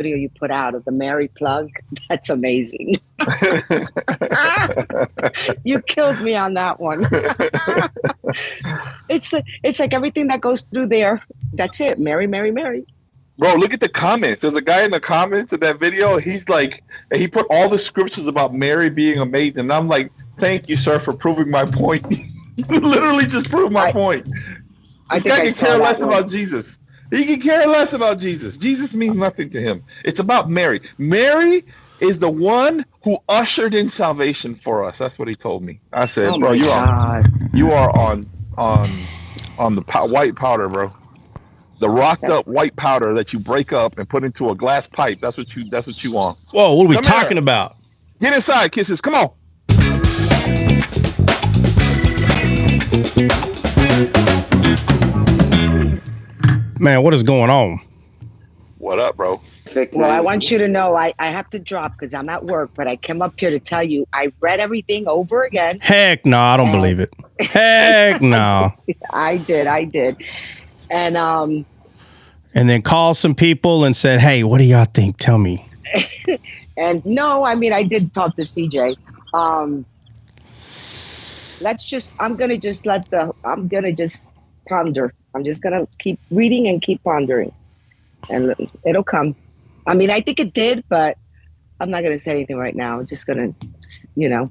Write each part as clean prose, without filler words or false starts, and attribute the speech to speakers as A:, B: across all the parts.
A: video you put out of the Mary plug. That's amazing. You killed me on that one. It's like everything that goes through there. That's it. Mary, Mary, Mary.
B: Bro, look at the comments. There's a guy in the comments of that video. He's like, he put all the scriptures about Mary being amazing. And I'm like, thank you, sir, for proving my point. You literally just proved my point. This guy can care less about Jesus. He can care less about Jesus. Jesus means nothing to him. It's about Mary. Mary is the one who ushered in salvation for us. That's what he told me. I said, bro, you are on the white powder, bro. The rocked up white powder that you break up and put into a glass pipe. That's what you want.
C: Whoa, what are we talking about?
B: Get inside, kisses. Come on.
C: Man, what is going on?
B: What up, bro?
A: Well, I want you to know I have to drop because I'm at work, but I came up here to tell you I read everything over again.
C: Heck no, I don't believe it. Heck no.
A: I did. And
C: then called some people and said, hey, what do y'all think? Tell me.
A: And no, I mean, I did talk to CJ. I'm going to just ponder. I'm just going to keep reading and keep pondering. And it'll come. I mean, I think it did, but I'm not going to say anything right now. I'm just going to,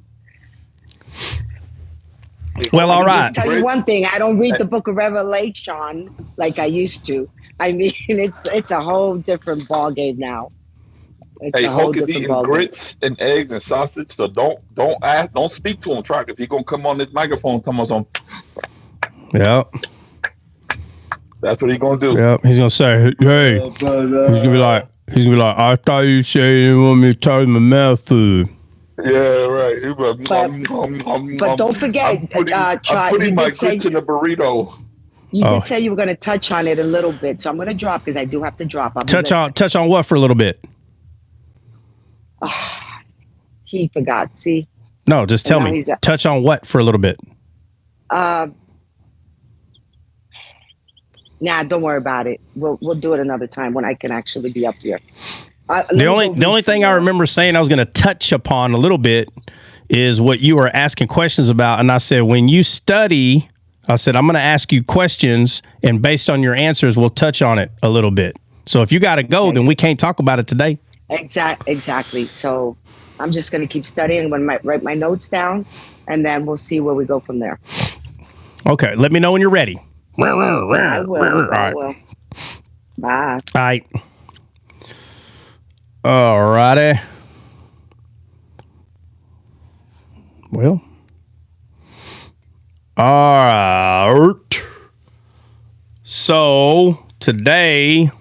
C: Well, all right.
A: Just tell you one thing. I don't read the book of Revelation like I used to. I mean, it's a whole different ballgame now.
B: Hey, Hulk is eating grits and eggs and sausage, so don't speak to him, try, because he's gonna come on this microphone and tell us on.
C: Yeah.
B: That's what he's gonna do.
C: Yeah, he's gonna say, hey, he's gonna be like, I thought you said you want me to tell my mouth food.
B: Yeah, right.
A: But don't forget,
B: I'm putting my grits in a burrito.
A: You did say you were going to touch on it a little bit, so I'm going to drop because I do have to drop.
C: Touch on what for a little bit?
A: He forgot. See?
C: No, just tell me. Touch on what for a little bit?
A: Nah, don't worry about it. We'll do it another time when I can actually be up here.
C: The only thing I remember saying I was going to touch upon a little bit is what you were asking questions about, and I said when you study, I said I'm going to ask you questions, and based on your answers, we'll touch on it a little bit. So if you got to go, then we can't talk about it today.
A: Exactly. So I'm just going to keep studying. Write my notes down, and then we'll see where we go from there.
C: Okay, let me know when you're ready.
A: I will. Bye.
C: All right. All righty. Well. All right. So today,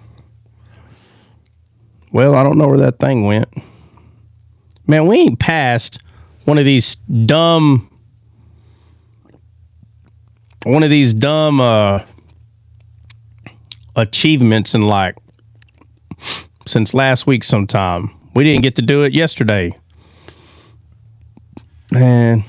C: well, I don't know where that thing went. Man, we ain't passed one of these dumb achievements in like since last week sometime. We didn't get to do it yesterday. Man,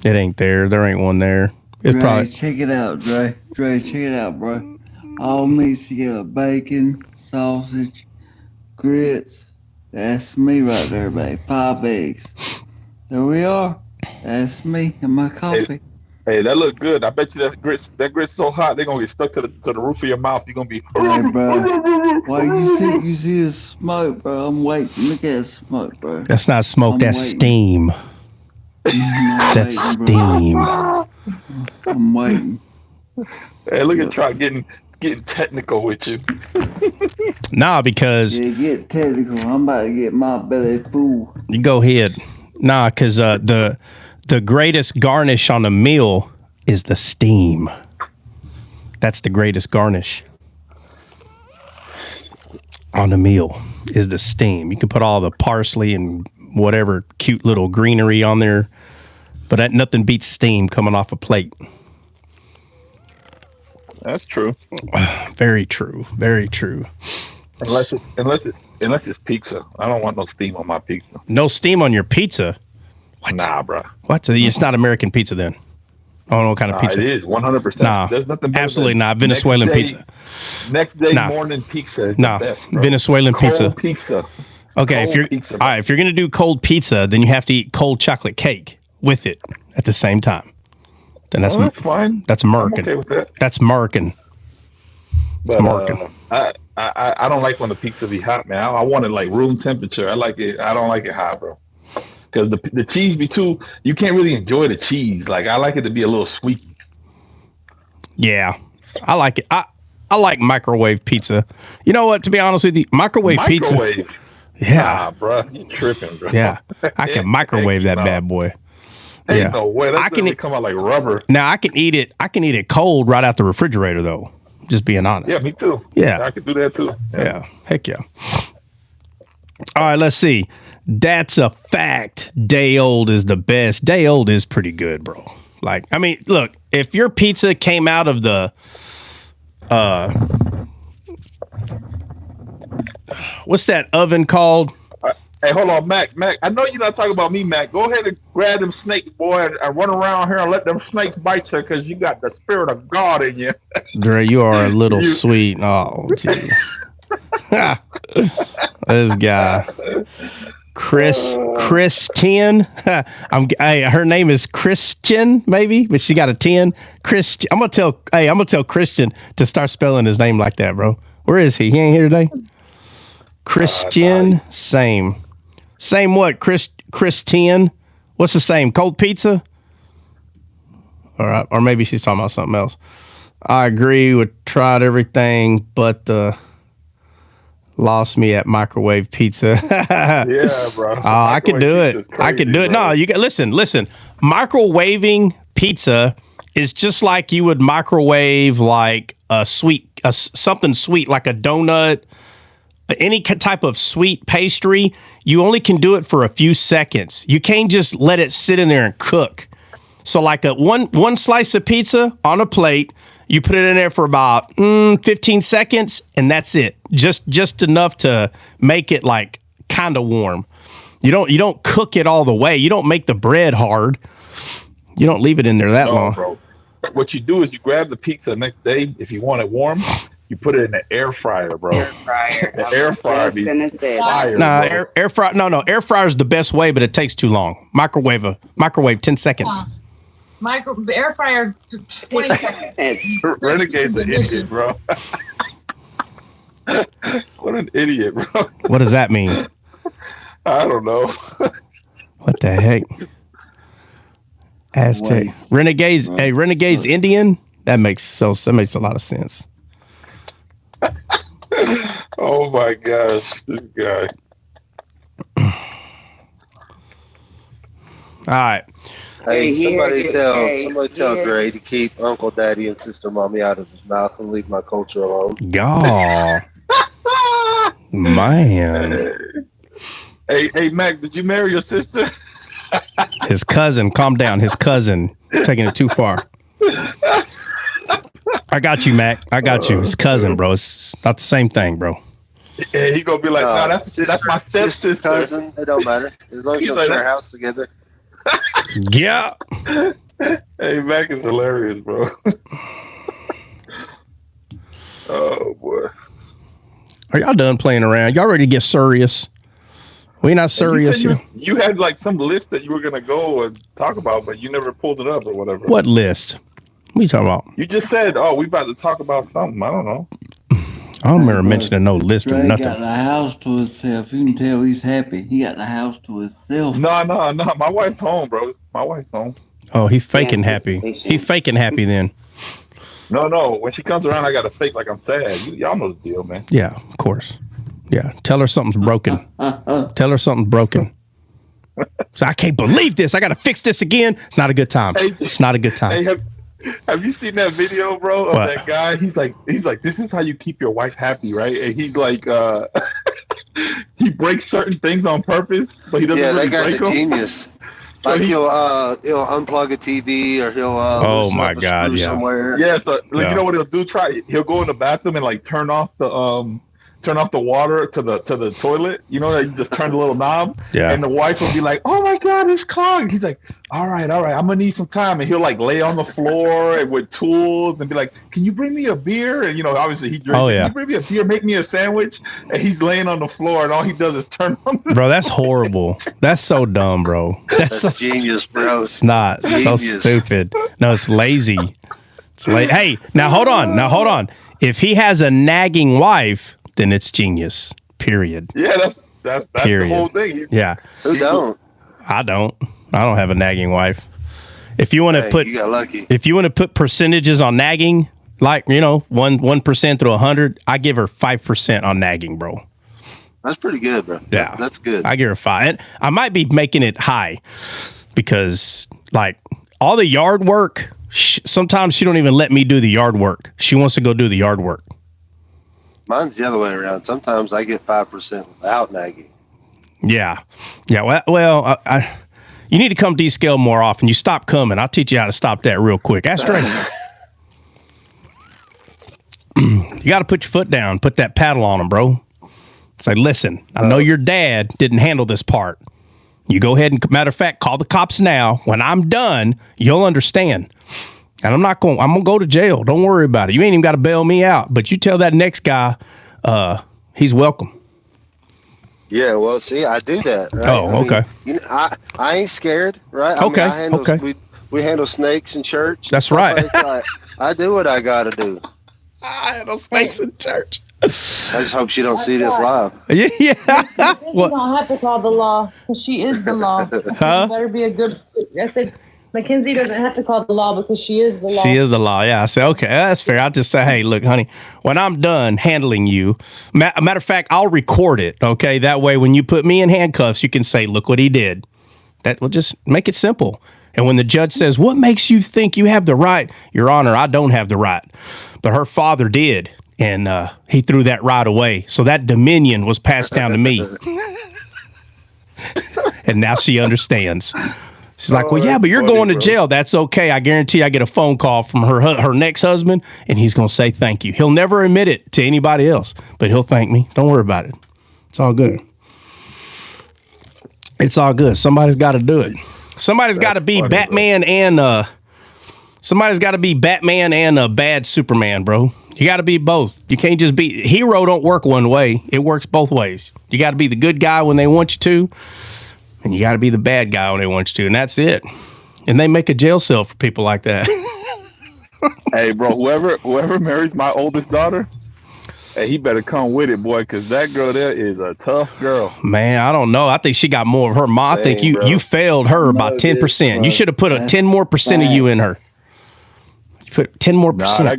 C: it ain't there. There ain't one there. It's
D: Dre,
C: probably...
D: check it out, Dre. Dre, check it out, bro. All meats together. Bacon, sausage, grits. That's me right there, babe. 5 eggs. There we are. That's me and my coffee.
B: Hey, that look good. I bet you that grit's so hot they're gonna get stuck to the roof of your mouth. You're gonna be.
D: Hey, bro. Well, you see the smoke, bro. I'm waiting. Look at the smoke, bro.
C: That's not smoke. That's steam. That's steam.
D: I'm waiting.
B: Hey, look at Trot getting technical with you.
C: Nah, because
D: get technical. I'm about to get my belly full.
C: You go ahead. Nah, because the greatest garnish on a meal is the steam. That's the greatest garnish on a meal is the steam. You can put all the parsley and whatever cute little greenery on there, but that nothing beats steam coming off a plate.
B: That's true.
C: Very true. Very true.
B: Unless it's pizza. I don't want no steam on my pizza.
C: No steam on your pizza? What?
B: Nah, bro.
C: What? It's not American pizza then. I don't know what kind of pizza.
B: It is 100%.
C: Nah,
B: there's nothing better
C: absolutely
B: than
C: not. Venezuelan pizza.
B: Next day morning pizza is the best, bro.
C: Venezuelan
B: cold pizza.
C: Okay,
B: cold pizza,
C: all right, if you're gonna do cold pizza, then you have to eat cold chocolate cake with it at the same time. Then that's
B: fine.
C: That's American.
B: I'm okay with that.
C: That's American.
B: But I don't like when the pizza be hot, man. I want it like room temperature. I like it. I don't like it hot, bro. Because the cheese be too. You can't really enjoy the cheese. Like I like it to be a little squeaky.
C: Yeah, I like it. I like microwave pizza. You know what? To be honest with you, microwave pizza. Yeah,
B: nah, bro, you tripping, bro.
C: Yeah, I can microwave that bad boy.
B: Ain't no way. That doesn't come out like rubber.
C: Now I can eat it. I can eat it cold right out the refrigerator, though. Just being honest.
B: Yeah, me too.
C: Yeah,
B: I can do that too.
C: Yeah, heck yeah. All right, let's see. That's a fact. Day old is the best. Day old is pretty good, bro. Like, I mean, look, if your pizza came out of the, what's that oven called?
B: Hey, hold on, Mac. I know you're not talking about me, Mac. Go ahead and grab them snakes, boy, and run around here and let them snakes bite you because you got the spirit of God in you.
C: Dre, you are a little sweet. Oh, gee. This guy. Christian. Her name is Christian, maybe, but she got a 10. Christian. I'm gonna tell Christian to start spelling his name like that, bro. Where is he? He ain't here today. Christian, same what? Christian. What's the same? Cold pizza? All right, or maybe she's talking about something else. I agree with tried everything, but lost me at microwave pizza.
B: Yeah, bro.
C: I could do it. Crazy, I could do it. Bro. No, you got listen. Microwaving pizza is just like you would microwave like something sweet, like a donut, any type of sweet pastry. You only can do it for a few seconds. You can't just let it sit in there and cook. So like one slice of pizza on a plate, you put it in there for about 15 seconds, and that's it. Just enough to make it like kind of warm. You don't cook it all the way. You don't make the bread hard. You don't leave it in there that long. Bro.
B: What you do is you grab the pizza the next day if you want it warm. You put it in the air fryer, bro.
A: Air fryer.
B: The air fryer be fire.
C: Nah, air fryer. No, air fryer is the best way, but it takes too long. Microwave 10 seconds.
E: Air fryer 20 seconds.
B: Renegade's an idiot, bro. What an idiot, bro.
C: What does that mean?
B: I don't know.
C: What the heck? Aztec. Renegades. Hey, Renegades Indian? That makes a lot of sense.
B: Oh my gosh, this guy.
C: All right.
F: Hey, somebody tell Dre to keep Uncle Daddy and Sister Mommy out of his mouth and leave my culture alone.
C: God. Man.
B: Hey, Mac, did you marry your sister?
C: His cousin. Calm down. His cousin. Taking it too far. I got you, Mac. I got you. His cousin, bro. It's not the same thing, bro.
B: Yeah, he gonna be like, no, that's my stepsister.
F: Cousin. It don't matter. As long as you share a house together.
C: Yeah.
B: Hey, Mac is hilarious, bro. Oh boy.
C: Are y'all done playing around? Y'all ready to get serious? We not serious.
B: You had like some list that you were gonna go and talk about, but you never pulled it up or whatever.
C: What list? What are you talking about?
B: You just said, "Oh, we about to talk about something." I don't know.
C: I don't remember mentioning no list or nothing.
D: He got the house to himself. You can tell he's happy. He got the house to himself.
B: No. My wife's home, bro. My wife's home.
C: Oh, he's faking happy. He's faking happy then.
B: No. When she comes around, I got to fake like I'm sad. Y'all know the deal, man.
C: Yeah, of course. Yeah. Tell her something's broken. Tell her something's broken. So I can't believe this. I got to fix this again. It's not a good time. It's not a good time.
B: Hey, have you seen that video, bro, of that guy? He's like, this is how you keep your wife happy, right? And he's like, he breaks certain things on purpose, but he doesn't really break them. Yeah, that guy's a
F: genius. So like he'll unplug a TV or he'll
C: oh my god, yeah.
F: Somewhere.
B: Yeah, so like, you know what he'll do? He'll go in the bathroom and like turn off the turn off the water to the toilet. You know, you just turn the little knob.
C: Yeah.
B: And the wife will be like, "Oh my God, it's clogged." He's like, all right, I'm gonna need some time. And he'll like lay on the floor and with tools and be like, "Can you bring me a beer?" And obviously he drinks.
C: Oh, yeah.
B: "Can you bring me a beer? Make me a sandwich." And he's laying on the floor, and all he does is turn on.
C: Bro, that's horrible. That's so dumb, bro.
F: That's genius, bro.
C: It's not. It's so stupid. No, it's lazy. It's Hey, now hold on. If he has a nagging wife, then it's genius. Period.
B: Yeah, that's the whole thing.
C: Yeah.
F: Who don't?
C: I don't have a nagging wife. If you want to
F: You got lucky.
C: if you want to put percentages on nagging, like 1% through 100, I give her 5% on nagging, bro.
F: That's pretty good, bro.
C: Yeah,
F: that's good.
C: I give her 5. And I might be making it high because like all the yard work. Sometimes she don't even let me do the yard work. She wants to go do the yard work.
F: Mine's the other way around. Sometimes I get 5% without nagging.
C: Yeah. Well, you need to come descale more often. You stop coming. I'll teach you how to stop that real quick. Ask Drake. You got to put your foot down. Put that paddle on him, bro. Say, listen, I know your dad didn't handle this part. You go ahead and, matter of fact, call the cops now. When I'm done, you'll understand. And I'm going to go to jail. Don't worry about it. You ain't even got to bail me out. But you tell that next guy, he's welcome.
F: Yeah, well, see, I do that. Right?
C: Oh, okay.
F: I ain't scared, right?
C: Okay.
F: We handle snakes in church.
C: That's right.
F: I do what I got to do.
C: I handle snakes in church.
F: I just hope she don't see this live.
C: Yeah.
E: You don't have to call the law because she is the law. So you better be a good. I said Mackenzie doesn't have to call the law because she is the law.
C: She is the law. Yeah. I said, okay, that's fair. I'll just say, hey, look, honey, when I'm done handling you, matter of fact, I'll record it. Okay. That way, when you put me in handcuffs, you can say, look what he did. That will just make it simple. And when the judge says, what makes you think you have the right? Your Honor, I don't have the right. But her father did. And he threw that right away. So that dominion was passed down to me. And now she understands. She's like, well, yeah, but you're going to jail. That's okay. I guarantee I get a phone call from her next husband, and he's going to say thank you. He'll never admit it to anybody else, but he'll thank me. Don't worry about it. It's all good. It's all good. Somebody's got to do it. Somebody's got to be Batman and somebody's got to be Batman and a bad Superman, bro. You got to be both. You can't just be hero. Don't work one way. It works both ways. You got to be the good guy when they want you to, and you got to be the bad guy when they want you to, and that's it. And they make a jail cell for people like that.
B: Hey, bro, whoever marries my oldest daughter, hey, he better come with it, boy, because that girl there is a tough girl.
C: Man, I don't know. I think she got more of her mom. I think you failed her about 10%. You should have put 10% more of you in her. Put 10 more percent.
B: Nah,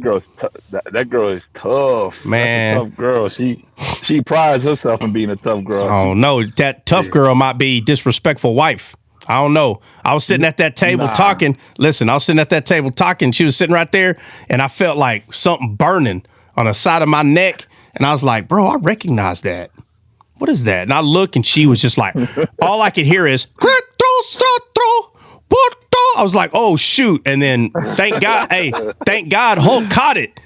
B: that girl is tough.
C: Man.
B: That's a tough girl. She prides herself in being a tough girl.
C: Oh, no. That tough girl might be disrespectful wife. I don't know. I was sitting at that table talking. Listen, I was sitting at that table talking. She was sitting right there, and I felt like something burning on the side of my neck. And I was like, bro, I recognize that. What is that? And I look, and she was just like, all I could hear is, I was like, oh, shoot. And then thank God Hulk caught it.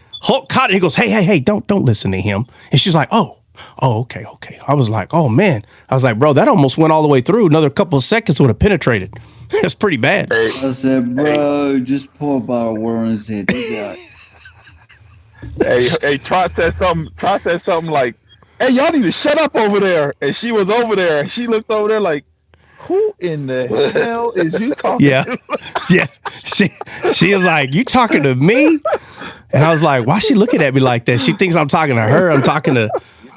C: He goes, hey, don't listen to him. And she's like, oh, okay. I was like, oh, man. I was like, bro, that almost went all the way through. Another couple of seconds would have penetrated. That's pretty bad.
D: I said, bro, just pour a bottle of water on his head.
B: Hey, Trot said something like, hey, y'all need to shut up over there. And she was over there, and she looked over there like, who in the hell is you talking to?
C: Yeah. She was like, you talking to me? And I was like, why is she looking at me like that? She thinks I'm talking to her. I'm talking to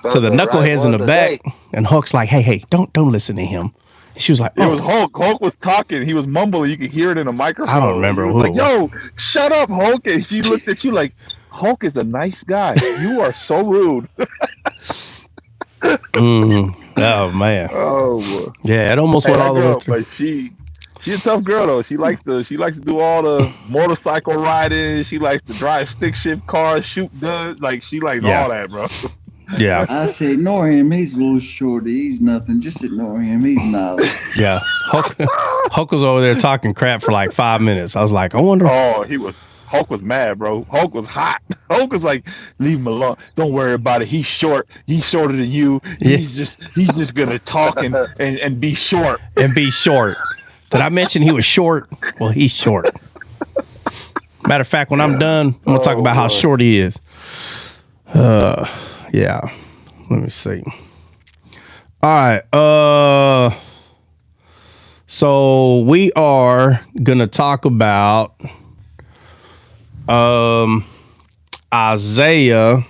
C: the knuckleheads in the back. And Hulk's like, hey, don't listen to him. And she was like,
B: It was Hulk. Hulk was talking. He was mumbling. You could hear it in a microphone.
C: I don't remember
B: who. Like, yo, shut up, Hulk. And she looked at you like, Hulk is a nice guy. You are so rude.
C: Oh man.
B: Oh boy.
C: Yeah, it almost went all the way through.
B: But she's a tough girl though. She likes to do all the motorcycle riding. She likes to drive stick shift cars, shoot guns. Like she likes all that, bro.
C: Yeah.
D: I say ignore him. He's a little shorty. He's nothing. Just ignore him. He's not.
C: Yeah. Hulk was over there talking crap for like 5 minutes. I was like, I wonder.
B: Oh, he was Hulk was mad, bro. Hulk was hot. Hulk was like, leave him alone. Don't worry about it. He's short. He's shorter than you. He's just gonna talk and be short.
C: And be short. Did I mention he was short? Well, he's short. Matter of fact, when I'm done, I'm gonna talk about how short he is. Yeah. Let me see. All right. So we are gonna talk about Isaiah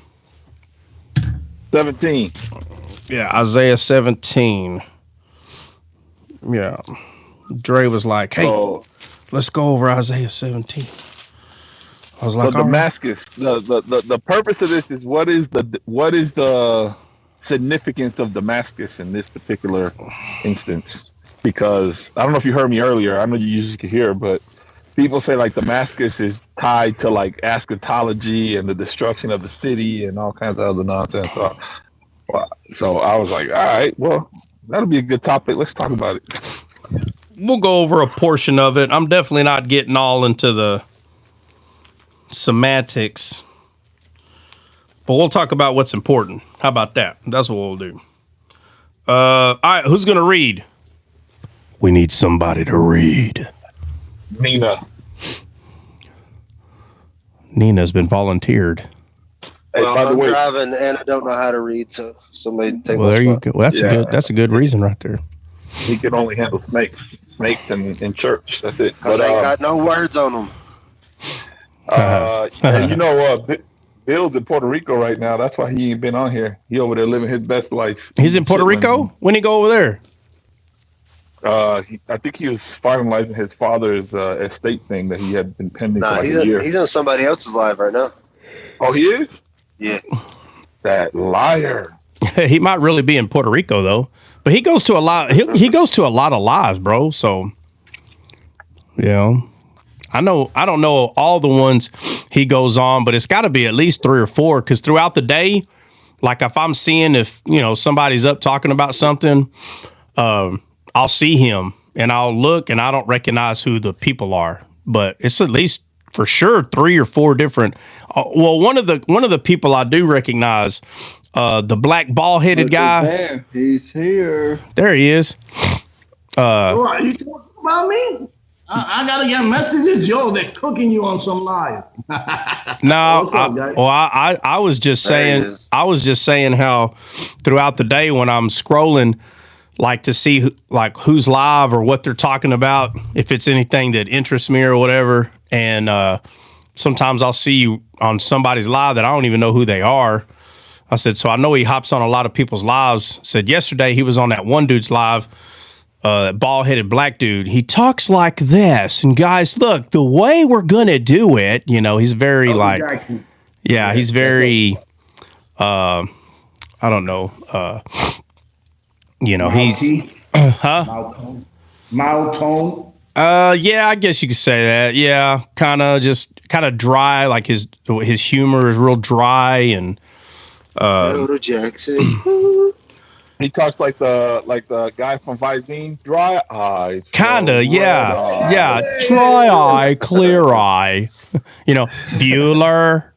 B: 17.
C: Yeah, Isaiah 17. Yeah. Dre was like, hey, let's go over Isaiah 17. I was like,
B: so Damascus, the purpose of this is what is the significance of Damascus in this particular instance? Because I don't know if you heard me earlier. I know you usually can hear, but people say like Damascus is tied to like eschatology and the destruction of the city and all kinds of other nonsense. So I was like, all right, well, that'll be a good topic. Let's talk about it.
C: We'll go over a portion of it. I'm definitely not getting all into the semantics, but we'll talk about what's important. How about that? That's what we'll do. All right, who's going to read? We need somebody to read. Nina's been volunteered.
B: Hey,
F: well, I'm driving and I don't know how to read, so somebody take
C: Well, there
F: my
C: you
F: spot.
C: go. Well, that's a good reason right there.
B: He can only handle snakes in church. That's it.
F: But I ain't got no words on them.
B: And you know, Bill's in Puerto Rico right now. That's why he ain't been on here. He over there living his best life.
C: He's in Puerto Rico? When he go over there?
B: I think he was finalizing his father's estate thing that he had been pending for like
F: he's
B: a year.
F: He's on somebody else's live right now.
B: Oh, he is?
F: Yeah.
B: That liar.
C: He might really be in Puerto Rico though. But he goes to a lot. He goes to a lot of lives, bro. So, yeah, I don't know all the ones he goes on, but it's got to be at least 3 or 4. Because throughout the day, like if I'm seeing somebody's up talking about something, I'll see him and I'll look and I don't recognize who the people are. But it's at least for sure 3 or 4 different. Well, one of the people I do recognize. The black bald-headed guy.
D: There. He's here.
C: There he is.
G: Are you talking about me? I gotta get messages. Yo, they're cooking you on some live.
C: No, I was just saying. I was just saying how throughout the day when I'm scrolling, like to see who's live or what they're talking about, if it's anything that interests me or whatever. And sometimes I'll see you on somebody's live that I don't even know who they are. I said, so I know he hops on a lot of people's lives. Said yesterday he was on that one dude's live, bald-headed black dude. He talks like this. And guys, look, the way we're going to do it, he's very
G: Jackson.
C: Yeah, he's very, I don't know. He's,
G: Mild tone.
C: Yeah, I guess you could say that. Yeah, kind of dry. Like his humor is real dry and,
F: Jackson.
B: He talks like the guy from Visine, dry eyes.
C: Kinda, yeah, dry eye, clear eye. Bueller.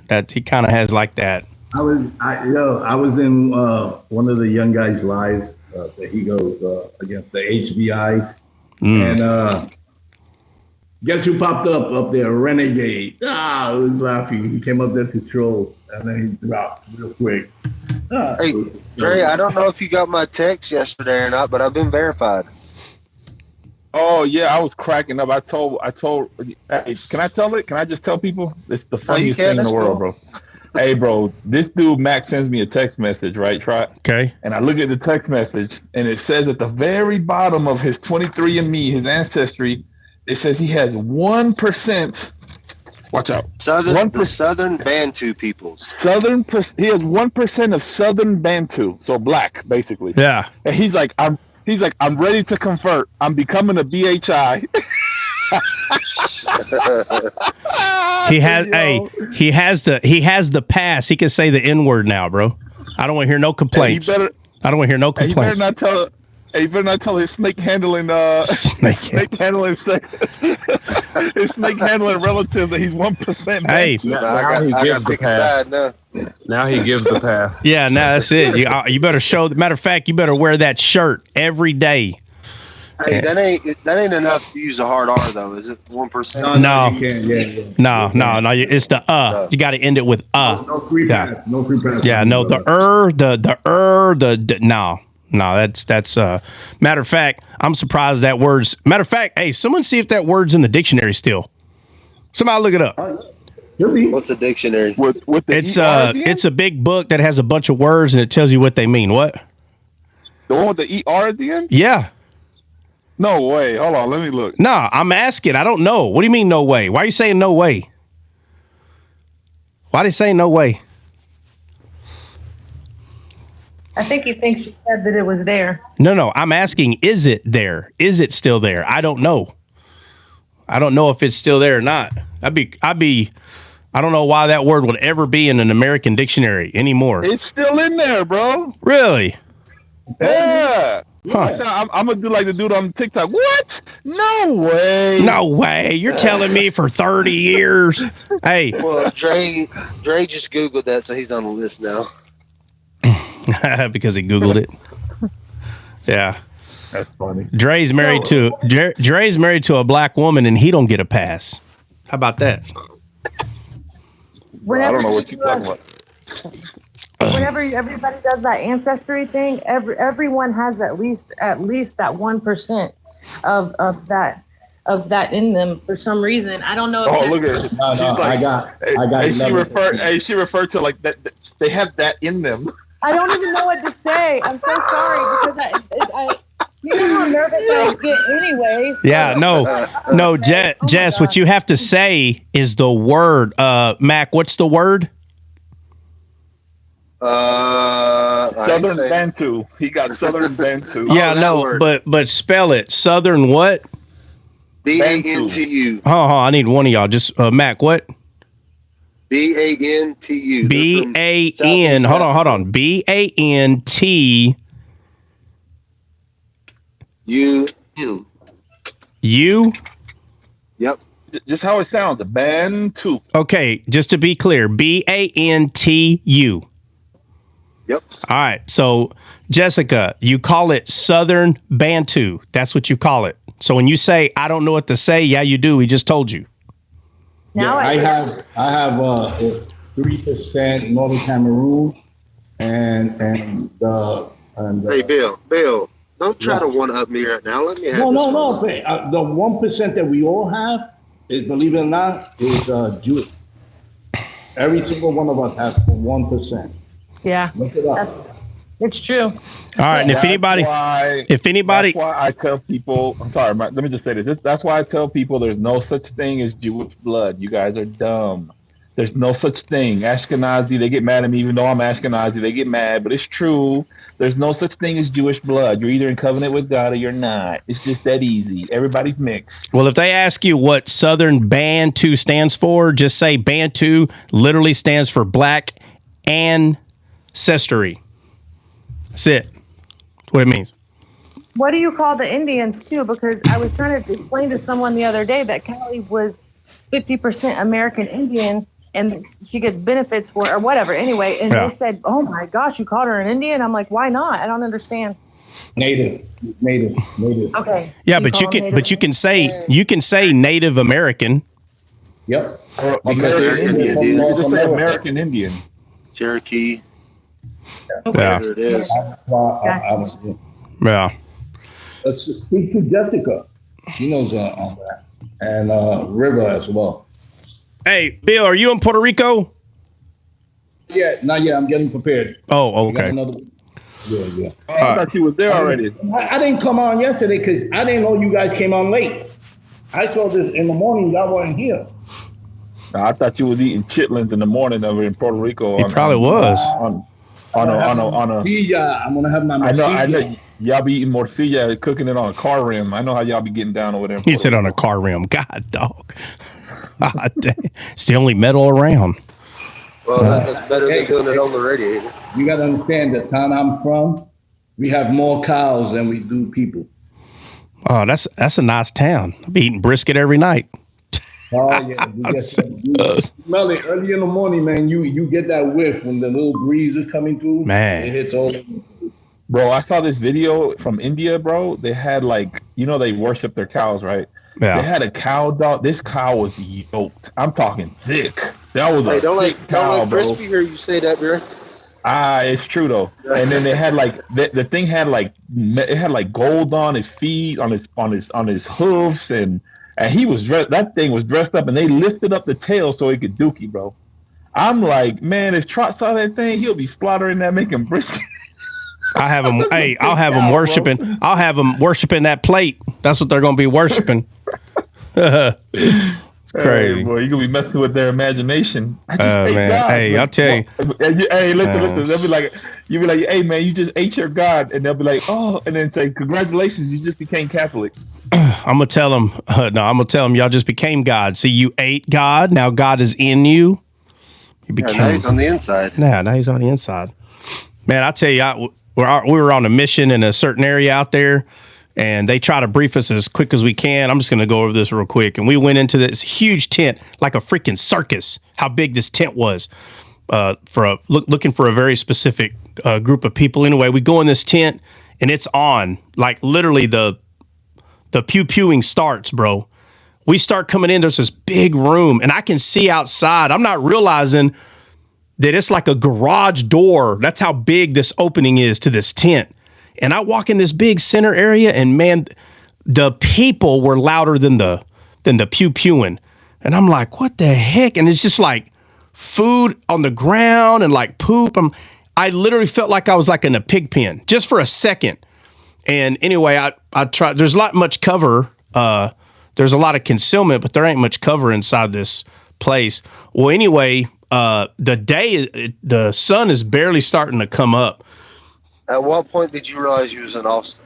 C: That he kind of has like that.
G: I was in one of the young guys' lives that he goes against the HBIs, and guess who popped up there? Renegade. I was laughing. He came up there to troll, and then he dropped real quick.
F: Hey, Dre, I don't know if you got my text yesterday or not, but I've been verified.
B: Oh yeah, I was cracking up. I told. Hey, can I tell it? Can I just tell people? It's the funniest thing in the world, bro. Hey, bro, this dude Max sends me a text message, right?
C: Okay.
B: And I look at the text message, and it says at the very bottom of his 23andMe, his ancestry, it says he has 1%. Watch out.
F: Southern Bantu peoples.
B: He has 1% of Southern Bantu, so black, basically.
C: Yeah.
B: And he's like, I'm ready to convert. I'm becoming a BHI.
C: He has the pass. He can say the N-word now, bro. I don't want to hear no complaints. I don't want to hear no complaints.
B: Hey, you better not tell his snake handling
C: Snake
B: snake handling his snake handling relatives that he's 1%.
C: Hey,
F: I got to pick a side now.
H: Now he gives the pass.
C: yeah, now that's it. You better show. Matter of fact, you better wear that shirt every day.
F: Hey, that ain't enough to use a hard R though, is it? 1%.
C: No.
G: You can't. Yeah.
C: No. It's the You got to end it with
G: No free pass. No free pass.
C: Yeah, no, the no. That's matter of fact, I'm surprised that word's matter of fact, hey, someone see if that word's in the dictionary still. Somebody look it up.
F: What's a dictionary?
B: With the
C: It's a big book that has a bunch of words and it tells you what they mean. What?
B: The one with the ER at the end?
C: Yeah.
B: No way. Hold on, let me look.
C: No, I'm asking. I don't know. What do you mean no way? Why are you saying no way? Why are they saying no way?
E: I think he thinks he said that it was there.
C: No. I'm asking, is it there? Is it still there? I don't know. I don't know if it's still there or not. I don't know why that word would ever be in an American dictionary anymore.
B: It's still in there, bro.
C: Really?
B: Yeah.
C: Huh.
B: I'm gonna do like the dude on TikTok. What? No way.
C: No way. You're telling me for 30 years. Hey.
F: Well, Dre just Googled that, so he's on the list now.
C: Because he Googled it. Yeah.
B: That's funny.
C: Dre's married to a black woman and he don't get a pass. How about that?
B: I don't know what you're talking about.
E: Whenever everybody does that ancestry thing, everyone has at least that 1% of that in them for some reason. I don't know. If
B: look at it.
G: No,
B: Like,
G: I got.
B: She referred to like that. They have that in them.
E: I don't even know what to say. I'm so sorry because I you know how nervous I get anyway. So.
C: Yeah, no, Jess, what you have to say is the word. Mac, what's the word?
B: Southern Bantu. He got Southern Bantu.
C: Yeah, no, but spell it. Southern what?
F: BANTU.
C: Oh, I need one of y'all. Just Mac, what?
F: BANTU.
C: BAN. Hold on. BANT.
F: U. Yep.
B: Just how it sounds. Bantu.
C: Okay, just to be clear, BANTU.
F: Yep.
C: All right. So, Jessica, you call it Southern Bantu. That's what you call it. So when you say I don't know what to say, yeah, you do. We just told you.
E: Now
G: I have 3% Northern Cameroon and
F: Hey, Bill, don't try to one up me right now. Let me have
G: No. But, the 1% that we all have is, believe it or not, is Jewish. Every single one of us has 1%.
E: Yeah,
G: Look it up.
E: it's true.
C: All right. And if anybody,
B: that's why I tell people. I'm sorry. Let me just say this. That's why I tell people there's no such thing as Jewish blood. You guys are dumb. There's no such thing. Ashkenazi, they get mad at me, even though I'm Ashkenazi. They get mad, but it's true. There's no such thing as Jewish blood. You're either in covenant with God or you're not. It's just that easy. Everybody's mixed.
C: well, if they ask you what Southern Bantu stands for, just say Bantu literally stands for black ancestry. That's it. That's what it means.
E: What do you call the Indians too? Because I was trying to explain to someone the other day that Callie was 50% American Indian and she gets benefits for or whatever. Anyway, and they said, "Oh my gosh, you called her an Indian?" I'm like, "Why not? I don't understand."
G: Native.
E: Okay.
C: Yeah, but you can say Native American.
G: Yep.
B: American Indian. You can just say American Indian.
F: Cherokee.
C: Yeah.
F: There it is.
C: Yeah.
G: Let's just speak to Jessica. She knows on that. And River as well.
C: Hey, Bill, are you in Puerto Rico?
G: Yeah, not yet. I'm getting prepared.
C: Oh, okay.
G: Yeah.
B: I thought you was there already.
G: I didn't come on yesterday because I didn't know you guys came on late. I saw this in the morning. Y'all weren't here.
B: I thought you was eating chitlins in the morning over in Puerto Rico.
C: He probably was.
B: On a.
G: I'm gonna have my morcilla.
B: I know. Y'all be eating morcilla, cooking it on a car rim. I know how y'all be getting down over there.
C: He said on a car rim. God, dog. God, it's the only metal around.
F: Well, that's better than doing it on the radiator.
G: You got to understand the town I'm from, we have more cows than we do people.
C: Oh, that's a nice town. I be eating brisket every night.
G: Oh yeah, we get you smell it early in the morning, man. You get that whiff when the little breeze is coming through.
C: Man,
G: it hits all.
B: Bro, I saw this video from India, bro. They had like, they worship their cows, right?
C: Yeah.
B: They had a cow dog. This cow was yoked. I'm talking thick. That was a
F: don't
B: thick cow,
F: let
B: bro.
F: Crispy hear you say that, bro.
B: It's true though. And then they had like the thing had like it had like gold on his feet, on his hoofs, and he was dressed. That thing was dressed up, and they lifted up the tail so he could dookie, bro. I'm like, man, if Trot saw that thing, he'll be slaughtering that, making brisket.
C: I have them. Hey, I'll have them worshiping. Bro. I'll have them worshiping that plate. That's what they're going to be worshiping. Crazy.
B: Hey, boy, you're going to be messing with their imagination. I just ate
C: man.
B: God.
C: Hey, I'll tell you.
B: Hey, listen. They'll be like, hey, man, you just ate your God. And they'll be like, oh, and then say, congratulations, you just became Catholic.
C: I'm going to tell them, y'all just became God. See, you ate God. Now God is in you. You became.
F: Now he's on the inside.
C: Now he's on the inside. Man, I tell you, we were on a mission in a certain area out there, and they try to brief us as quick as we can. I'm just going to go over this real quick. And we went into this huge tent, like a freaking circus, how big this tent was, looking for a very specific group of people. Anyway, we go in this tent, and it's on. Like, literally, the pew-pewing starts, bro. We start coming in. There's this big room, and I can see outside. I'm not realizing that it's like a garage door. That's how big this opening is to this tent. And I walk in this big center area, and man, the people were louder than the pew-pewing. And I'm like, what the heck? And it's just like food on the ground and like poop. I literally felt like I was like in a pig pen just for a second. And anyway, I tried. There's not much cover. There's a lot of concealment, but there ain't much cover inside this place. Well, anyway, the sun is barely starting to come up.
F: At what point did you realize you was in Austin?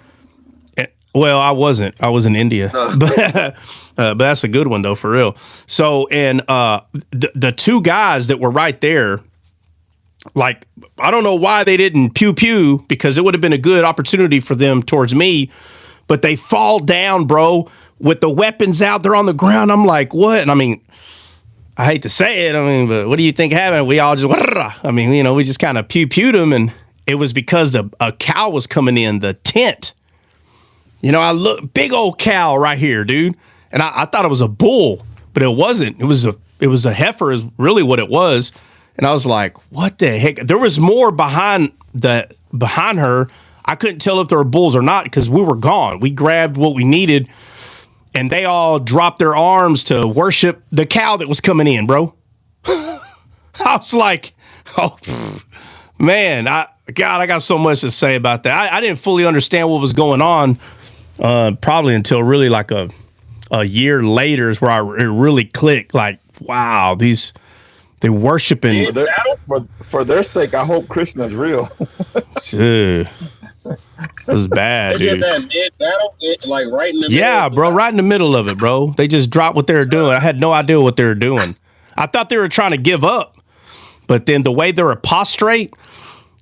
C: Well, I wasn't. I was in India,
F: no.
C: but that's a good one though, for real. So, and the two guys that were right there, like, I don't know why they didn't pew because it would have been a good opportunity for them towards me, but they fall down, bro, with the weapons out. They're on the ground. I'm like, what? And I mean, I hate to say it. I mean, but what do you think happened? We all just, we just kind of pew-pewed them, and it was because a cow was coming in the tent. I look, big old cow right here, dude. And I thought it was a bull, but it wasn't. It was a heifer is really what it was. And I was like, what the heck? There was more behind her. I couldn't tell if there were bulls or not because we were gone. We grabbed what we needed, and they all dropped their arms to worship the cow that was coming in, bro. I was like, oh, man, I got so much to say about that. I didn't fully understand what was going on, probably until really like a year later is where it really clicked. Like, wow, they're worshiping.
B: For their sake, I hope Krishna's real.
C: It was bad, dude.
H: That mid-battle, like right in the middle.
C: Yeah, bro, right in the middle of it, bro. They just dropped what they were doing. I had no idea what they were doing. I thought they were trying to give up, but then the way they were prostrate,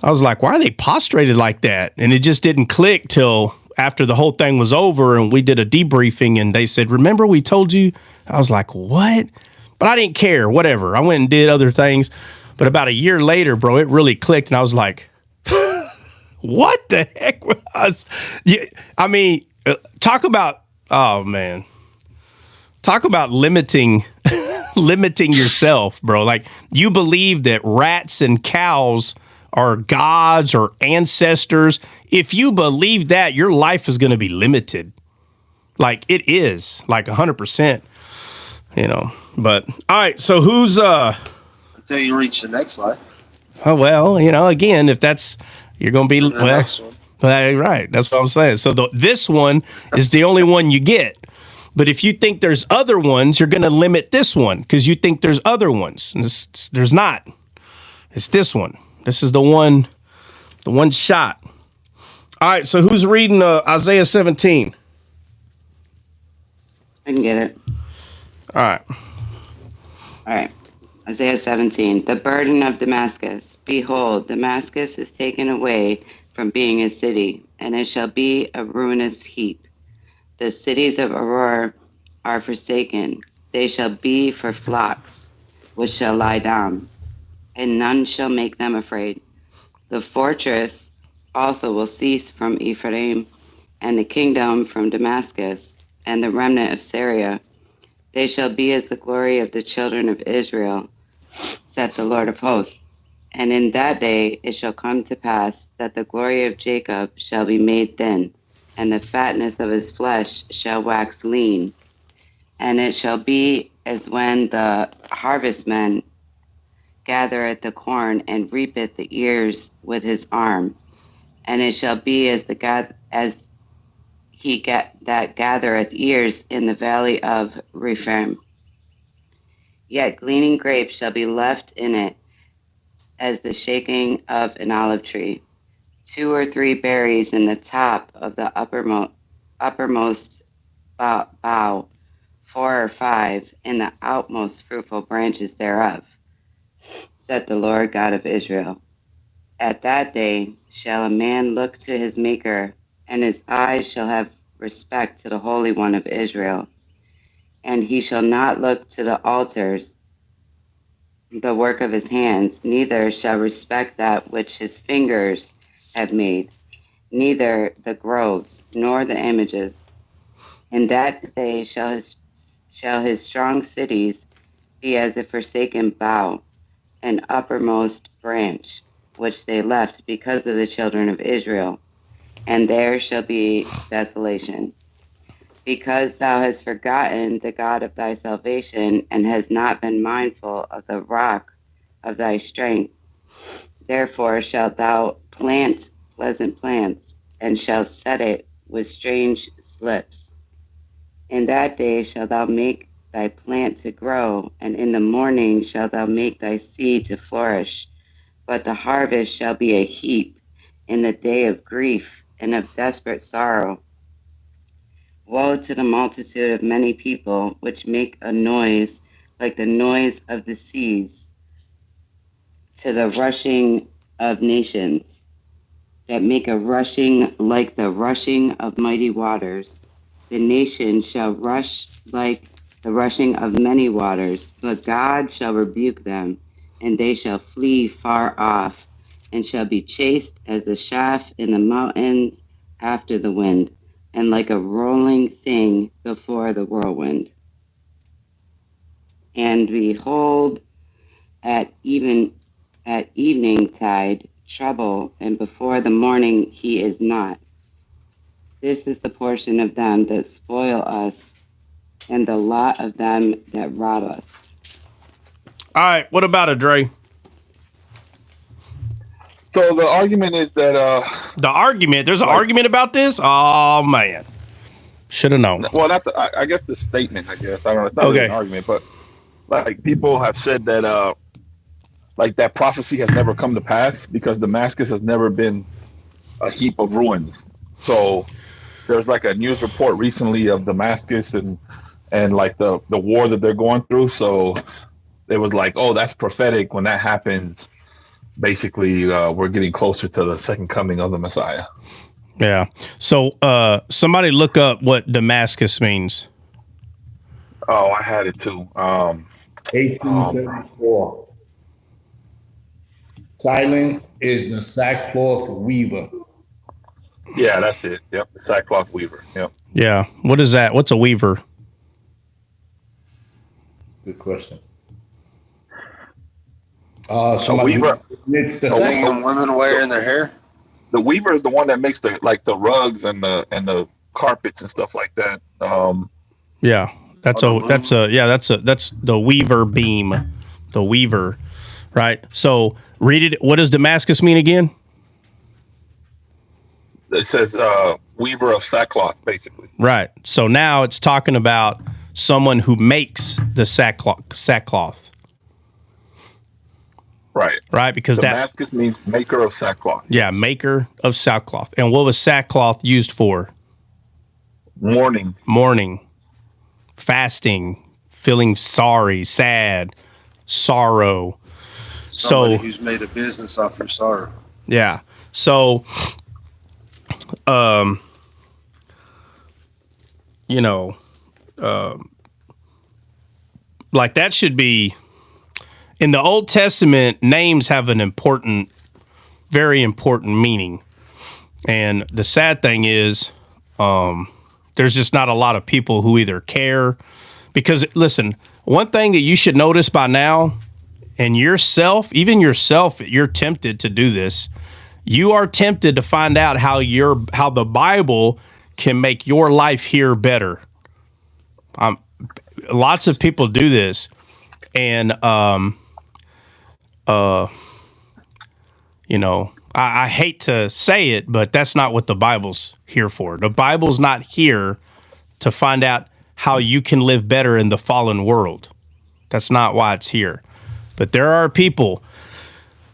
C: I was like, why are they prostrated like that? And it just didn't click till after the whole thing was over, and we did a debriefing, and they said, remember we told you? I was like, what? But I didn't care, whatever. I went and did other things. But about a year later, bro, it really clicked, and I was like, what the heck was? Yeah, I mean, talk about, oh man, talk about limiting yourself, bro. Like, you believe that rats and cows are gods or ancestors. If you believe that, your life is going to be limited. Like, it is, like 100%, But all right, so who's
F: until you reach the next slide.
C: Oh well, again, if that's you're going to be
F: next one.
C: Right. That's what I'm saying. So this one is the only one you get. But if you think there's other ones, you're going to limit this one because you think there's other ones. There's not. It's this one. This is the one shot. All right. So who's reading Isaiah 17?
I: I can get it.
C: All right.
I: All right. Isaiah 17. The burden of Damascus. Behold, Damascus is taken away from being a city, and it shall be a ruinous heap. The cities of Aurora are forsaken. They shall be for flocks, which shall lie down, and none shall make them afraid. The fortress also will cease from Ephraim, and the kingdom from Damascus, and the remnant of Syria. They shall be as the glory of the children of Israel, saith the Lord of hosts. And in that day it shall come to pass that the glory of Jacob shall be made thin, and the fatness of his flesh shall wax lean. And it shall be as when the harvestman gathereth the corn and reapeth the ears with his arm. And it shall be as that gathereth ears in the valley of Rephaim. Yet gleaning grapes shall be left in it as the shaking of an olive tree. 2 or 3 berries in the top of the uppermost bough, 4 or 5 in the outmost fruitful branches thereof, said the Lord God of Israel. At that day shall a man look to his Maker, and his eyes shall have respect to the Holy One of Israel. And he shall not look to the altars, the work of his hands, neither shall respect that which his fingers have made, neither the groves, nor the images. In that day shall his strong cities be as a forsaken bough, an uppermost branch, which they left because of the children of Israel, and there shall be desolation. Because thou hast forgotten the God of thy salvation, and hast not been mindful of the rock of thy strength, therefore shalt thou plant pleasant plants, and shalt set it with strange slips. In that day shalt thou make thy plant to grow, and in the morning shalt thou make thy seed to flourish. But the harvest shall be a heap in the day of grief and of desperate sorrow. Woe to the multitude of many people which make a noise like the noise of the seas, to the rushing of nations, that make a rushing like the rushing of mighty waters. The nation shall rush like the rushing of many waters, but God shall rebuke them, and they shall flee far off, and shall be chased as the chaff in the mountains after the wind, and like a rolling thing before the whirlwind. And behold, at evening tide, trouble, and before the morning he is not. This is the portion of them that spoil us, and the lot of them that rob us.
C: All right, what about it, Dre?
B: So the argument is that
C: there's an argument about this? Oh man. Should have known.
B: Well, not I guess the statement, I guess. I don't know, it's not really an argument, but like people have said that like that prophecy has never come to pass because Damascus has never been a heap of ruins. So there's like a news report recently of Damascus and like the war that they're going through. So it was like, oh, that's prophetic. When that happens, basically we're getting closer to the second coming of the Messiah.
C: Yeah. So somebody look up what Damascus means.
B: Oh, I had it too.
G: 1834. Silent is the sackcloth weaver.
B: Yeah, that's it. Yep, the sackcloth weaver. Yep.
C: Yeah. What is that? What's a weaver?
G: Good question.
B: A weaver.
G: It's the
F: thing women wear in their hair.
B: The weaver is the one that makes the rugs and the carpets and stuff like that.
C: Yeah, that's the weaver beam, the weaver, right? So read it. What does Damascus mean again?
B: It says weaver of sackcloth, basically.
C: Right. So now it's talking about someone who makes the sackcloth.
B: Right.
C: Right. Because
B: Damascus means maker of sackcloth.
C: Yeah, maker of sackcloth. And what was sackcloth used for? Mourning, fasting, feeling sorry, sad, sorrow.
F: Somebody who's made a business off your sorrow.
C: Yeah. So you know, like that should be in the Old Testament. Names have an important, very important meaning. And the sad thing is, there's just not a lot of people who either care. Because, listen, one thing that you should notice by now, and yourself, even yourself, you're tempted to do this. You are tempted to find out how the Bible can make your life here better. Lots of people do this, and you know, I hate to say it, but that's not what the Bible's here for. The Bible's not here to find out how you can live better in the fallen world. That's not why it's here. But there are people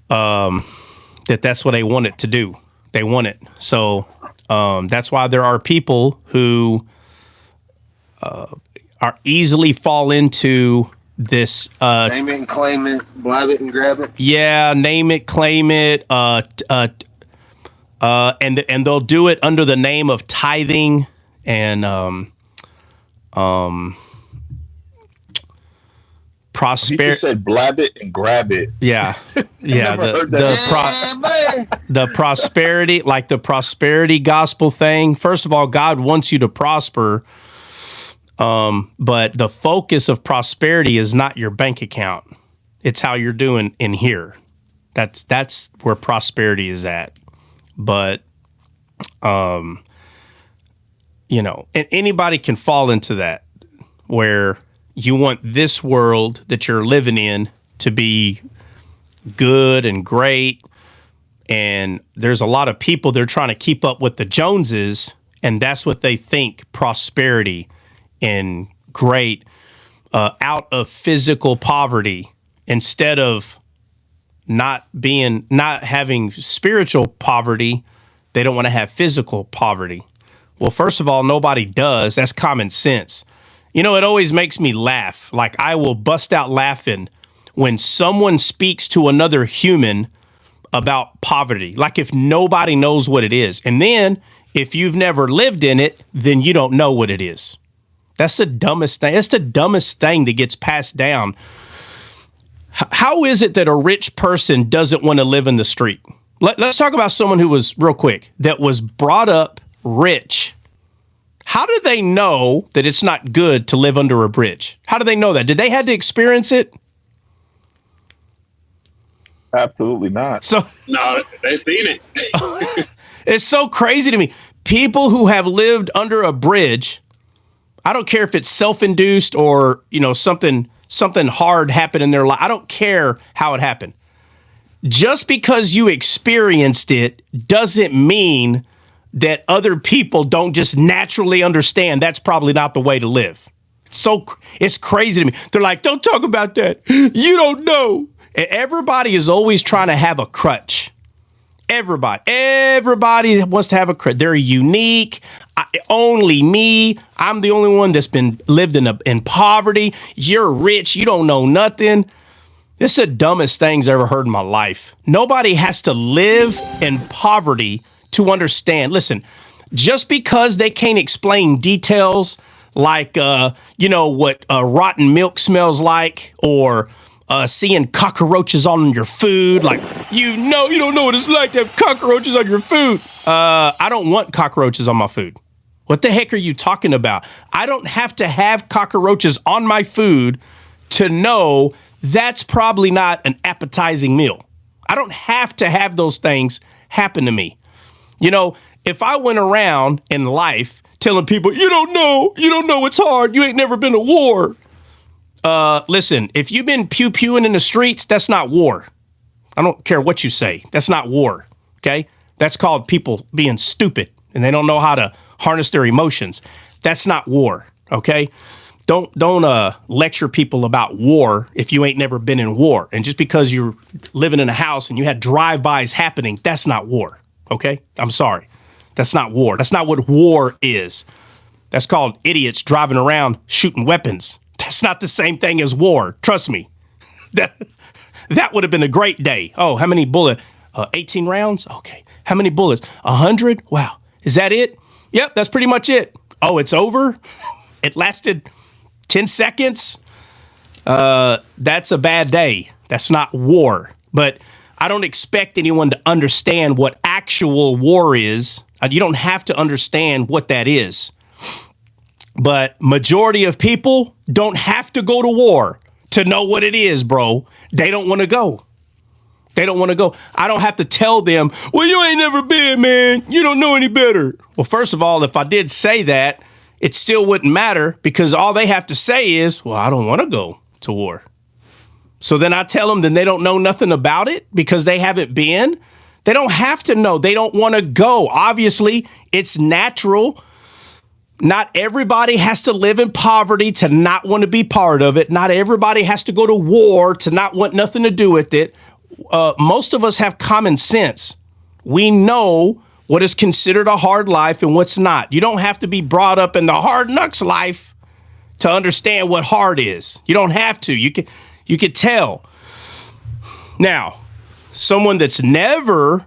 C: that's what they want it to do. They want it. So that's why there are people who are easily fall into this
F: name it and claim it, blab it and grab it.
C: Yeah, name it, claim it, and they'll do it under the name of tithing and prosperity.
B: He just said blab it and grab it.
C: Yeah, yeah. The prosperity, like the prosperity gospel thing. First of all, God wants you to prosper. But the focus of prosperity is not your bank account. It's how you're doing in here. That's where prosperity is at. But, you know, and anybody can fall into that where you want this world that you're living in to be good and great. And there's a lot of people, they're trying to keep up with the Joneses, and that's what they think prosperity and great out of physical poverty, instead of not having spiritual poverty. They don't want to have physical poverty. Well, first of all, nobody does. That's common sense. You know, it always makes me laugh. Like, I will bust out laughing when someone speaks to another human about poverty, like if nobody knows what it is. And then if you've never lived in it, then you don't know what it is. That's the dumbest thing. It's the dumbest thing that gets passed down. How is it that a rich person doesn't want to live in the street? Let's talk about someone who was, real quick, that was brought up rich. How do they know that it's not good to live under a bridge? How do they know that? Did they have to experience it?
B: Absolutely not.
C: So
H: No, they've seen it.
C: It's so crazy to me. People who have lived under a bridge, I don't care if it's self-induced or, you know, something hard happened in their life. I don't care how it happened. Just because you experienced it doesn't mean that other people don't just naturally understand that's probably not the way to live. It's crazy to me. They're like, don't talk about that. You don't know. Everybody is always trying to have a crutch. Everybody wants to have a crutch. They're unique. Only me. I'm the only one that's been lived in poverty. You're rich. You don't know nothing. This is the dumbest things I ever heard in my life. Nobody has to live in poverty to understand. Listen, just because they can't explain details like, you know, what rotten milk smells like, or seeing cockroaches on your food, like, you don't know what it's like to have cockroaches on your food. I don't want cockroaches on my food. What the heck are you talking about? I don't have to have cockroaches on my food to know that's probably not an appetizing meal. I don't have to have those things happen to me. You know, if I went around in life telling people, you don't know it's hard, you ain't never been to war. Listen, if you've been pew-pewing in the streets, that's not war. I don't care what you say. That's not war, okay? That's called people being stupid, and they don't know how to harness their emotions. That's not war, okay? Don't lecture people about war if you ain't never been in war. And just because you're living in a house and you had drive-bys happening, that's not war, okay? I'm sorry. That's not war. That's not what war is. That's called idiots driving around shooting weapons. That's not the same thing as war. Trust me. That would have been a great day. Oh, how many bullets? 18 rounds? Okay. How many bullets? 100? Wow. Is that it? Yep, that's pretty much it. Oh, it's over? It lasted 10 seconds? That's a bad day. That's not war. But I don't expect anyone to understand what actual war is. You don't have to understand what that is. But majority of people don't have to go to war to know what it is, bro. They don't want to go. They don't want to go. I don't have to tell them, well, you ain't never been, man. You don't know any better. Well, first of all, if I did say that, it still wouldn't matter because all they have to say is, well, I don't want to go to war. So then I tell them then they don't know nothing about it because they haven't been. They don't have to know. They don't want to go. Obviously, it's natural. Not everybody has to live in poverty to not want to be part of it. Not everybody has to go to war to not want nothing to do with it. Most of us have common sense. We know what is considered a hard life and what's not. You don't have to be brought up in the hard knocks life to understand what hard is. You don't have to. You can tell. Now, someone that's never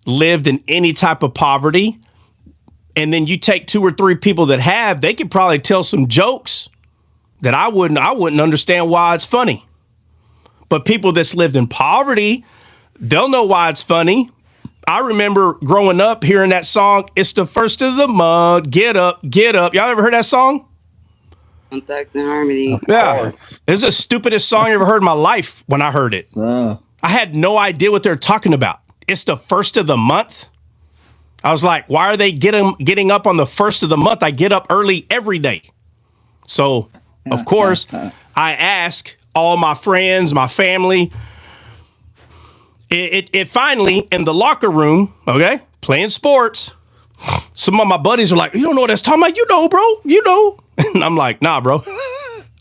C: lived in any type of poverty, and then you take 2 or 3 people that have, they could probably tell some jokes that I wouldn't understand why it's funny. But people that's lived in poverty, they'll know why it's funny. I remember growing up hearing that song, it's the first of the month, get up, get up. Y'all ever heard that song?
I: On Thugs and Harmony.
C: Yeah. It's the stupidest song I ever heard in my life when I heard it. I had no idea what they're talking about. It's the first of the month. I was like, why are they getting up on the first of the month? I get up early every day. So, of course, I ask all my friends, my family. It finally, in the locker room, okay, playing sports, some of my buddies are like, you don't know what that's talking about? You know, bro, you know. And I'm like, nah, bro,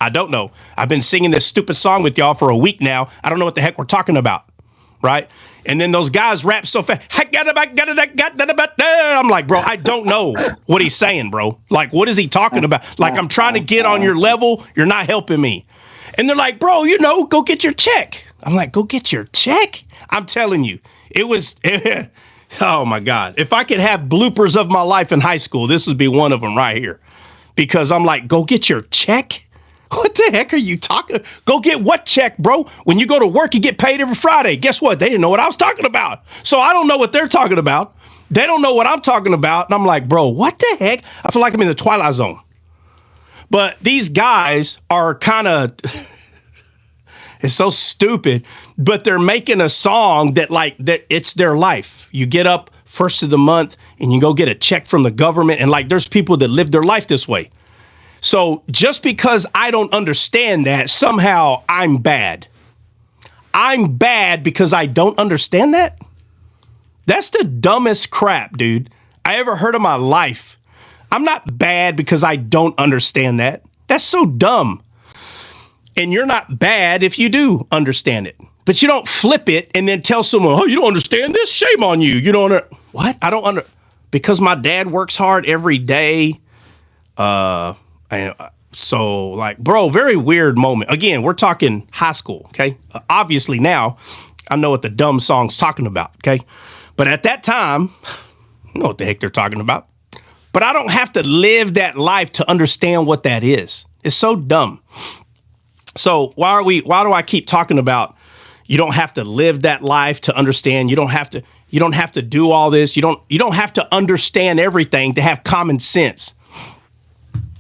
C: I don't know. I've been singing this stupid song with y'all for a week now. I don't know what the heck we're talking about, right? And then those guys rap so fast. I'm like, bro, I don't know what he's saying, bro. Like, what is he talking about? Like, I'm trying to get on your level. You're not helping me. And they're like, bro, you know, go get your check. I'm like, go get your check? I'm telling you, it was, oh my God. If I could have bloopers of my life in high school, this would be one of them right here. Because I'm like, go get your check? What the heck are you talking? Go get what check, bro? When you go to work, you get paid every Friday. Guess what? They didn't know what I was talking about. So I don't know what they're talking about. They don't know what I'm talking about. And I'm like, bro, what the heck? I feel like I'm in the Twilight Zone. But these guys are kind of, it's so stupid, but they're making a song that it's their life. You get up first of the month and you go get a check from the government. And like, there's people that live their life this way. So just because I don't understand that, somehow I'm bad. I'm bad because I don't understand that? That's the dumbest crap, dude, I ever heard in my life. I'm not bad because I don't understand that. That's so dumb. And you're not bad if you do understand it. But you don't flip it and then tell someone, oh, you don't understand this? Shame on you. You don't what? I don't because my dad works hard every day. So like, bro, very weird moment. Again, we're talking high school, okay? Obviously now I know what the dumb song's talking about, okay? But at that time, I know what the heck they're talking about. But I don't have to live that life to understand what that is. It's so dumb. So why do I keep talking about you don't have to live that life to understand? You don't have to do all this. You don't have to understand everything to have common sense.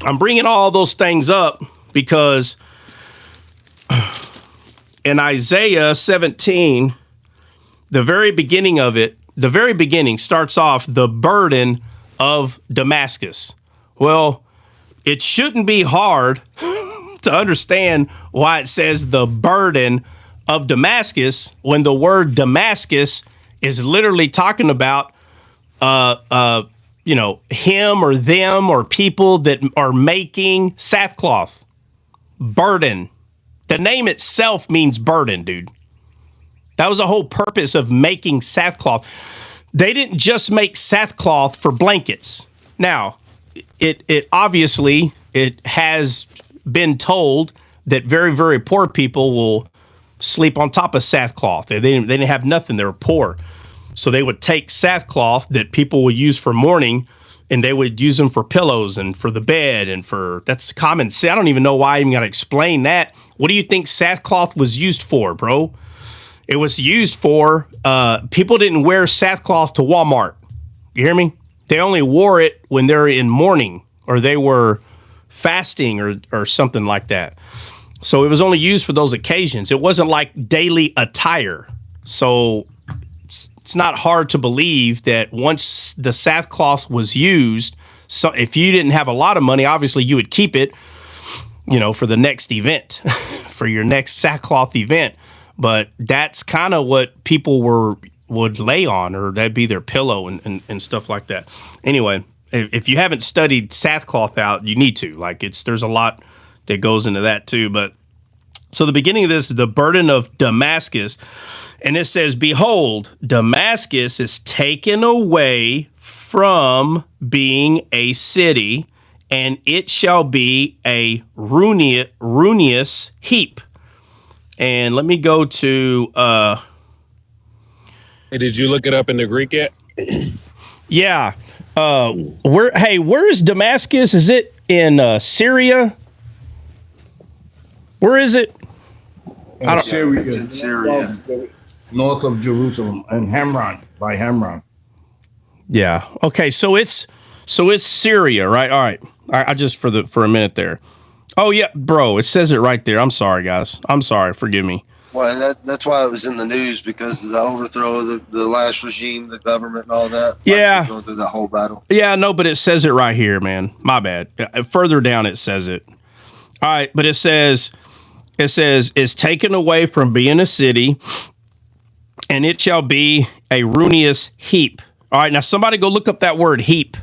C: I'm bringing all those things up because in Isaiah 17, the very beginning starts off the burden of Damascus. Well, it shouldn't be hard to understand why it says the burden of Damascus when the word Damascus is literally talking about him or them or people that are making sackcloth. Burden. The name itself means burden, dude. That was the whole purpose of making sackcloth. They didn't just make sackcloth for blankets. Now, it obviously, it has been told that very, very poor people will sleep on top of sackcloth. They didn't have nothing. They were poor. So they would take sackcloth that people would use for mourning, and they would use them for pillows and for the bed and for, that's common sense. I don't even know why I even got to explain that. What do you think sackcloth was used for, bro? It was used for, people didn't wear sackcloth to Walmart. You hear me? They only wore it when they're in mourning or they were fasting or something like that. So it was only used for those occasions. It wasn't like daily attire. So it's not hard to believe that once the sackcloth was used, so if you didn't have a lot of money, obviously you would keep it, for the next event, for your next sackcloth event. But that's kind of what people would lay on, or that'd be their pillow and stuff like that. Anyway, if you haven't studied sackcloth out, you need to. There's a lot that goes into that too. But so the beginning of this, the burden of Damascus, and it says, behold, Damascus is taken away from being a city, and it shall be a ruinous heap. And let me go to...
H: Hey, did you look it up in the Greek yet?
C: Yeah. Where is Damascus? Is it in Syria? Where is it?
G: Syria. North of Jerusalem and by Hebron.
C: Yeah. Okay. So it's Syria, right? All right. I just for a minute there. Oh yeah, bro. It says it right there. I'm sorry, guys. I'm sorry. Forgive me.
F: Well, that's why it was in the news, because of the overthrow of the last regime, the government, and all that.
C: Yeah.
F: Going through that whole battle.
C: Yeah. No, but it says it right here, man. My bad. Further down, it says it. All right, but it says it's taken away from being a city, and it shall be a ruinous heap. All right, now somebody go look up that word heap.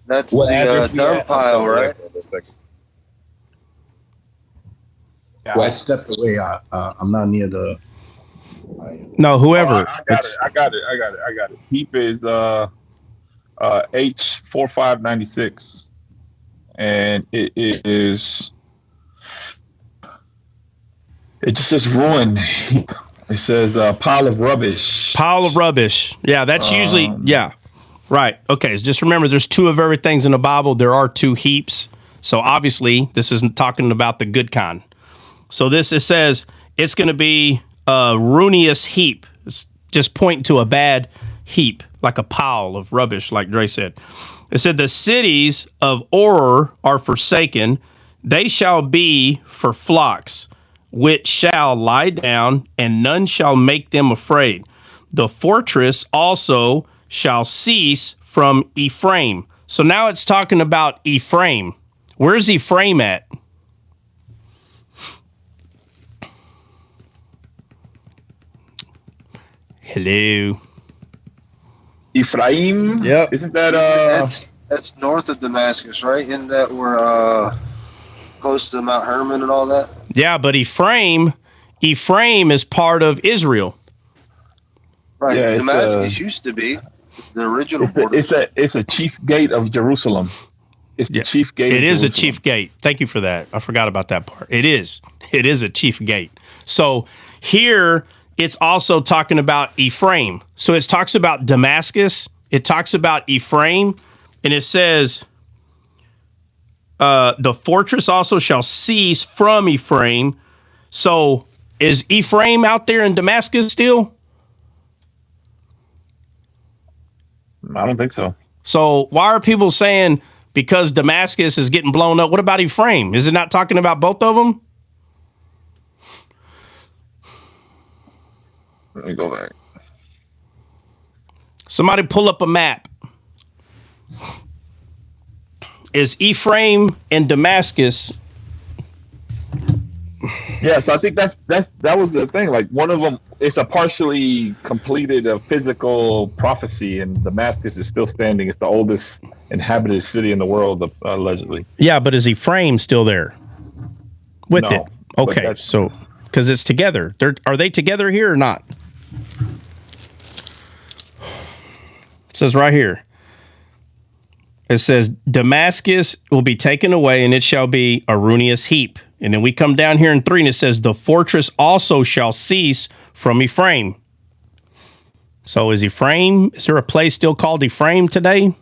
F: That's the dung pile, right?
G: Well, I stepped away. I'm not near the...
C: No, whoever.
B: I got it. Heap is H4596. And it is... It just says ruin. It says pile of rubbish.
C: Pile of rubbish. Yeah, that's usually... Yeah. Right. Okay. So just remember, there's two of everything in the Bible. There are two heaps. So obviously, this isn't talking about the good kind. So it says it's going to be a ruinous heap. It's just pointing to a bad heap, like a pile of rubbish, like Dre said. It said the cities of Or are forsaken. They shall be for flocks, which shall lie down, and none shall make them afraid. The fortress also shall cease from Ephraim. So now it's talking about Ephraim. Where's Ephraim at? Hello.
B: Ephraim?
C: Yep.
B: Isn't that
F: That's north of Damascus, right? Isn't that we're close to Mount Hermon and all that?
C: Yeah, but Ephraim is part of Israel.
F: Right.
B: Yeah,
F: Damascus used to be the original border.
B: It's a chief gate of Jerusalem. It's the chief gate.
C: It is a chief gate. Thank you for that. I forgot about that part. It is a chief gate. So here it's also talking about Ephraim. So it talks about Damascus. It talks about Ephraim, and it says, the fortress also shall cease from Ephraim. So is Ephraim out there in Damascus still?
B: I don't think so.
C: So why are people saying because Damascus is getting blown up? What about Ephraim? Is it not talking about both of them?
B: Let me go back.
C: Somebody pull up a map. Is Ephraim and Damascus?
B: Yeah, so I think that was the thing. Like one of them, it's a partially completed physical prophecy, and Damascus is still standing. It's the oldest inhabited city in the world, allegedly.
C: Yeah, but is Ephraim still there with
B: No,
C: it? Okay, so because it's together. Are they together here or not? It says right here. It says Damascus will be taken away, and it shall be a ruinous heap. And then we come down here in 3 and it says, the fortress also shall cease from Ephraim. So is there a place still called Ephraim today?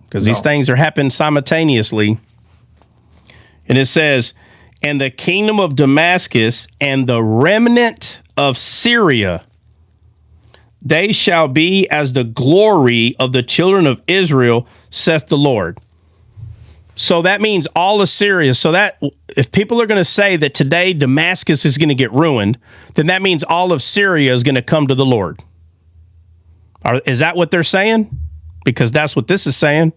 C: Because these things are happening simultaneously. And it says, and the kingdom of Damascus and the remnant of Syria, they shall be as the glory of the children of Israel, saith the Lord. So that means all of Syria. So that if people are going to say that today Damascus is going to get ruined, then that means all of Syria is going to come to the Lord. Is that what they're saying? Because that's what this is saying.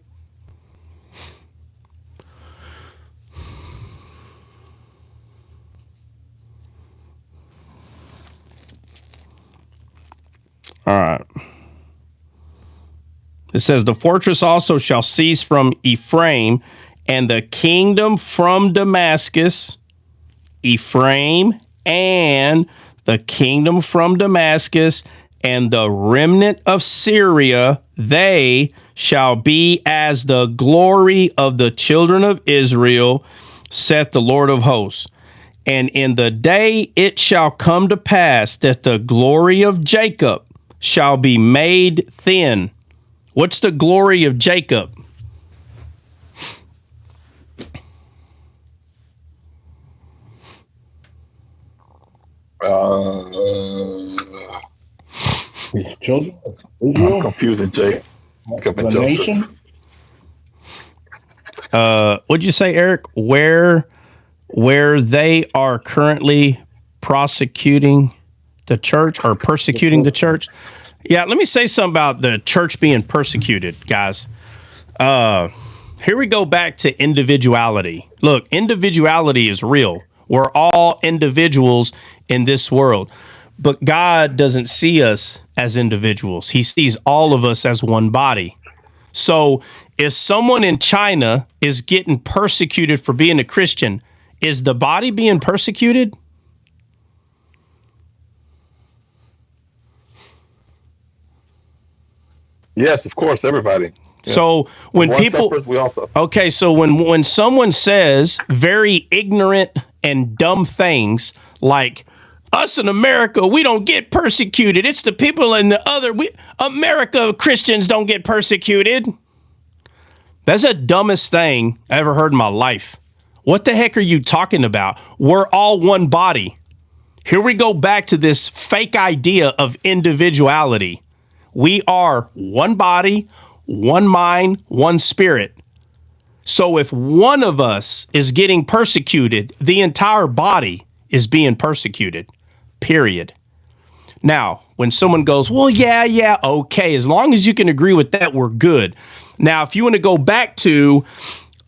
C: All right. It says, the fortress also shall cease from Ephraim, and the kingdom from Damascus, Ephraim, and the kingdom from Damascus, and the remnant of Syria, they shall be as the glory of the children of Israel, saith the Lord of hosts. And in the day it shall come to pass that the glory of Jacob shall be made thin. What's the glory of Jacob?
G: His children, Israel,
B: I'm confusing Jacob and Joseph.
G: nation.
C: What'd you say, Eric? Where they are currently prosecuting the church or persecuting the church? Yeah, let me say something about the church being persecuted, guys. Here we go back to individuality. Look, individuality is real. We're all individuals in this world. But God doesn't see us as individuals. He sees all of us as one body. So if someone in China is getting persecuted for being a Christian, is the body being persecuted?
B: Yes, of course, everybody. Yeah.
C: So when
B: one
C: people
B: suffers, we all suffer.
C: Okay, so when someone says very ignorant and dumb things like us in America, we don't get persecuted. It's the people in the other America Christians don't get persecuted. That's the dumbest thing I ever heard in my life. What the heck are you talking about? We're all one body. Here we go back to this fake idea of individuality. We are one body, one mind, one spirit. So if one of us is getting persecuted, the entire body is being persecuted, period. Now, when someone goes, well, yeah, okay, as long as you can agree with that, we're good. Now, if you want to go back to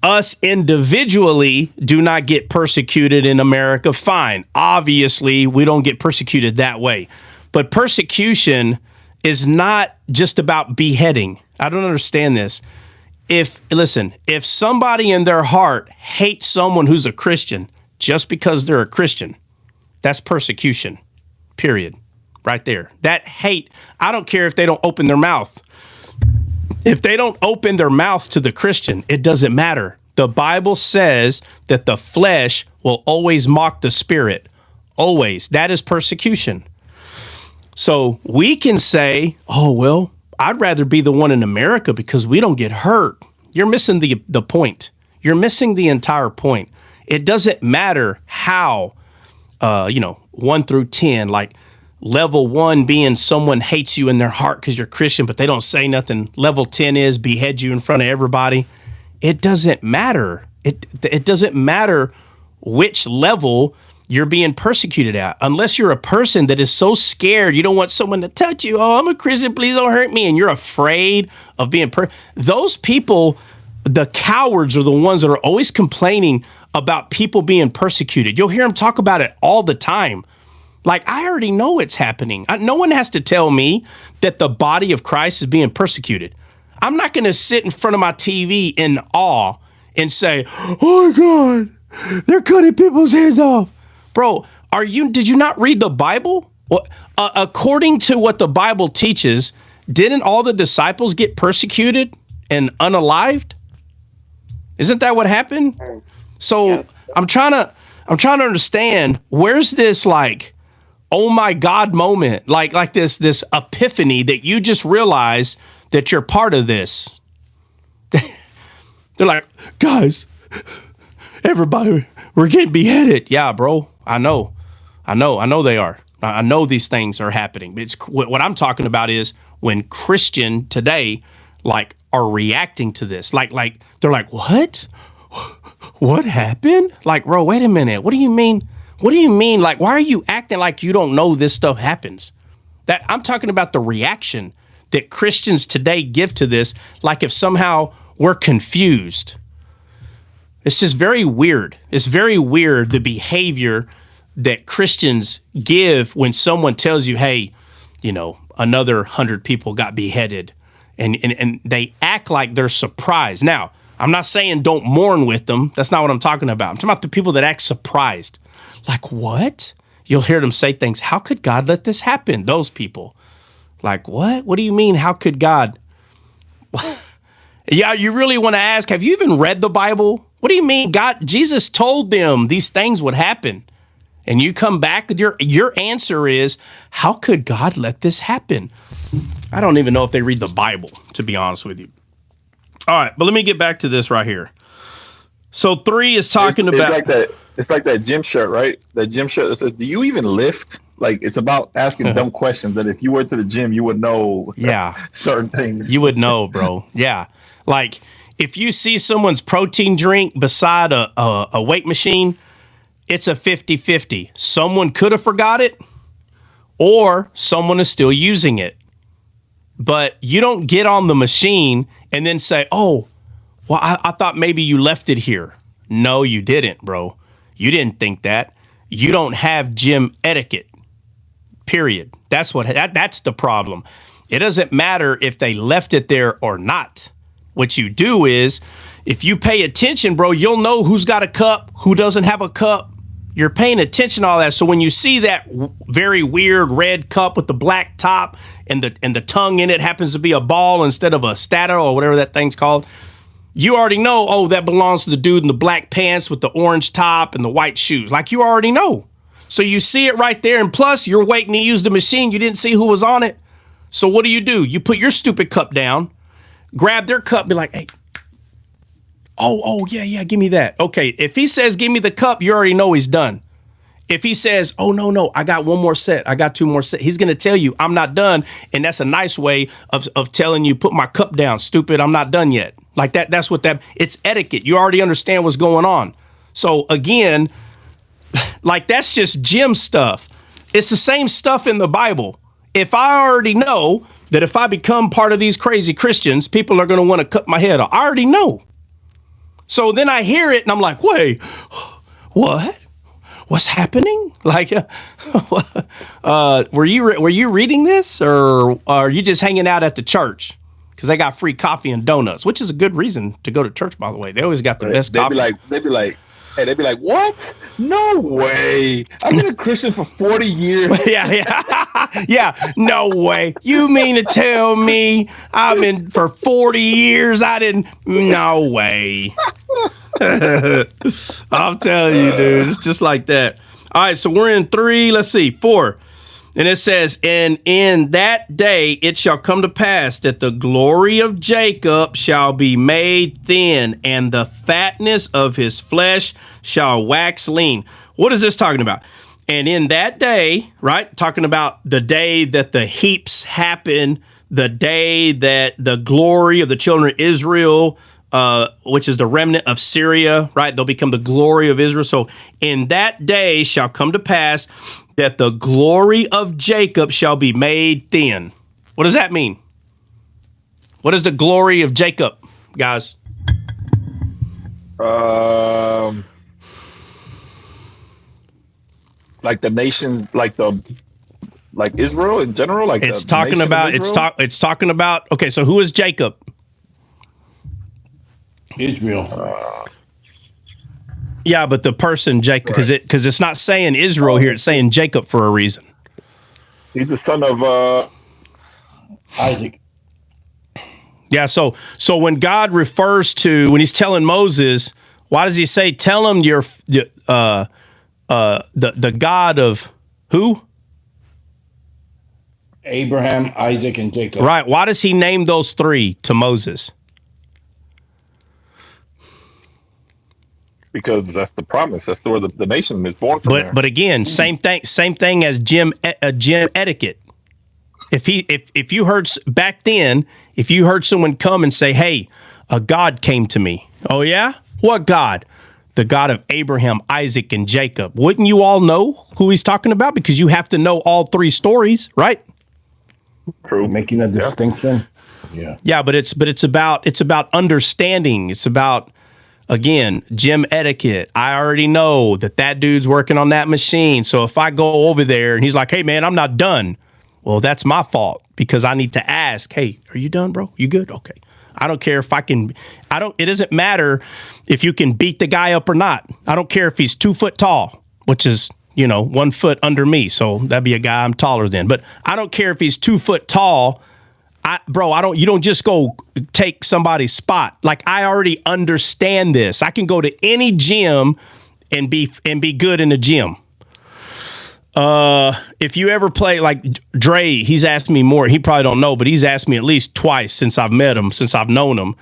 C: us individually do not get persecuted in America, fine. Obviously, we don't get persecuted that way. But persecution is not just about beheading. I don't understand this. If somebody in their heart hates someone who's a Christian just because they're a Christian, that's persecution, period. Right there. That hate, I don't care if they don't open their mouth. If they don't open their mouth to the Christian, it doesn't matter. The Bible says that the flesh will always mock the spirit. Always. That is persecution. So we can say, oh, well, I'd rather be the one in America because we don't get hurt. You're missing the point. You're missing the entire point. It doesn't matter how, 1 through 10, like level 1 being someone hates you in their heart because you're Christian, but they don't say nothing. Level 10 is behead you in front of everybody. It doesn't matter. It doesn't matter which level you're being persecuted at, unless you're a person that is so scared you don't want someone to touch you. Oh, I'm a Christian, please don't hurt me. And you're afraid of being those people, the cowards, are the ones that are always complaining about people being persecuted. You'll hear them talk about it all the time. Like, I already know it's happening. No one has to tell me that the body of Christ is being persecuted. I'm not going to sit in front of my TV in awe and say, oh my God, they're cutting people's heads off. Bro, did you not read the Bible? Well, according to what the Bible teaches, didn't all the disciples get persecuted and unalived? Isn't that what happened? So I'm trying to understand, where's this like, oh my God moment, like this epiphany that you just realize that you're part of this. They're like, guys, everybody, we're getting beheaded. Yeah, bro, I know they are. I know these things are happening. It's what I'm talking about is when Christian today like are reacting to this, like they're like, what happened? Like, bro, wait a minute. What do you mean? What do you mean? Like, why are you acting like you don't know this stuff happens? That I'm talking about the reaction that Christians today give to this, like if somehow we're confused. It's just very weird. It's very weird, the behavior that Christians give when someone tells you, hey, you know, another 100 people got beheaded, and they act like they're surprised. Now, I'm not saying don't mourn with them. That's not what I'm talking about. I'm talking about the people that act surprised. Like, what? You'll hear them say things, how could God let this happen? Those people. Like, what? What do you mean, how could God? Yeah, you really want to ask, have you even read the Bible? What do you mean? Jesus told them these things would happen. And you come back with your answer is, how could God let this happen? I don't even know if they read the Bible, to be honest with you. All right, but let me get back to this right here. So 3 is talking about...
B: It's like that gym shirt, right? That gym shirt that says, do you even lift? Like, it's about asking dumb questions that if you went to the gym, you would know certain things.
C: You would know, bro. Yeah. Like, if you see someone's protein drink beside a weight machine, it's a 50-50. Someone could have forgot it, or someone is still using it. But you don't get on the machine and then say, oh, well, I thought maybe you left it here. No, you didn't, bro. You didn't think that. You don't have gym etiquette, period. That's the problem. It doesn't matter if they left it there or not. What you do is, if you pay attention, bro, you'll know who's got a cup, who doesn't have a cup. You're paying attention to all that. So when you see that very weird red cup with the black top and the tongue in it happens to be a ball instead of a statter or whatever that thing's called, you already know, oh, that belongs to the dude in the black pants with the orange top and the white shoes. Like, you already know. So you see it right there. And plus, you're waiting to use the machine. You didn't see who was on it. So what do? You put your stupid cup down, grab their cup, be like, hey, oh, yeah, give me that. Okay, if he says, give me the cup, you already know he's done. If he says, oh, no, I got one more set, I got two more sets, he's going to tell you, I'm not done. And that's a nice way of telling you, put my cup down, stupid, I'm not done yet. Like that's what it's etiquette. You already understand what's going on. So again, like that's just gym stuff. It's the same stuff in the Bible. If I already know that if I become part of these crazy Christians, people are going to want to cut my head off. I already know. So then I hear it and I'm like, wait, what? What's happening? Like, were you reading this, or are you just hanging out at the church? Because they got free coffee and donuts, which is a good reason to go to church, by the way. They always got the best coffee.
B: They'd be like, what? No way. I've been a Christian for 40 years.
C: Yeah, no way. You mean to tell me I've been for 40 years? No way. I'm telling you, dude, it's just like that. All right, so we're in 3, let's see, 4. And it says, and in that day it shall come to pass that the glory of Jacob shall be made thin, and the fatness of his flesh shall wax lean. What is this talking about? And in that day, right? Talking about the day that the heaps happen, the day that the glory of the children of Israel, which is the remnant of Syria, right? They'll become the glory of Israel. So in that day shall come to pass that the glory of Jacob shall be made thin. What does that mean? What is the glory of Jacob, guys?
B: Like the nations, like Israel in general, like
C: it's talking about. Okay, so who is Jacob?
G: Israel.
C: Yeah, but the person Jacob, because it's not saying Israel here; it's saying Jacob for a reason.
B: He's the son of
G: Isaac.
C: Yeah, so when God refers to, when he's telling Moses, Why does he say, tell him you're the God of who?
J: Abraham, Isaac, and Jacob.
C: Right. Why does he name those three to Moses?
B: Because that's the promise. That's where the nation is born from.
C: But again, same thing as gym etiquette. If you heard back then, if you heard someone come and say, "Hey, a God came to me," oh yeah, what God? The God of Abraham, Isaac, and Jacob. Wouldn't you all know who he's talking about? Because you have to know all three stories, right?
J: True. Making a distinction. Yeah.
C: Yeah, but it's about understanding. It's about, again, gym etiquette. I already know that dude's working on that machine. So if I go over there and he's like, "Hey man, I'm not done," well, that's my fault because I need to ask, "Hey, are you done, bro? You good?" Okay. I don't care if it doesn't matter if you can beat the guy up or not. I don't care if he's 2 foot tall, which is, 1 foot under me. So that'd be a guy I'm taller than. But I don't care if he's 2 foot tall. You don't just go take somebody's spot. Like, I already understand this. I can go to any gym and be good in the gym. If you ever play, like Dre, he's asked me more. He probably don't know, but he's asked me at least twice since I've met him, since I've known him.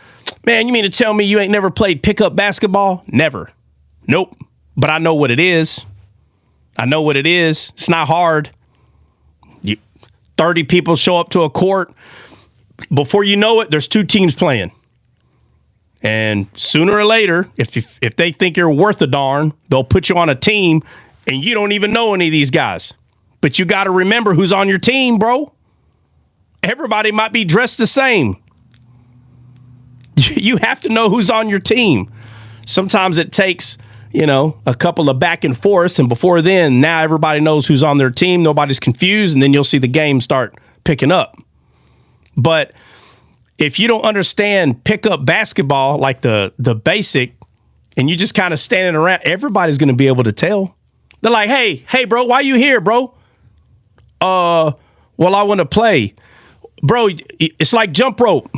C: Man, you mean to tell me you ain't never played pickup basketball? Never. Nope. But I know what it is. It's not hard. 30 people show up to a court. Before you know it, there's 2 teams playing. And sooner or later, if they think you're worth a darn, they'll put you on a team and you don't even know any of these guys. But you got to remember who's on your team, bro. Everybody might be dressed the same. You have to know who's on your team. Sometimes it takes, a couple of back and forths, and before then, now everybody knows who's on their team. Nobody's confused, and then you'll see the game start picking up. But if you don't understand pickup basketball, like the basic, and you just kind of standing around, everybody's going to be able to tell. They're like, hey, bro, why you here, bro? Well, I want to play. Bro, it's like jump rope.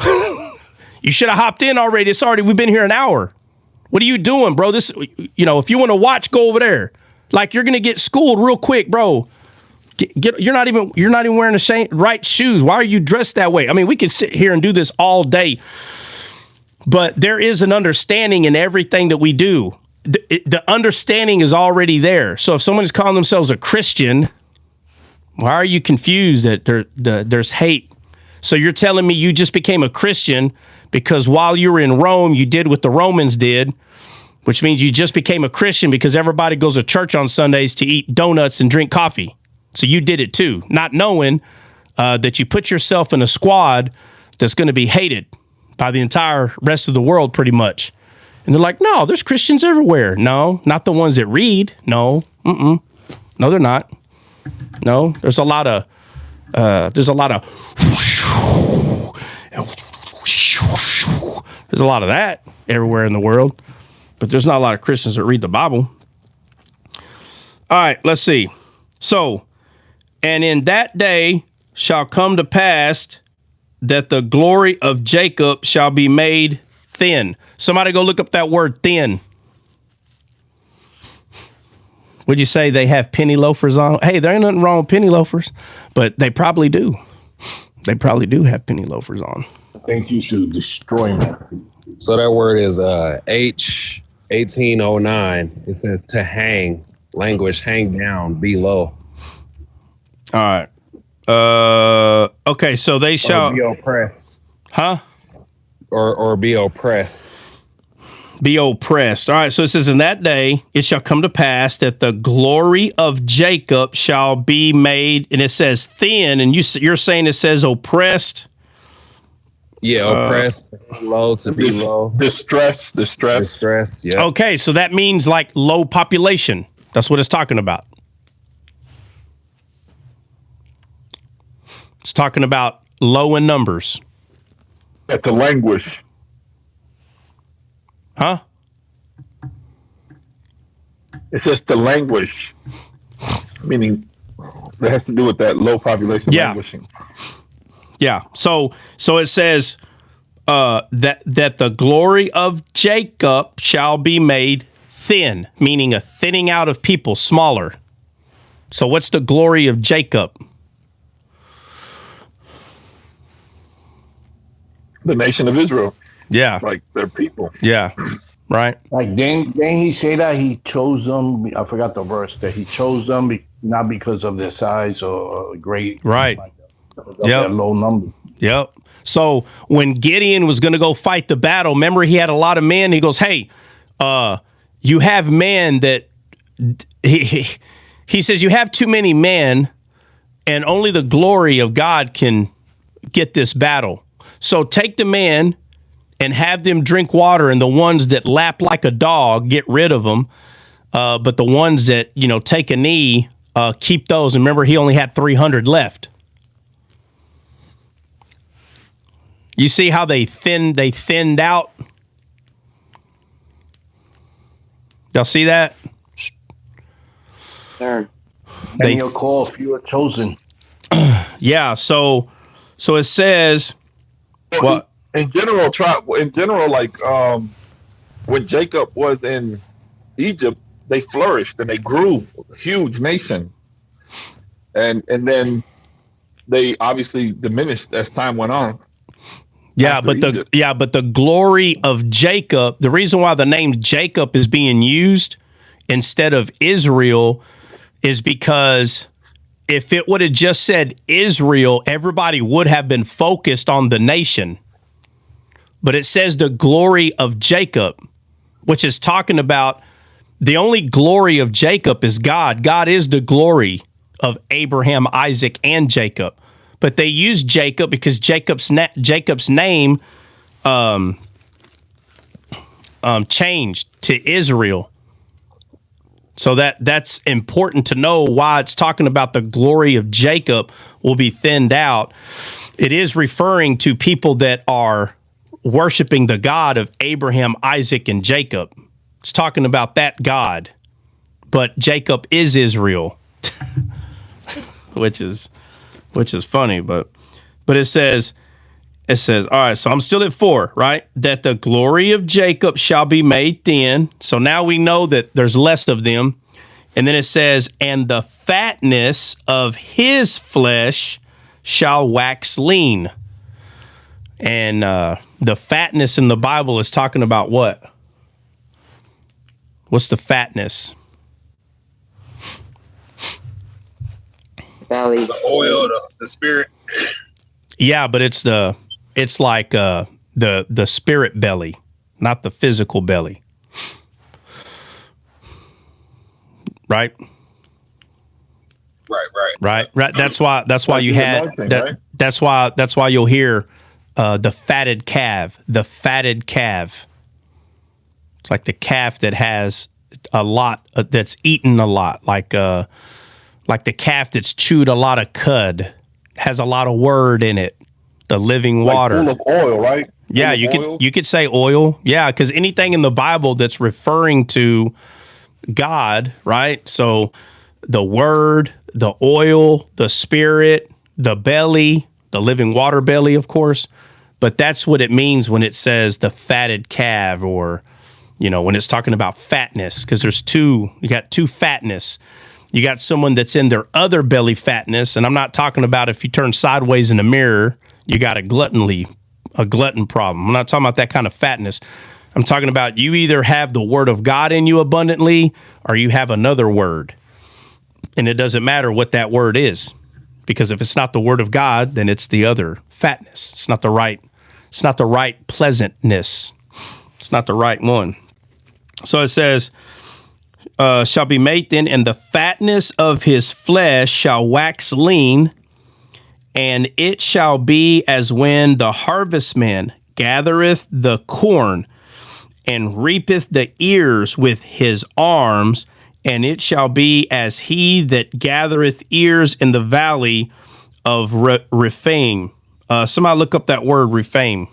C: You should have hopped in already. We've been here an hour. What are you doing, bro? This, if you want to watch, go over there. Like, you're going to get schooled real quick, bro. You're not even wearing the right shoes. Why are you dressed that way? I mean, we could sit here and do this all day, but there is an understanding in everything that we do. The understanding is already there. So if someone is calling themselves a Christian, why are you confused that there's hate? So you're telling me you just became a Christian because while you were in Rome, you did what the Romans did, which means you just became a Christian because everybody goes to church on Sundays to eat donuts and drink coffee. So you did it too, not knowing that you put yourself in a squad that's going to be hated by the entire rest of the world pretty much. And they're like, no, there's Christians everywhere. No, not the ones that read. No, no, they're not. No, there's a lot of there's a lot of that everywhere in the world, but there's not a lot of Christians that read the Bible. All right, let's see. So, and in that day shall come to pass that the glory of Jacob shall be made thin. Somebody go look up that word thin. Would you say they have penny loafers on? Hey, there ain't nothing wrong with penny loafers, but they probably do. They probably do have penny loafers on.
J: I think you should destroy me.
H: So that word is H1809. It says to hang, language, hang down, be low.
C: All right. Okay, so they shall
H: be oppressed.
C: Huh?
H: Or be oppressed.
C: Be oppressed. All right, so it says, in that day it shall come to pass that the glory of Jacob shall be made, and it says thin, and you're saying it says oppressed.
H: Yeah, oppressed, low, to be low.
B: Distress.
H: Yeah.
C: Okay, so that means like low population. That's what it's talking about. It's talking about low in numbers.
B: At the languish.
C: Huh?
B: It says to languish, meaning that has to do with that low population languishing.
C: Yeah. So it says that the glory of Jacob shall be made thin, meaning a thinning out of people, smaller. So what's the glory of Jacob?
B: The nation of Israel.
C: Yeah.
B: Like their people.
C: Yeah. Right.
J: Like, didn't he say that he chose them? I forgot the verse that he chose them not because of their size or great.
C: Right.
J: Of their low number.
C: Yep. So when Gideon was going to go fight the battle, remember he had a lot of men. He goes, "Hey, you have men that he says you have too many men, and only the glory of God can get this battle. So take the men and have them drink water, and the ones that lap like a dog, get rid of them. But the ones that take a knee, keep those." And remember, he only had 300 left. You see how they thinned out? Y'all see that?
I: Sure.
J: And you'll call few are chosen.
C: Yeah, so it says
B: well, in general, like when Jacob was in Egypt, they flourished and they grew, a huge nation. And then they obviously diminished as time went on.
C: Yeah, but the glory of Jacob, the reason why the name Jacob is being used instead of Israel is because if it would have just said Israel, everybody would have been focused on the nation. But it says the glory of Jacob, which is talking about the only glory of Jacob is God. God is the glory of Abraham, Isaac, and Jacob. But they use Jacob because Jacob's name changed to Israel. So that's important to know why it's talking about the glory of Jacob will be thinned out. It is referring to people that are worshiping the God of Abraham, Isaac, and Jacob. It's talking about that God. But Jacob is Israel, which is funny, but it says, all right, so I'm still at 4, right? That the glory of Jacob shall be made thin. So now we know that there's less of them. And then it says, and the fatness of his flesh shall wax lean. And the fatness in the Bible is talking about what? What's the fatness?
I: Belly.
H: The oil, the spirit.
C: Yeah, but it's like the spirit belly, not the physical belly. Right. Right. That's why you had that. Right? That's why you'll hear the fatted calf. The fatted calf. It's like the calf that has a lot that's eaten a lot, like the calf that's chewed a lot of cud, has a lot of word in it. The living water,
B: full of oil, right?
C: Yeah, you could say oil. Yeah, because anything in the Bible that's referring to God, right? So the word, the oil, the spirit, the belly, the living water belly, of course. But that's what it means when it says the fatted calf, or when it's talking about fatness, because you got two fatness. You got someone that's in their other belly fatness, and I'm not talking about if you turn sideways in the mirror, you got a glutton problem. I'm not talking about that kind of fatness. I'm talking about you either have the word of God in you abundantly, or you have another word. And it doesn't matter what that word is, because if it's not the word of God, then it's the other fatness. It's not the right pleasantness. It's not the right one. So it says, shall be made thin, and the fatness of his flesh shall wax lean, and it shall be as when the harvestman gathereth the corn and reapeth the ears with his arms, and it shall be as he that gathereth ears in the valley of Rephaim. Somebody look up that word Rephaim.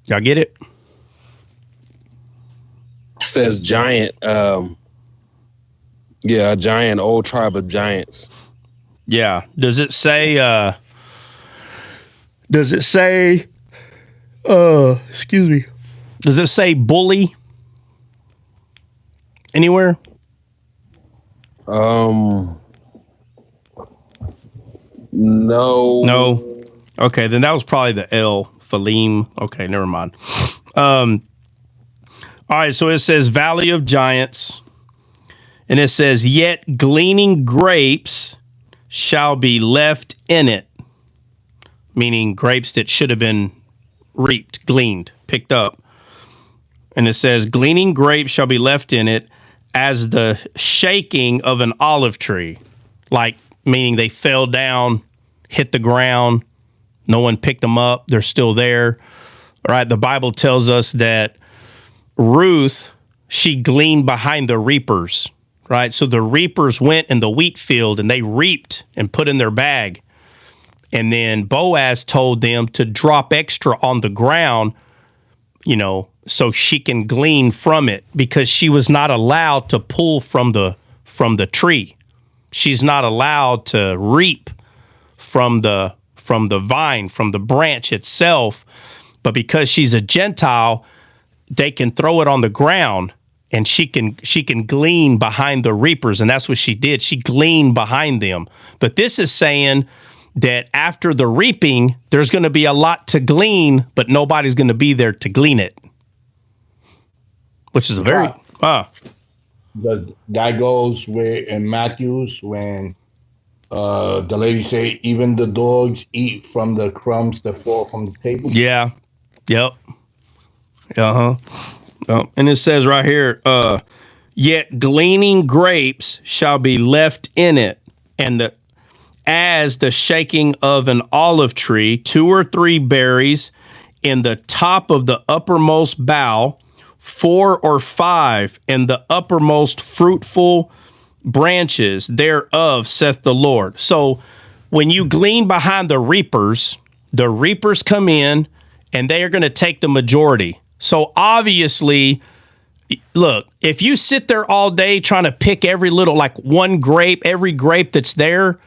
C: Y'all get it?
H: It says giant. Yeah, a giant, old tribe of giants.
C: Yeah. Does it say? Excuse me. Does it say bully anywhere?
H: No.
C: No. Okay, then that was probably the L. Phalim. Okay, never mind. All right, so it says Valley of Giants, and it says, yet gleaning grapes shall be left in it, meaning grapes that should have been reaped, gleaned, picked up. And it says, gleaning grapes shall be left in it as the shaking of an olive tree, like meaning they fell down, hit the ground, no one picked them up, they're still there. All right, the Bible tells us that Ruth, she gleaned behind the reapers, right? So the reapers went in the wheat field and they reaped and put in their bag. And then Boaz told them to drop extra on the ground, you know, so she can glean from it, because she was not allowed to pull from the tree. She's not allowed to reap from the vine, from the branch itself. But because she's a Gentile, they can throw it on the ground and she can glean behind the reapers. And that's what she did. She gleaned behind them. But this is saying that after the reaping, there's going to be a lot to glean, but nobody's going to be there to glean it. Which is a very...
J: That goes where in Matthew's when the lady say, even the dogs eat from the crumbs that fall from the table.
C: Yeah. Yep. And it says right here, yet gleaning grapes shall be left in it, and as the shaking of an olive tree, 2 or 3 berries in the top of the uppermost bough, 4 or 5 in the uppermost fruitful branches thereof, saith the Lord. So when you glean behind the reapers come in and they are going to take the majority. So obviously, look, if you sit there all day trying to pick every little, like one grape, every grape that's there,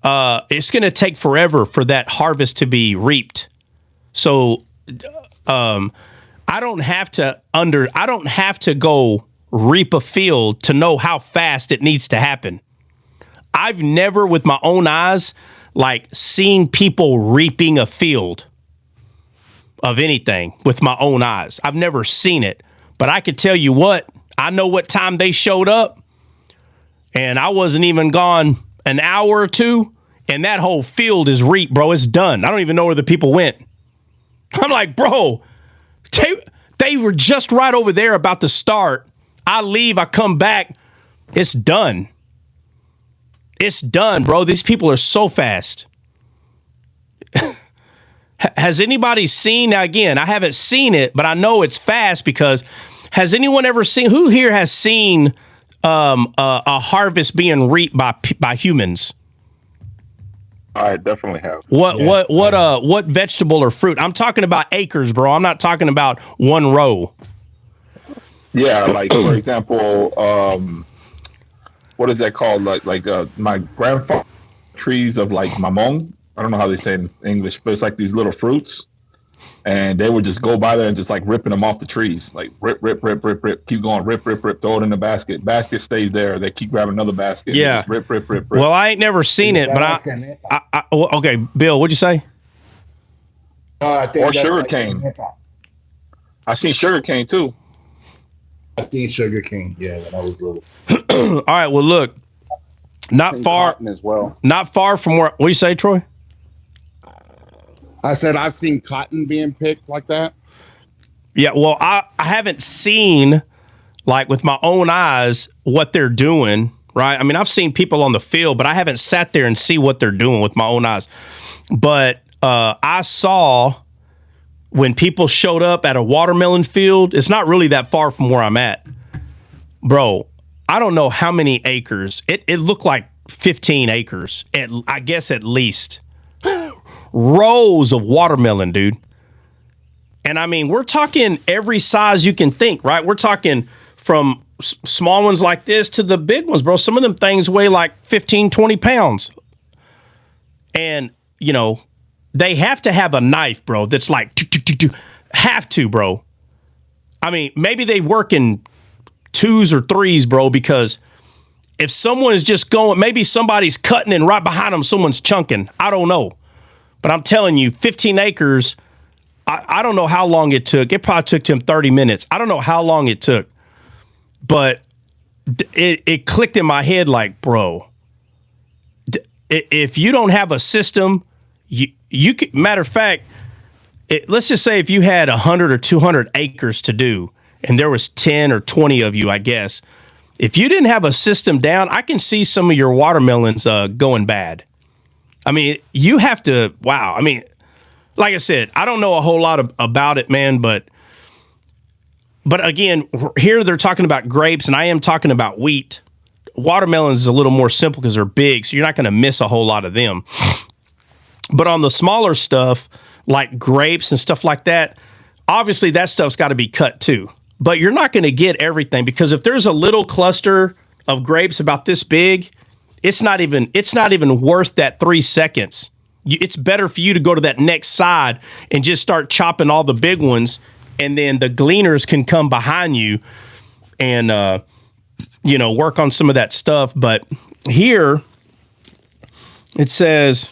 C: it's going to take forever for that harvest to be reaped. So, I don't have to go reap a field to know how fast it needs to happen. I've never with my own eyes, like, seen people reaping a field of anything with my own eyes. I've never seen it, but I could tell you what, I know what time they showed up, and I wasn't even gone an hour or two, and that whole field is reaped, bro. It's done. I don't even know where the people went. I'm like, bro, they were just right over there about to start. I leave, I come back, it's done. It's done, bro. These people are so fast. Has anybody seen, now again, I haven't seen it, but I know it's fast because has anyone ever seen, who here has seen a harvest being reaped by humans?
B: I definitely have.
C: What vegetable or fruit? I'm talking about acres, bro. I'm not talking about one row.
B: Yeah, like for example, what is that called? Like my grandfather trees of like mamon. I don't know how they say it in English, but it's like these little fruits, and they would just go by there and just like ripping them off the trees, like rip, keep going, rip, throw it in the basket. Basket stays there. They keep grabbing another basket.
C: Yeah,
B: rip.
C: Well, I ain't never seen it, but I okay, Bill, what'd you say?
B: Or sugar cane. I seen sugar cane too.
J: I think sugar cane. Yeah, when I was little.
C: All right. Well, look, not far
K: as well.
C: Not far from where. What do you say, Troy?
K: I said I've seen cotton being picked like that.
C: Yeah. Well, I haven't seen, like, with my own eyes what they're doing. Right. I mean, I've seen people on the field, but I haven't sat there and see what they're doing with my own eyes. But I saw when people showed up at a watermelon field. It's not really that far from where I'm at, bro. I don't know how many acres. It looked like 15 acres. I guess at least. Rows of watermelon, dude. And I mean, we're talking every size you can think, right? We're talking from small ones like this to the big ones, bro. Some of them things weigh like 15, 20 pounds. And, you know, they have to have a knife, bro, that's like, have to, bro. I mean, maybe they work in 2s or 3s, bro, because if someone is just going, maybe somebody's cutting and right behind them, someone's chunking. I don't know. But I'm telling you, 15 acres, I don't know how long it took. It probably took him 30 minutes. I don't know how long it took. But it clicked in my head like, bro, if you don't have a system, you could, matter of fact, let's just say if you had 100 or 200 acres to do, and there was 10 or 20 of you, I guess, if you didn't have a system down, I can see some of your watermelons going bad. I mean, you have to, wow. I mean, like I said, I don't know a whole lot about it, man, but again, here they're talking about grapes, and I am talking about wheat. Watermelons is a little more simple because they're big, so you're not going to miss a whole lot of them. But on the smaller stuff, like grapes and stuff like that, obviously that stuff's got to be cut too. But you're not going to get everything, because if there's a little cluster of grapes about this big, it's not even worth that 3 seconds. It's better for you to go to that next side and just start chopping all the big ones, and then the gleaners can come behind you and work on some of that stuff. But here it says,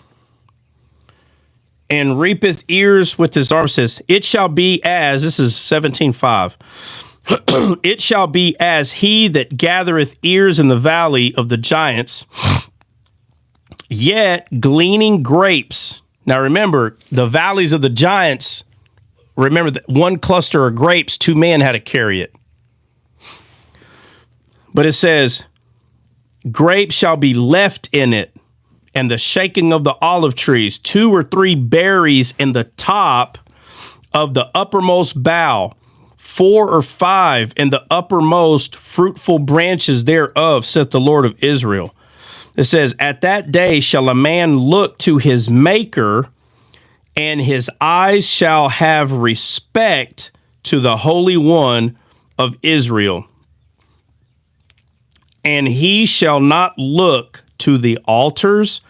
C: and reapeth ears with his arm, says, it shall be as, this is 17:5. It shall be as he that gathereth ears in the valley of the giants, yet gleaning grapes. Now remember, the valleys of the giants, remember that one cluster of grapes, 2 men had to carry it. But it says, grapes shall be left in it, and the shaking of the olive trees, 2 or 3 berries in the top of the uppermost bough, 4 or 5 in the uppermost fruitful branches thereof, saith the Lord of Israel. It says, at that day shall a man look to his maker, and his eyes shall have respect to the Holy One of Israel. And he shall not look to the altars,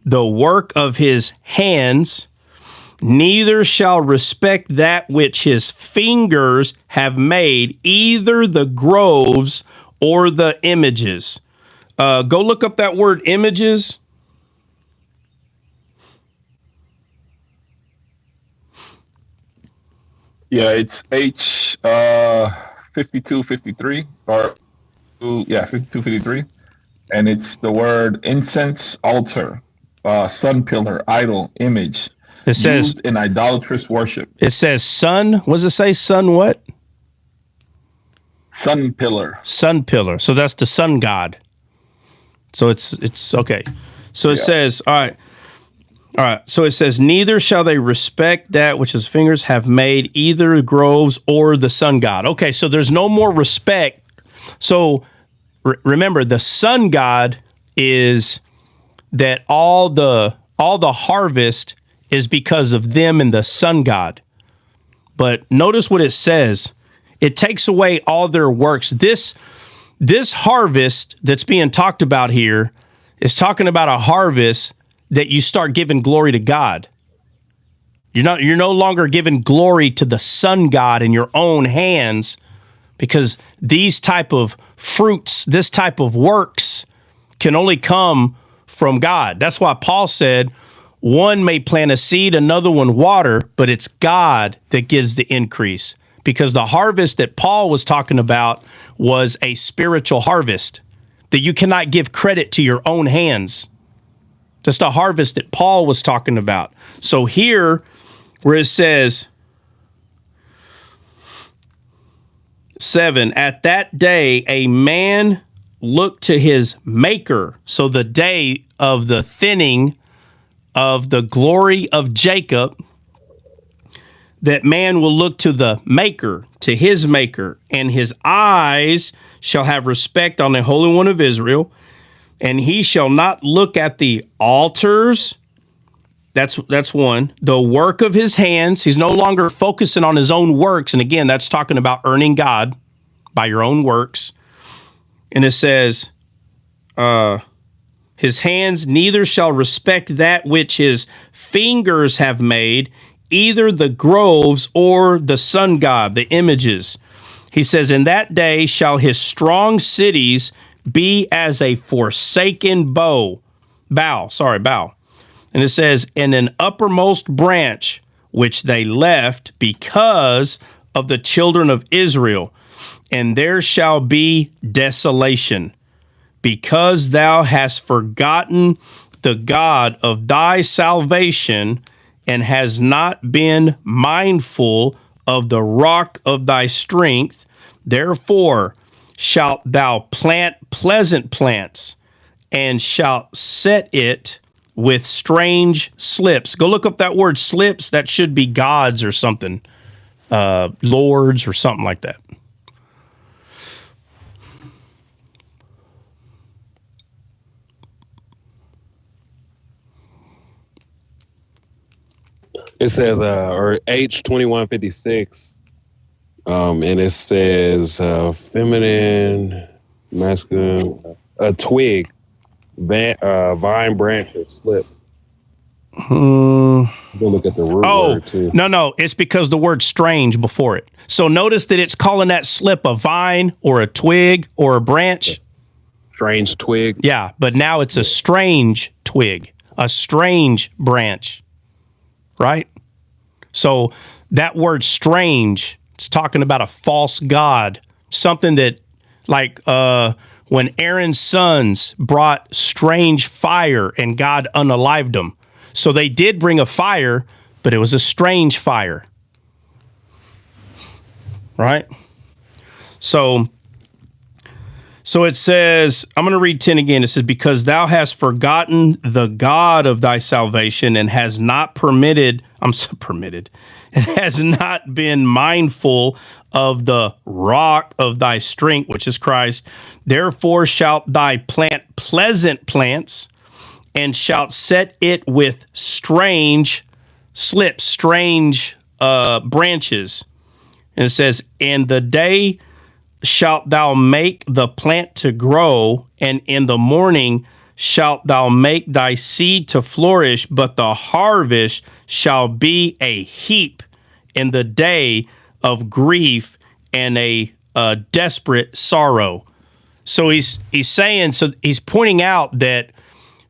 C: the work of his hands, neither shall respect that which his fingers have made, either the groves or the images. Go look up that word images.
B: Yeah, it's H 5253 or 5253, and it's the word incense, altar, sun pillar, idol, image.
C: It says
B: used in idolatrous worship.
C: It says sun. What does it say? Sun what?
B: Sun pillar.
C: Sun pillar. So that's the sun god. So it's okay. So it says, all right. So it says, neither shall they respect that which his fingers have made, either groves or the sun god. Okay, so there's no more respect. So remember, the sun god is that all the harvest is because of them and the sun god. But notice what it says. It takes away all their works. This harvest that's being talked about here is talking about a harvest that you start giving glory to God. You're no longer giving glory to the sun god in your own hands, because these type of fruits, this type of works can only come from God. That's why Paul said, one may plant a seed, another one water, but it's God that gives the increase. Because the harvest that Paul was talking about was a spiritual harvest that you cannot give credit to your own hands. That's the harvest that Paul was talking about. So here, where it says, 7, at that day, a man looked to his maker. So the day of the thinning of the glory of Jacob, that man will look to the maker, to his maker, and his eyes shall have respect on the Holy One of Israel, and he shall not look at the altars. That's one. The work of his hands. He's no longer focusing on his own works. And again, that's talking about earning God. by your own works. And it says, his hands neither shall respect that which his fingers have made, either the groves or the sun god, the images. He says, in that day shall his strong cities be as a forsaken bow. And it says, in an uppermost branch, which they left because of the children of Israel. And there shall be desolation, because thou hast forgotten the God of thy salvation, and has not been mindful of the rock of thy strength. Therefore shalt thou plant pleasant plants, and shalt set it with strange slips. Go look up that word slips. That should be gods or something, lords or something like that.
H: It says, or H2156, and it says, feminine, masculine, a twig, vine branch or slip. Go look at the root word too.
C: No, it's because the word strange before it. So notice that it's calling that slip a vine or a twig or a branch.
H: Strange twig.
C: Yeah, but now it's a strange twig, a strange branch. Right? So that word strange, it's talking about a false god, something that like when Aaron's sons brought strange fire and God unalived them. So they did bring a fire, but it was a strange fire. Right? So it says, I'm going to read 10 again. It says, because thou hast forgotten the God of thy salvation, and has not and has not been mindful of the rock of thy strength, which is Christ. Therefore shalt thou plant pleasant plants, and shalt set it with strange slips, strange branches. And it says, and the day shalt thou make the plant to grow, and in the morning shalt thou make thy seed to flourish, but the harvest shall be a heap in the day of grief and a desperate sorrow. So he's saying, so he's pointing out that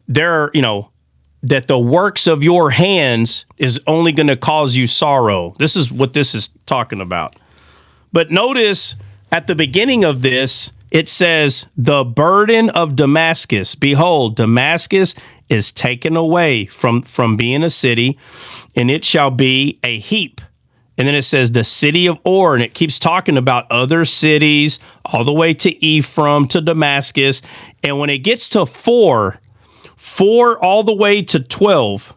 C: that the works of your hands is only going to cause you sorrow. This is what this is talking about. But notice at the beginning of this, it says, the burden of Damascus. Behold, Damascus is taken away from being a city, and it shall be a heap. And then it says the city of Or, and it keeps talking about other cities all the way to Ephraim, to Damascus. And when it gets to 4 all the way to 12,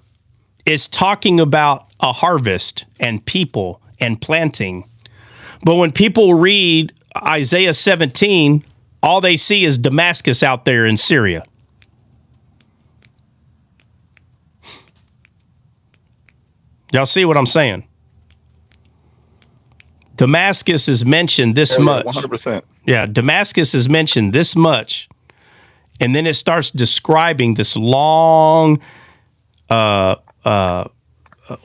C: it's talking about a harvest and people and planting. But when people read Isaiah 17, all they see is Damascus out there in Syria. Y'all see what I'm saying? Damascus is mentioned this much.
B: 100%.
C: Yeah, Damascus is mentioned this much. And then it starts describing this long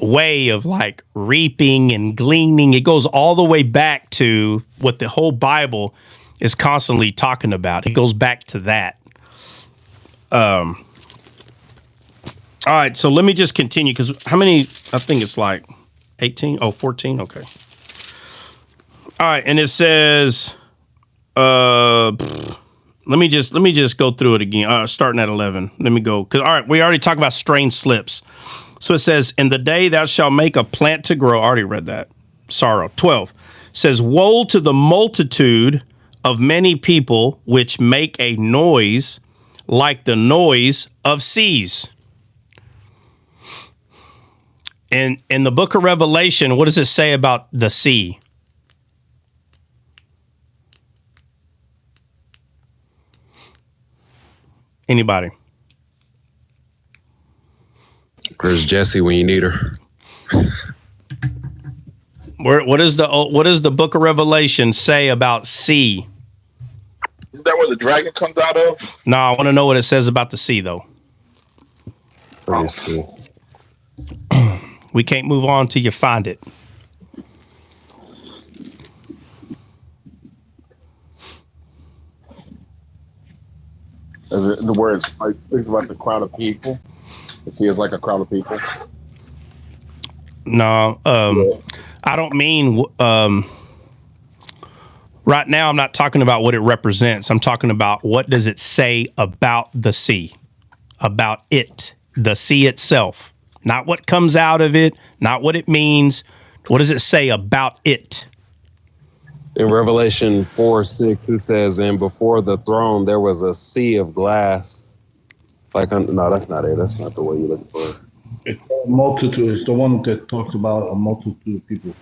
C: way of like reaping and gleaning. It goes all the way back to what the whole Bible is constantly talking about. It goes back to that. All right, so let me just continue, because how many? I think it's like 18. Oh, 14. Okay. All right, and it says, let me just go through it again. Starting at 11. Let me go, because all right, we already talked about strange slips. So it says, in the day thou shalt make a plant to grow. I already read that. Sorrow. 12 says, woe to the multitude of many people which make a noise like the noise of seas. In the book of Revelation, what does it say about the sea? Anybody?
H: Where's Jessie when you need her?
C: What does the book of Revelation say about sea?
B: Is that where the dragon comes out of?
C: No, I want to know what it says about the sea, though. We can't move on till you find it.
K: Is it the words like speaks about the crowd of people? The sea is like a crowd of people.
C: No, I don't mean. Right now, I'm not talking about what it represents. I'm talking about what does it say about the sea, about it, the sea itself, not what comes out of it, not what it means. What does it say about it?
H: In Revelation 4:6, it says, "And before the throne there was a sea of glass." No, that's not it. That's not the way you're looking for it.
G: It's a multitude. It's the one that talks about a multitude of people.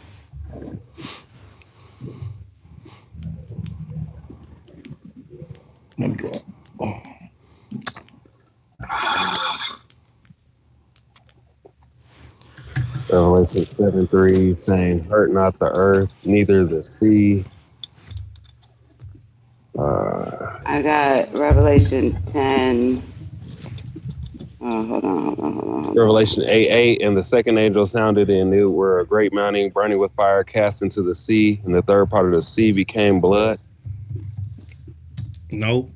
H: Revelation 7:3 saying, "Hurt not the earth, neither the sea."
I: I got Revelation 10. Oh, hold on.
H: Revelation 8:8, and the second angel sounded, and it were a great mountain burning with fire cast into the sea, and the third part of the sea became blood.
C: Nope.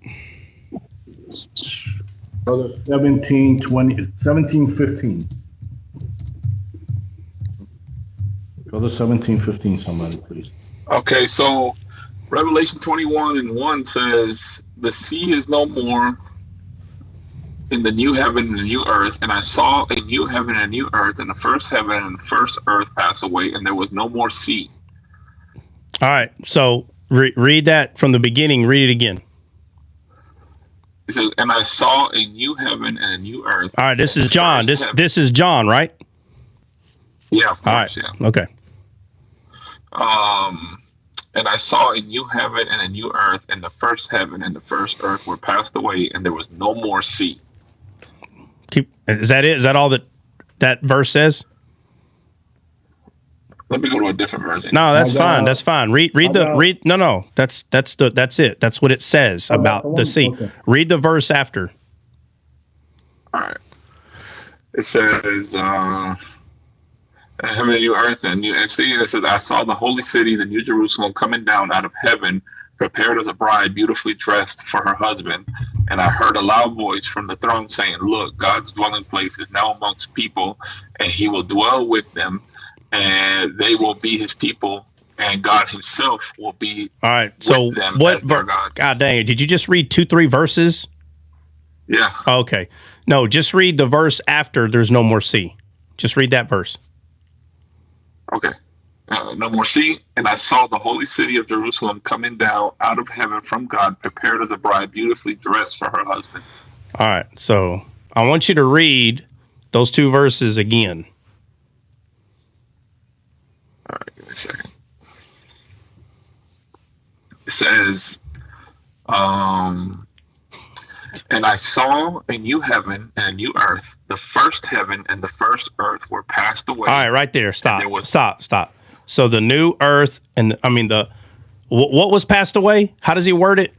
G: Brother, 17:15. Go to 17:15, somebody, please.
B: Okay, so Revelation 21:1 says, "The sea is no more in the new heaven and the new earth, and I saw a new heaven and a new earth, and the first heaven and the first earth passed away, and there was no more sea."
C: All right, so read that from the beginning. Read it again.
B: It says, "And I saw a new heaven and a new earth."
C: All right, this is John. This is John, right?
B: Yeah, of course,
C: all right.
B: Yeah.
C: Okay.
B: And I saw a new heaven and a new earth, and the first heaven and the first earth were passed away, and there was no more sea.
C: Is that it? Is that all that verse says?
B: Let me go to a different version.
C: No, that's fine. That's fine. Read. No. That's it. That's what it says about the sea.
G: Okay.
C: Read the verse after.
B: All right. It says, heaven and new earth and new. And see, it says, "I saw the holy city, the new Jerusalem, coming down out of heaven, prepared as a bride, beautifully dressed for her husband. And I heard a loud voice from the throne saying, 'Look, God's dwelling place is now amongst people, and he will dwell with them, and they will be his people, and God himself will be
C: all right. So
B: with them
C: what?
B: as their God.'"
C: God dang it! Did you just read 2-3 verses?
B: Yeah.
C: Okay. No, just read the verse after. There's no more sea. Just read that verse.
B: Okay. No more sea. "And I saw the holy city of Jerusalem coming down out of heaven from God, prepared as a bride, beautifully dressed for her husband."
C: All right. So I want you to read those 2 verses again.
B: All right, give me a second. It says, "And I saw a new heaven and a new earth. The first heaven and the first earth were passed away."
C: All right, right there. Stop.
B: There was-
C: Stop. So the new earth and what was passed away? How does he word it?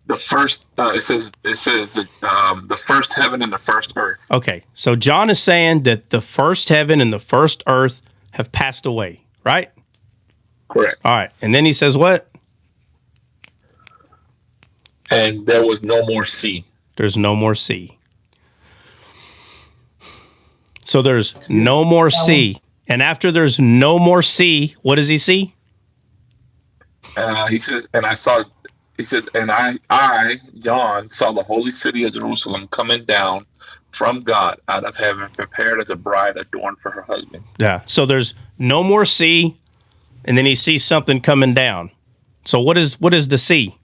B: The first, it says the first heaven and the first earth.
C: Okay. So John is saying that the first heaven and the first earth have passed away, right?
B: Correct.
C: All right. And then he says what?
B: And there was no more sea.
C: There's no more sea. So there's no more sea. And after there's no more sea, what does he see?
B: He says, "And I saw," he says, "and I, John, saw the holy city of Jerusalem coming down from God out of heaven, prepared as a bride adorned for her husband."
C: Yeah. So there's no more sea, and then he sees something coming down. So what is the sea?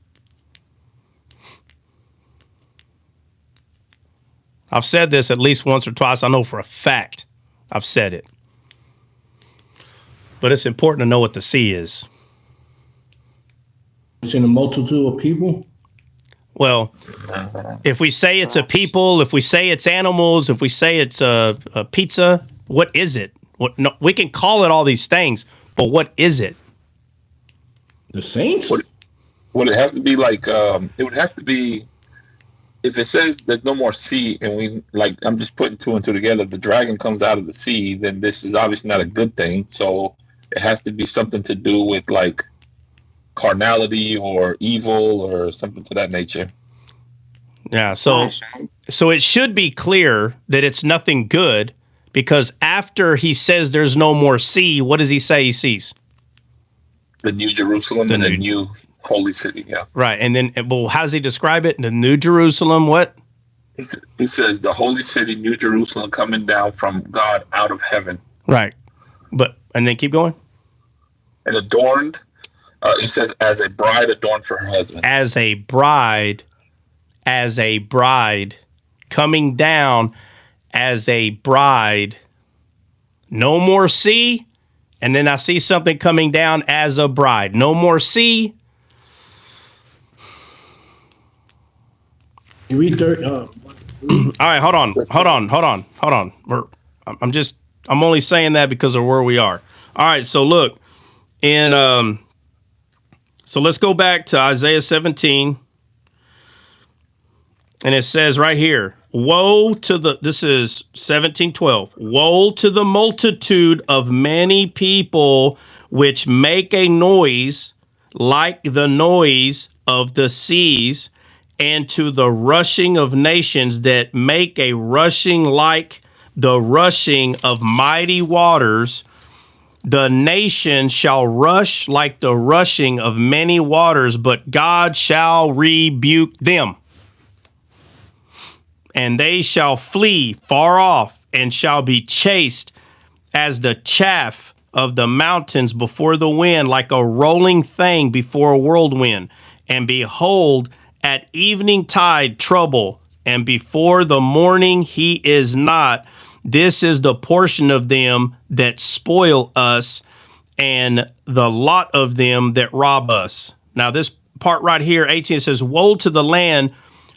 C: I've said this at least once or twice. I know for a fact I've said it. But it's important to know what the sea is.
G: It's in a multitude of people.
C: Well, if we say it's a people, if we say it's animals, if we say it's a pizza, what is it? No, we can call it all these things, But what is it?
J: The saints?
B: Would it have to be like? It would have to be. If it says there's no more sea, and we like, I'm just putting two and two together. The dragon comes out of the sea, then this is obviously not a good thing. So it has to be something to do with like carnality or evil or something to that nature.
C: Yeah. So it should be clear that it's nothing good, because after he says there's no more sea, what does he say he sees?
B: The New Jerusalem and the new holy city. Yeah.
C: Right. And then, well, how does he describe it? The New Jerusalem, what?
B: He says the holy city, New Jerusalem, coming down from God out of heaven.
C: Right. And then keep going.
B: And adorned, it says, as a bride adorned for her husband.
C: As a bride, coming down as a bride. No more sea. And then I see something coming down as a bride. No more sea.
J: You read dirt.
C: All right, hold on. I'm only saying that because of where we are. All right, so look, so let's go back to Isaiah 17, and it says right here, this is 17:12. Woe to the multitude of many people which make a noise like the noise of the seas, and to the rushing of nations that make a rushing like the rushing of mighty waters. The nation shall rush like the rushing of many waters, but God shall rebuke them. And they shall flee far off, and shall be chased as the chaff of the mountains before the wind, like a rolling thing before a whirlwind. And behold, at evening tide trouble, and before the morning he is not. This is the portion of them that spoil us, and the lot of them that rob us. Now this part right here, 18, it says, woe to the land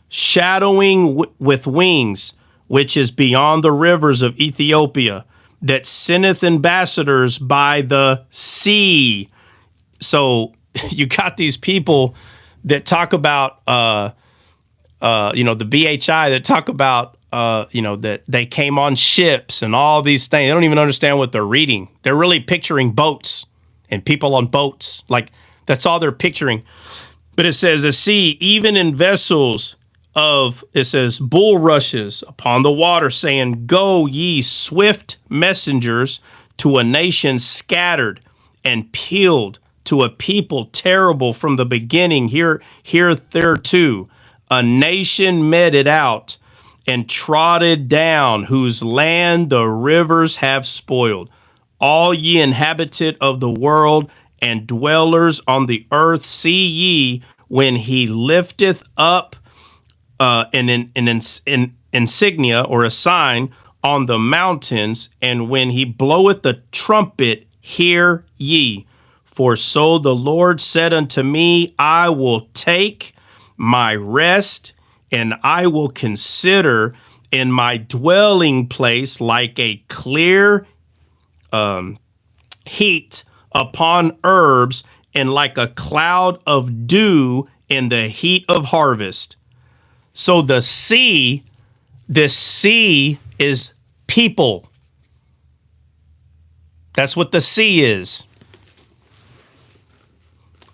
C: shadowing with wings, which is beyond the rivers of Ethiopia, that sendeth ambassadors by the sea. So you got these people that talk about, the BHI, that talk about, that they came on ships and all these things. They don't even understand what they're reading. They're really picturing boats and people on boats. Like, that's all they're picturing. But it says, the sea, even in vessels of, it says, bulrushes upon the water, saying, go ye swift messengers to a nation scattered and peeled, to a people terrible from the beginning, here thereto, a nation meted out and trodden down, whose land the rivers have spoiled. All ye inhabited of the world and dwellers on the earth, see ye when he lifteth up an insignia or a sign on the mountains, and when he bloweth the trumpet, hear ye. For so the Lord said unto me, I will take my rest, and I will consider in my dwelling place like a clear heat upon herbs, and like a cloud of dew in the heat of harvest. So the sea, this sea is people. That's what the sea is.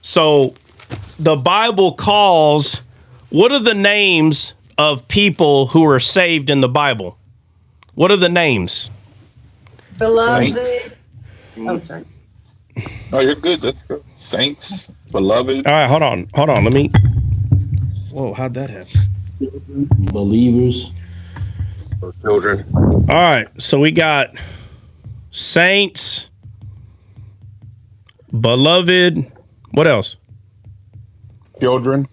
C: So the Bible calls, what are the names of people who are saved in the Bible? What are the names?
A: Beloved. I'm sorry.
B: Oh, you're good. That's good. Saints, beloved.
C: All right, hold on. Let me. Whoa, how'd that happen?
J: Believers.
H: Or children.
C: All right, so we got saints, beloved. What else?
K: Children.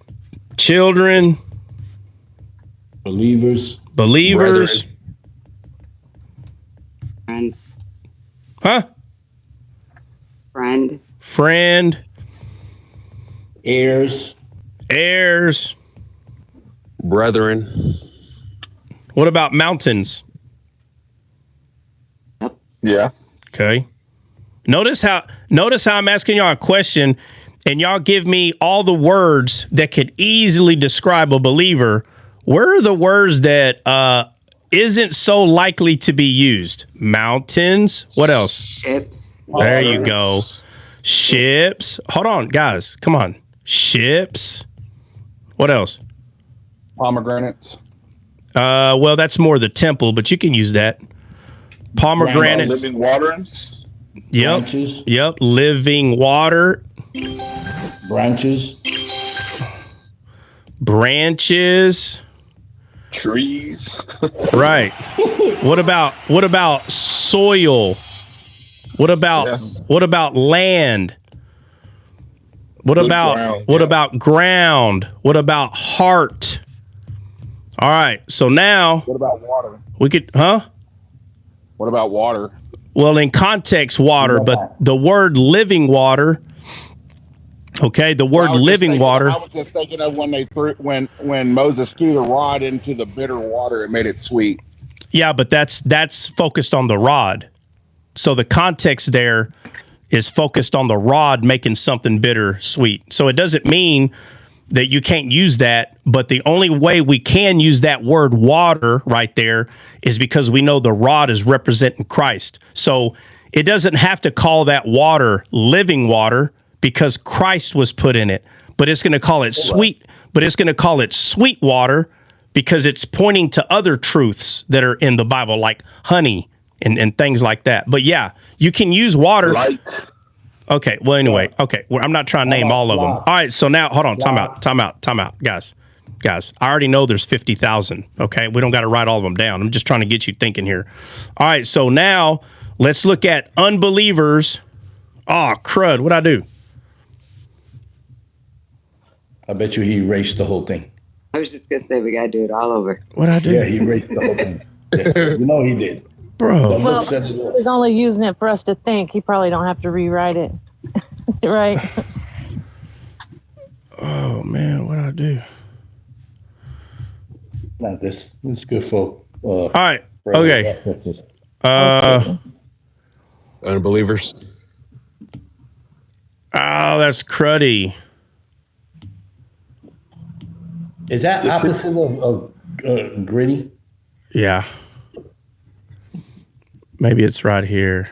J: Believers.
I: Friend.
C: Huh? Friend.
J: Heirs.
H: Brethren.
C: What about mountains?
B: Yeah.
C: Okay. Notice how I'm asking y'all a question, and y'all give me all the words that could easily describe a believer. Where are the words that isn't so likely to be used? Mountains. What else?
I: Ships.
C: There you go. Ships. Hold on, guys. Come on. Ships. What else?
K: Pomegranates.
C: Well, that's more the temple, but you can use that. Pomegranates.
B: Living waters.
C: Yep.
J: Branches.
C: Yep. Living water.
J: Branches.
C: Branches.
B: Trees.
C: Right. What about soil? What about land? What about ground? What about heart? All right. So now
K: What about water?
C: we could,
K: What about water?
C: Well, in context, water, but the word living water. Okay, the word living water.
K: I was just thinking of when they threw when Moses threw the rod into the bitter water, it made it sweet.
C: Yeah, but that's focused on the rod. So the context there is focused on the rod making something bitter sweet. So it doesn't mean that you can't use that, but the only way we can use that word water right there is because we know the rod is representing Christ. So it doesn't have to call that water living water because Christ was put in it, but it's going to call it sweet, but it's going to call it sweet water because it's pointing to other truths that are in the Bible, like honey and things like that. But yeah, you can use water.
B: Light.
C: Okay. Well, anyway. Okay. Well, I'm not trying to name all of them. All right. So now, hold on. Time out, guys. I already know there's 50,000. Okay. We don't got to write all of them down. I'm just trying to get you thinking here. All right. So now let's look at unbelievers. Oh, crud. What'd I do?
J: I bet you he erased the whole thing.
I: I was just gonna say we gotta do it all over.
C: What'd I do?
J: Yeah, he erased the whole thing. Yeah, you know he did.
C: Bro.
E: Well, he's only using it for us to think. He probably don't have to rewrite it. Right?
C: Oh, man. What'd I do?
J: Not this. It's good for.
C: All right. Okay.
H: Unbelievers.
C: Oh, that's cruddy.
J: Is that opposite of gritty?
C: Yeah. Maybe it's right here.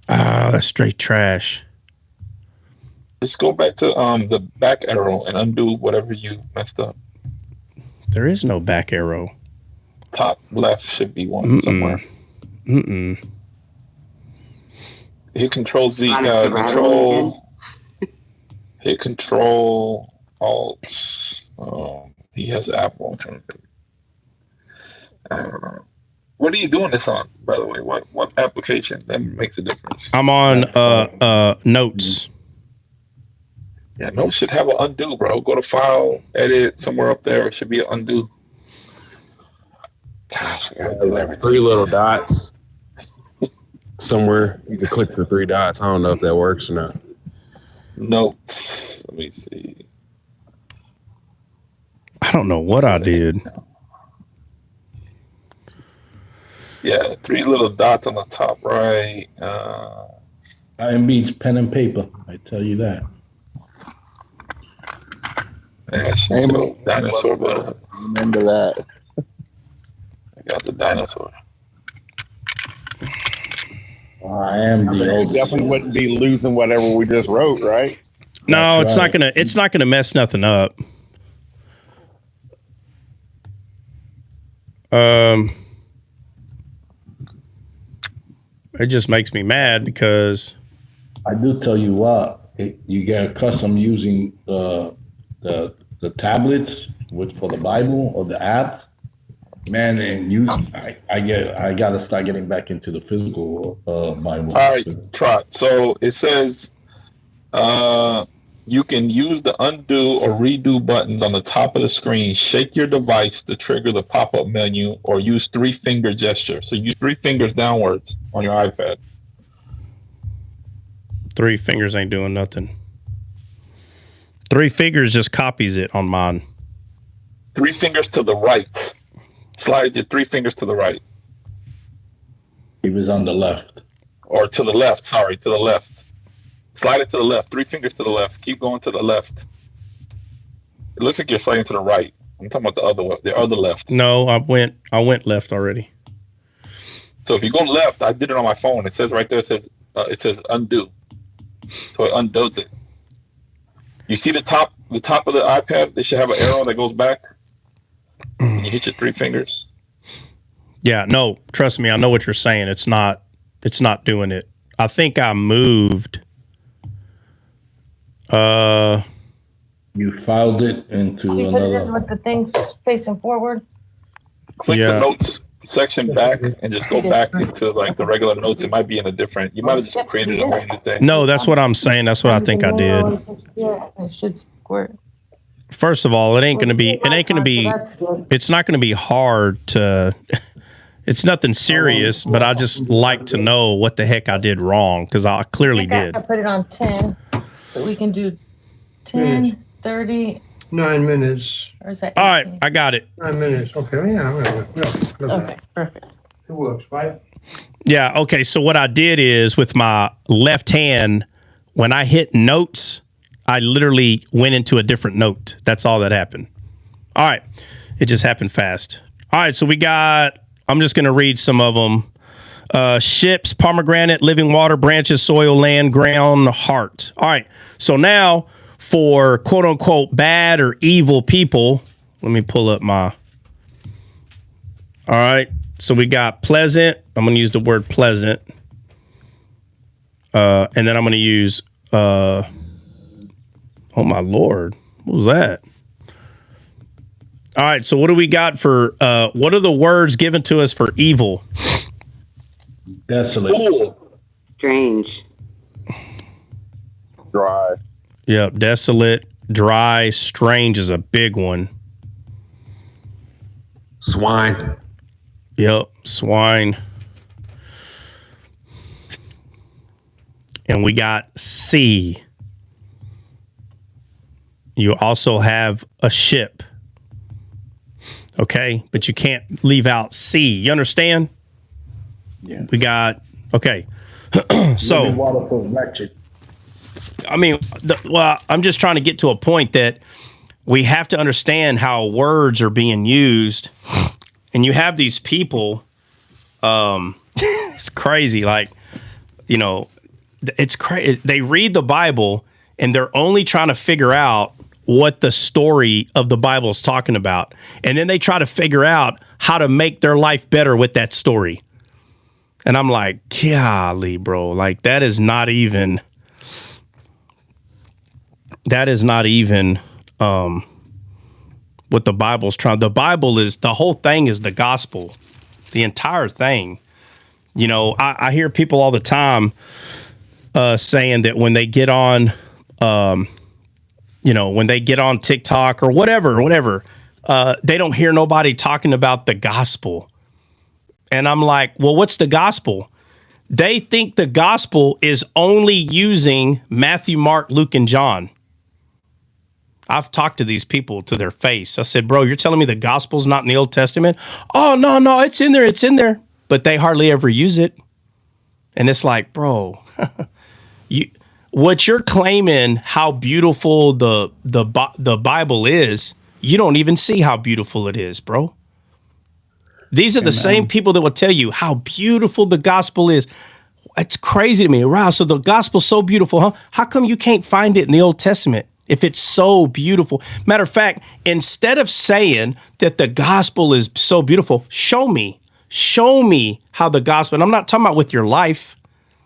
C: Ah, that's straight trash.
B: Just go back to the back arrow and undo whatever you messed up.
C: There is no back arrow.
B: Top left should be one somewhere. Hit Control Z. Hit Control Alt. He has Apple. I don't know. What are you doing this on, by the way? What application? That makes a difference.
C: I'm on Notes.
B: Yeah, Notes should have an undo, bro. Go to File, Edit, somewhere up there. It should be an undo. Gosh, I gotta do everything.
H: 3 little dots. Somewhere you can click the 3 dots. I don't know if that works or not.
B: Notes. Let me see.
C: I don't know what I did.
B: Yeah, 3 little dots on the top right.
J: Iron beats pen and paper. I tell you that.
B: Dinosaur, but
K: Remember that.
B: I got the dinosaur.
J: I am the oldest.
K: Definitely wouldn't be losing whatever we just wrote, right?
C: No,
J: That's right.
C: it's not gonna mess nothing up. It just makes me mad because
J: I do tell you what, you get accustomed using the tablets for the Bible or the apps, man. And I gotta start getting back into the physical Bible.
B: All right, Trot. So it says you can use the undo or redo buttons on the top of the screen. Shake your device to trigger the pop-up menu, or use 3-finger gesture. So use 3 fingers downwards on your iPad.
C: 3 fingers ain't doing nothing. 3 fingers just copies it on mine.
B: 3 fingers to the right. Slide your 3 fingers to the right.
J: He was on the left.
B: Or to the left. Sorry, to the left. Slide it to the left. 3 fingers to the left. Keep going to the left. It looks like you're sliding to the right. I'm talking about the other one, the other left.
C: No, I went left already.
B: So if you go left, I did it on my phone. It says right there. It says undo. So it undoes it. You see the top of the iPad? They should have an arrow that goes back. And you hit your 3 fingers.
C: Yeah, no, trust me, I know what you're saying. It's not doing it. I think I moved.
J: You filed it into
E: You put it in
J: another.
E: with the thing facing forward.
B: Click the notes section back and just go back into like the regular notes. It might be in a different. You might have just created a whole new thing.
C: No, that's what I'm saying. That's what I think I did.
E: Yeah, it should squirt.
C: First of all, it's not going to be hard to, it's nothing serious, but I just like to know what the heck I did wrong, because I clearly did.
E: I put it on 10, but we can do 10, 30.
L: 9 minutes.
E: Or is that
C: 18? All right, I got it.
L: 9 minutes. Okay, yeah.
E: Okay, perfect.
L: It works, right?
C: Yeah, okay, so what I did is with my left hand, when I hit notes, I literally went into a different note. That's all that happened. All right. It just happened fast. All right. So I'm just going to read some of them. Ships, pomegranate, living water, branches, soil, land, ground, heart. All right. So now for quote unquote bad or evil people, let me pull up my. All right. So we got pleasant. I'm going to use the word pleasant. And then I'm going to use, oh my Lord, what was that? All right, so what do we got for, what are the words given to us for evil?
J: Desolate.
I: Strange.
K: Dry.
C: Yep, desolate, dry, strange is a big one.
H: Swine.
C: Yep, swine. And we got sea. You also have a ship. Okay, but you can't leave out sea. You understand?
J: Yeah.
C: We got, okay. So,
J: water for electric.
C: I mean, I'm just trying to get to a point that we have to understand how words are being used. And you have these people, it's crazy. Like, it's crazy. They read the Bible and they're only trying to figure out what the story of the Bible is talking about. And then they try to figure out how to make their life better with that story. And I'm like, golly, bro, like that is not even what the Bible's trying. The Bible is, the whole thing is the gospel, the entire thing. I hear people all the time saying that when they get on, when they get on TikTok or whatever, they don't hear nobody talking about the gospel. And I'm like, well, what's the gospel? They think the gospel is only using Matthew, Mark, Luke, and John. I've talked to these people to their face. I said, bro, you're telling me the gospel's not in the Old Testament? Oh, no, it's in there. But they hardly ever use it. And it's like, bro, what you're claiming how beautiful the Bible is, you don't even see how beautiful it is, bro. These are the same people that will tell you how beautiful the gospel is. It's crazy to me. Wow, so the gospel's so beautiful, huh? How come you can't find it in the Old Testament if it's so beautiful? Matter of fact, instead of saying that the gospel is so beautiful, show me how the gospel, and I'm not talking about with your life.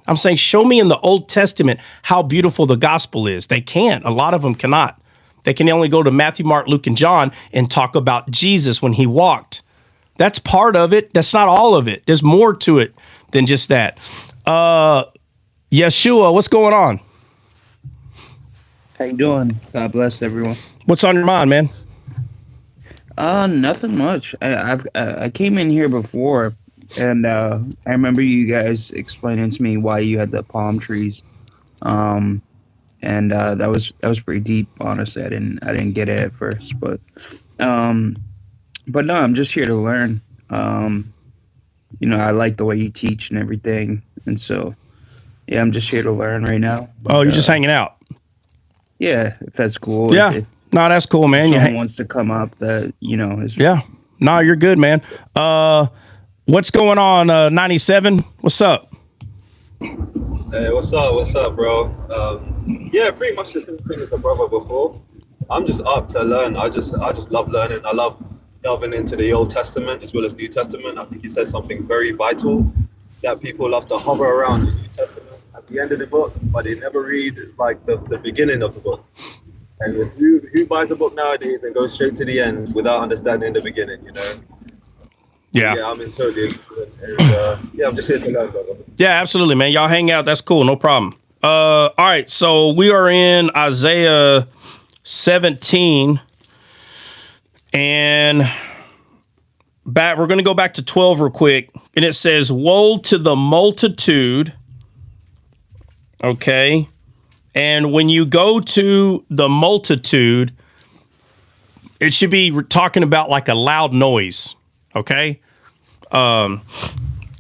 C: I'm saying, show me in the Old Testament how beautiful the gospel is. They can't. A lot of them cannot. They can only go to Matthew, Mark, Luke, and John and talk about Jesus when he walked. That's part of it. That's not all of it. There's more to it than just that. Yeshua, what's going on?
M: How you doing? God bless everyone.
C: What's on your mind, man?
M: Nothing much. I came in here before, and I remember you guys explaining to me why you had the palm trees, and that was pretty deep. Honestly, I didn't get it at first, but no, I'm just here to learn. I like the way you teach and everything, and so Yeah, I'm just here to learn right now.
C: Oh, you're just hanging out.
M: Yeah, if that's cool.
C: Yeah. No, that's cool, man.
M: If someone wants to come up that, is...
C: Yeah. No, you're good, man. What's going on, 97? What's up?
N: Hey, what's up, bro? Yeah, pretty much the same thing as the brother before. I'm just up to learn. I just love learning. I love delving into the Old Testament as well as New Testament. I think he says something very vital that people love to hover around the New Testament at the end of the book, but they never read like the beginning of the book. And who buys a book nowadays and goes straight to the end without understanding the beginning,
C: Yeah.
N: Yeah, I'm in totally agreement. And, yeah, I'm just here to learn, brother.
C: Yeah, absolutely, man. Y'all hang out. That's cool. No problem. All right. So we are in Isaiah 17. And we're going to go back to 12 real quick. And it says, woe to the multitude. Okay. And when you go to the multitude, it should be talking about like a loud noise. Okay. Let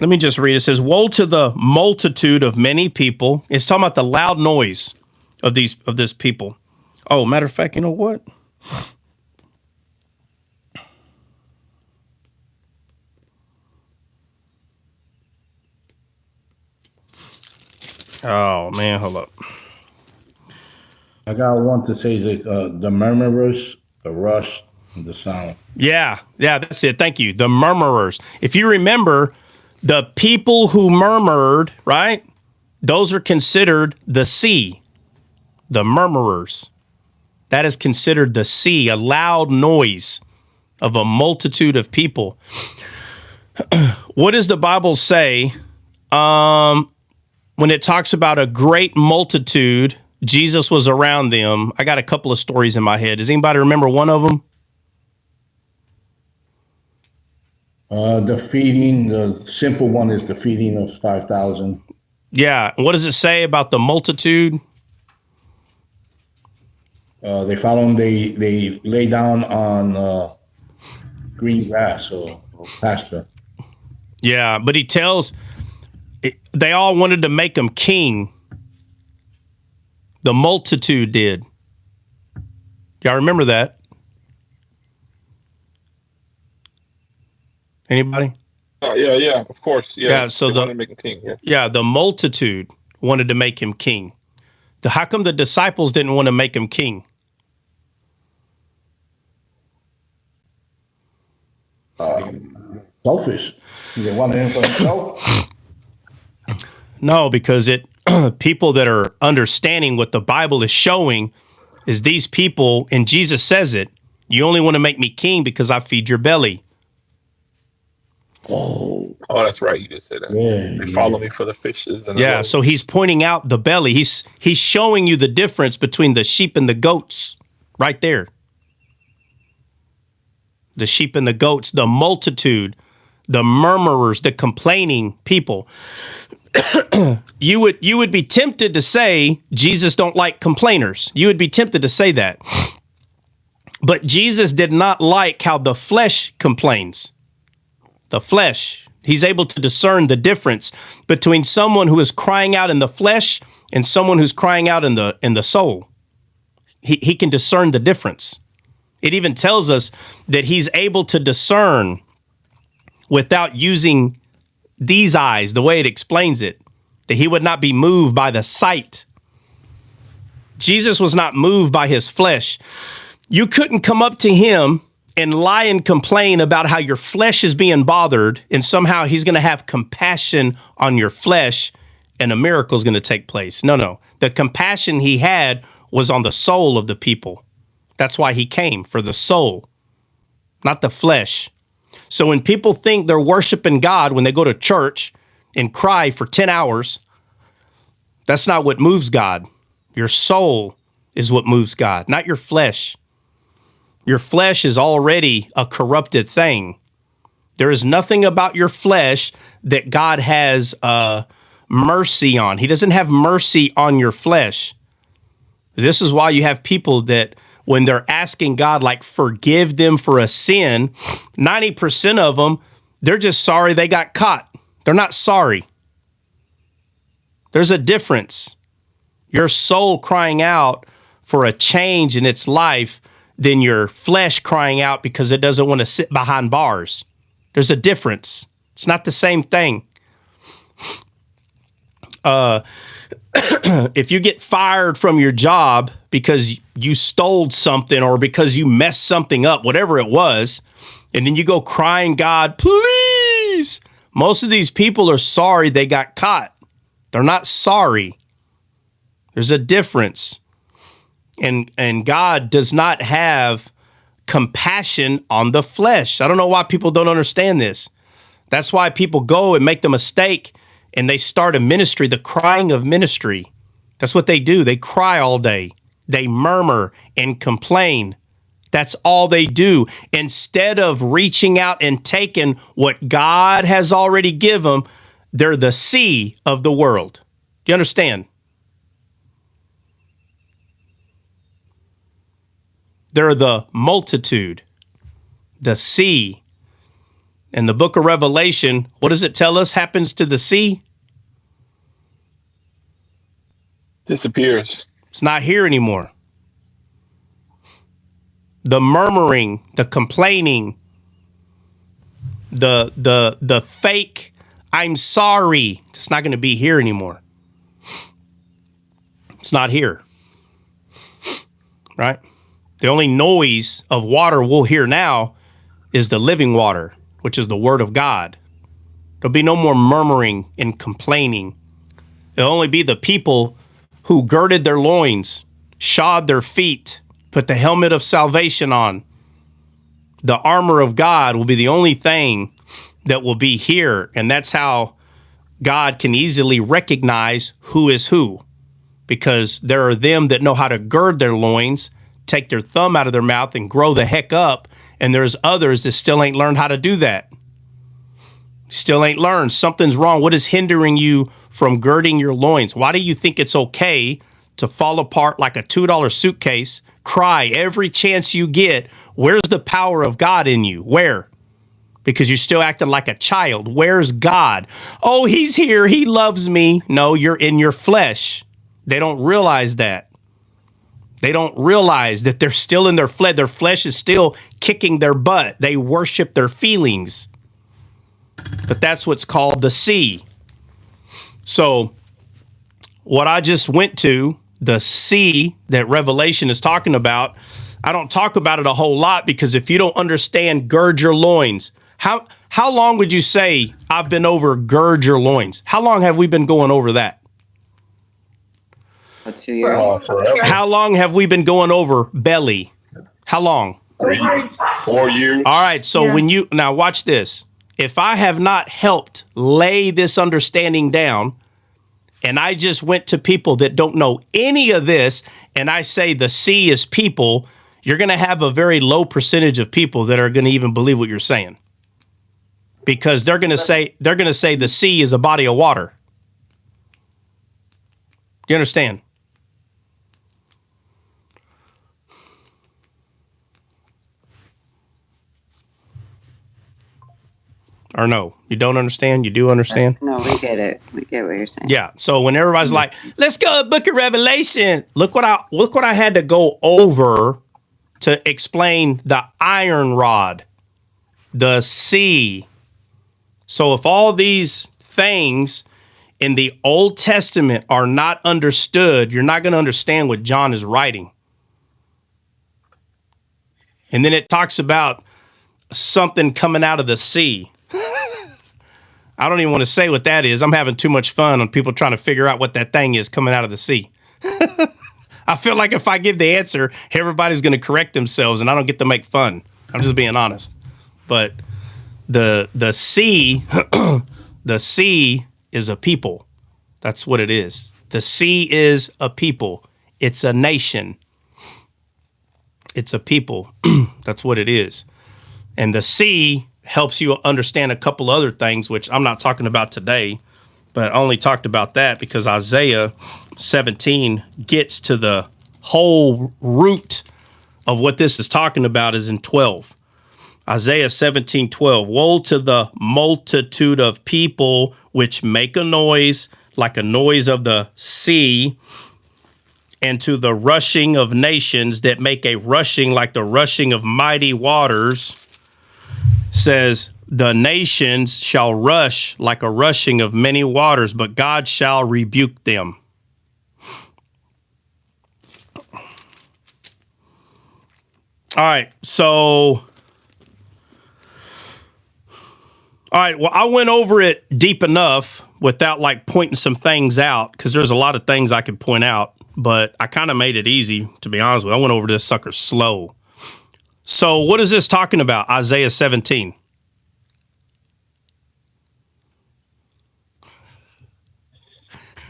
C: me just read. It says, woe to the multitude of many people. It's talking about the loud noise of this people. Oh, matter of fact, you know what? Oh, man, hold up.
J: I got one to say that the murmurers, the rush, and the sound.
C: Yeah, that's it. Thank you. The murmurers. If you remember, the people who murmured, right? Those are considered the sea, the murmurers. That is considered the sea, a loud noise of a multitude of people. What does the Bible say when it talks about a great multitude? Jesus was around them. I got a couple of stories in my head. Does anybody remember one of them?
J: The feeding, the simple one is the feeding of 5,000.
C: Yeah. What does it say about the multitude?
J: They found them, they lay down on green grass or pasture.
C: Yeah, but he tells, they all wanted to make him king. The multitude did. Y'all remember that? Anybody?
B: Yeah, of course.
C: Yeah, so
B: they wanted to make him king.
C: Yeah, the multitude wanted to make him king. How come the disciples didn't want to make him king?
J: Selfish. They wanted him for himself.
C: No, because people that are understanding what the Bible is showing is these people, and Jesus says it, you only want to make me king because I feed your belly.
B: Oh, that's right. You just said that.
J: Yeah,
B: they follow me for the fishes. And
C: yeah, so he's pointing out the belly. He's showing you the difference between the sheep and the goats right there. The sheep and the goats, the multitude, the murmurers, the complaining people. You would be tempted to say Jesus don't like complainers. You would be tempted to say that. But Jesus did not like how the flesh complains. The flesh. He's able to discern the difference between someone who is crying out in the flesh and someone who's crying out in the soul. He can discern the difference. It even tells us that he's able to discern without using these eyes, the way it explains it, that he would not be moved by the sight. Jesus was not moved by his flesh. You couldn't come up to him and lie and complain about how your flesh is being bothered, and somehow he's going to have compassion on your flesh and a miracle is going to take place. No. The compassion he had was on the soul of the people. That's why he came, for the soul, not the flesh. So when people think they're worshiping God when they go to church and cry for 10 hours, that's not what moves God. Your soul is what moves God, not your flesh. Your flesh is already a corrupted thing. There is nothing about your flesh that God has mercy on. He doesn't have mercy on your flesh. This is why you have people that when they're asking God, like, forgive them for a sin, 90% of them, they're just sorry they got caught. They're not sorry. There's a difference. Your soul crying out for a change in its life than your flesh crying out because it doesn't want to sit behind bars. There's a difference. It's not the same thing. If you get fired from your job because you stole something or because you messed something up, whatever it was, and then you go crying, God, please. Most of these people are sorry they got caught. They're not sorry. There's a difference. And God does not have compassion on the flesh. I don't know why people don't understand this. That's why people go and make the mistake and they start a ministry, the crying of ministry. That's what they do. They cry all day. They murmur and complain. That's all they do. Instead of reaching out and taking what God has already given them, they're the sea of the world. Do you understand? They're the multitude, the sea. In the book of Revelation, what does it tell us happens to the sea?
B: Disappears.
C: It's not here anymore. The murmuring, the complaining, the fake, I'm sorry, it's not going to be here anymore. It's not here. Right? The only noise of water we'll hear now is the living water, which is the word of God. There'll be no more murmuring and complaining. It'll only be the people who girded their loins, shod their feet, put the helmet of salvation on. The armor of God will be the only thing that will be here. And that's how God can easily recognize who is who. Because there are them that know how to gird their loins, take their thumb out of their mouth and grow the heck up. And there's others that still ain't learned how to do that. Still ain't learned. Something's wrong. What is hindering you from girding your loins? Why do you think it's okay to fall apart like a $2 suitcase, cry every chance you get? Where's the power of God in you? Where? Because you're still acting like a child. Where's God? Oh, he's here. He loves me. No, you're in your flesh. They don't realize that. They don't realize that they're still in their flesh. Their flesh is still kicking their butt. They worship their feelings. But that's what's called the sea. So what I just went to, the sea that Revelation is talking about, I don't talk about it a whole lot because if you don't understand gird your loins, how long would you say I've been over gird your loins? How long have we been going over that?
I: 2 years.
B: Forever.
C: How long have we been going over belly? How long?
B: 4 years.
C: All right. So when you, now watch this. If I have not helped lay this understanding down, and I just went to people that don't know any of this, and I say the sea is people, you're going to have a very low percentage of people that are going to even believe what you're saying. Because they're going to say the sea is a body of water. You understand? Or no, you don't understand? You do understand?
I: No, we get it. We get what you're saying.
C: Yeah. So when everybody's like, let's go to Book of Revelation, look what I had to go over to explain the iron rod, the sea. So if all these things in the Old Testament are not understood, you're not going to understand what John is writing. And then it talks about something coming out of the sea. I don't even want to say what that is. I'm having too much fun on people trying to figure out what that thing is coming out of the sea. I feel like if I give the answer, everybody's going to correct themselves and I don't get to make fun. I'm just being honest. But the sea, the sea is a people. That's what it is. The sea is a people. It's a nation. It's a people. That's what it is. And the sea helps you understand a couple other things, which I'm not talking about today, but I only talked about that because Isaiah 17 gets to the whole root of what this is talking about is in 12. Isaiah 17:12. Woe to the multitude of people which make a noise like a noise of the sea, and to the rushing of nations that make a rushing like the rushing of mighty waters, says, the nations shall rush like a rushing of many waters, but God shall rebuke them. All right, so... All right, well, I went over it deep enough without like pointing some things out, because there's a lot of things I could point out, but I kind of made it easy, to be honest with you. I went over this sucker slow. So what is this talking about, Isaiah 17?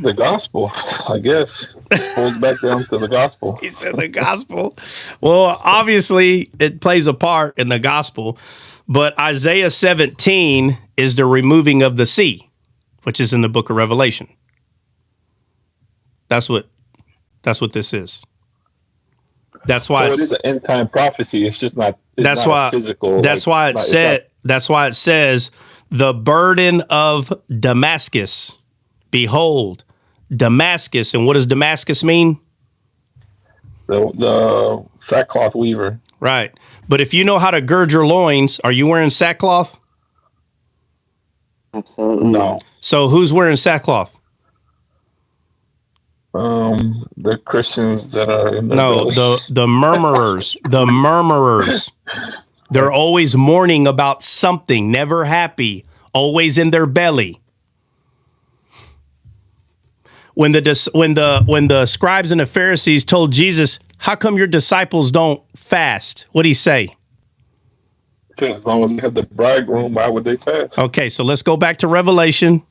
B: The gospel, I guess. It pulls back down to the gospel.
C: He said the gospel. Well, obviously, it plays a part in the gospel. But Isaiah 17 is the removing of the sea, which is in the book of Revelation. That's what this is. That's why
B: so it is an end time prophecy. It's just not.
C: That's
B: not
C: why
B: physical.
C: That's why it said. That's why it says the burden of Damascus. Behold, Damascus, and what does Damascus mean?
B: The sackcloth weaver.
C: Right. But if you know how to gird your loins, are you wearing sackcloth?
I: Absolutely.
B: No.
C: So who's wearing sackcloth?
B: The Christians that are in the
C: the murmurers. The murmurers. They're always mourning about something, never happy, always in their belly. When the scribes and the Pharisees told Jesus, "How come your disciples don't fast?" What'd he say?
B: As long as they have the bridegroom, why would they fast?
C: Okay, so let's go back to Revelation.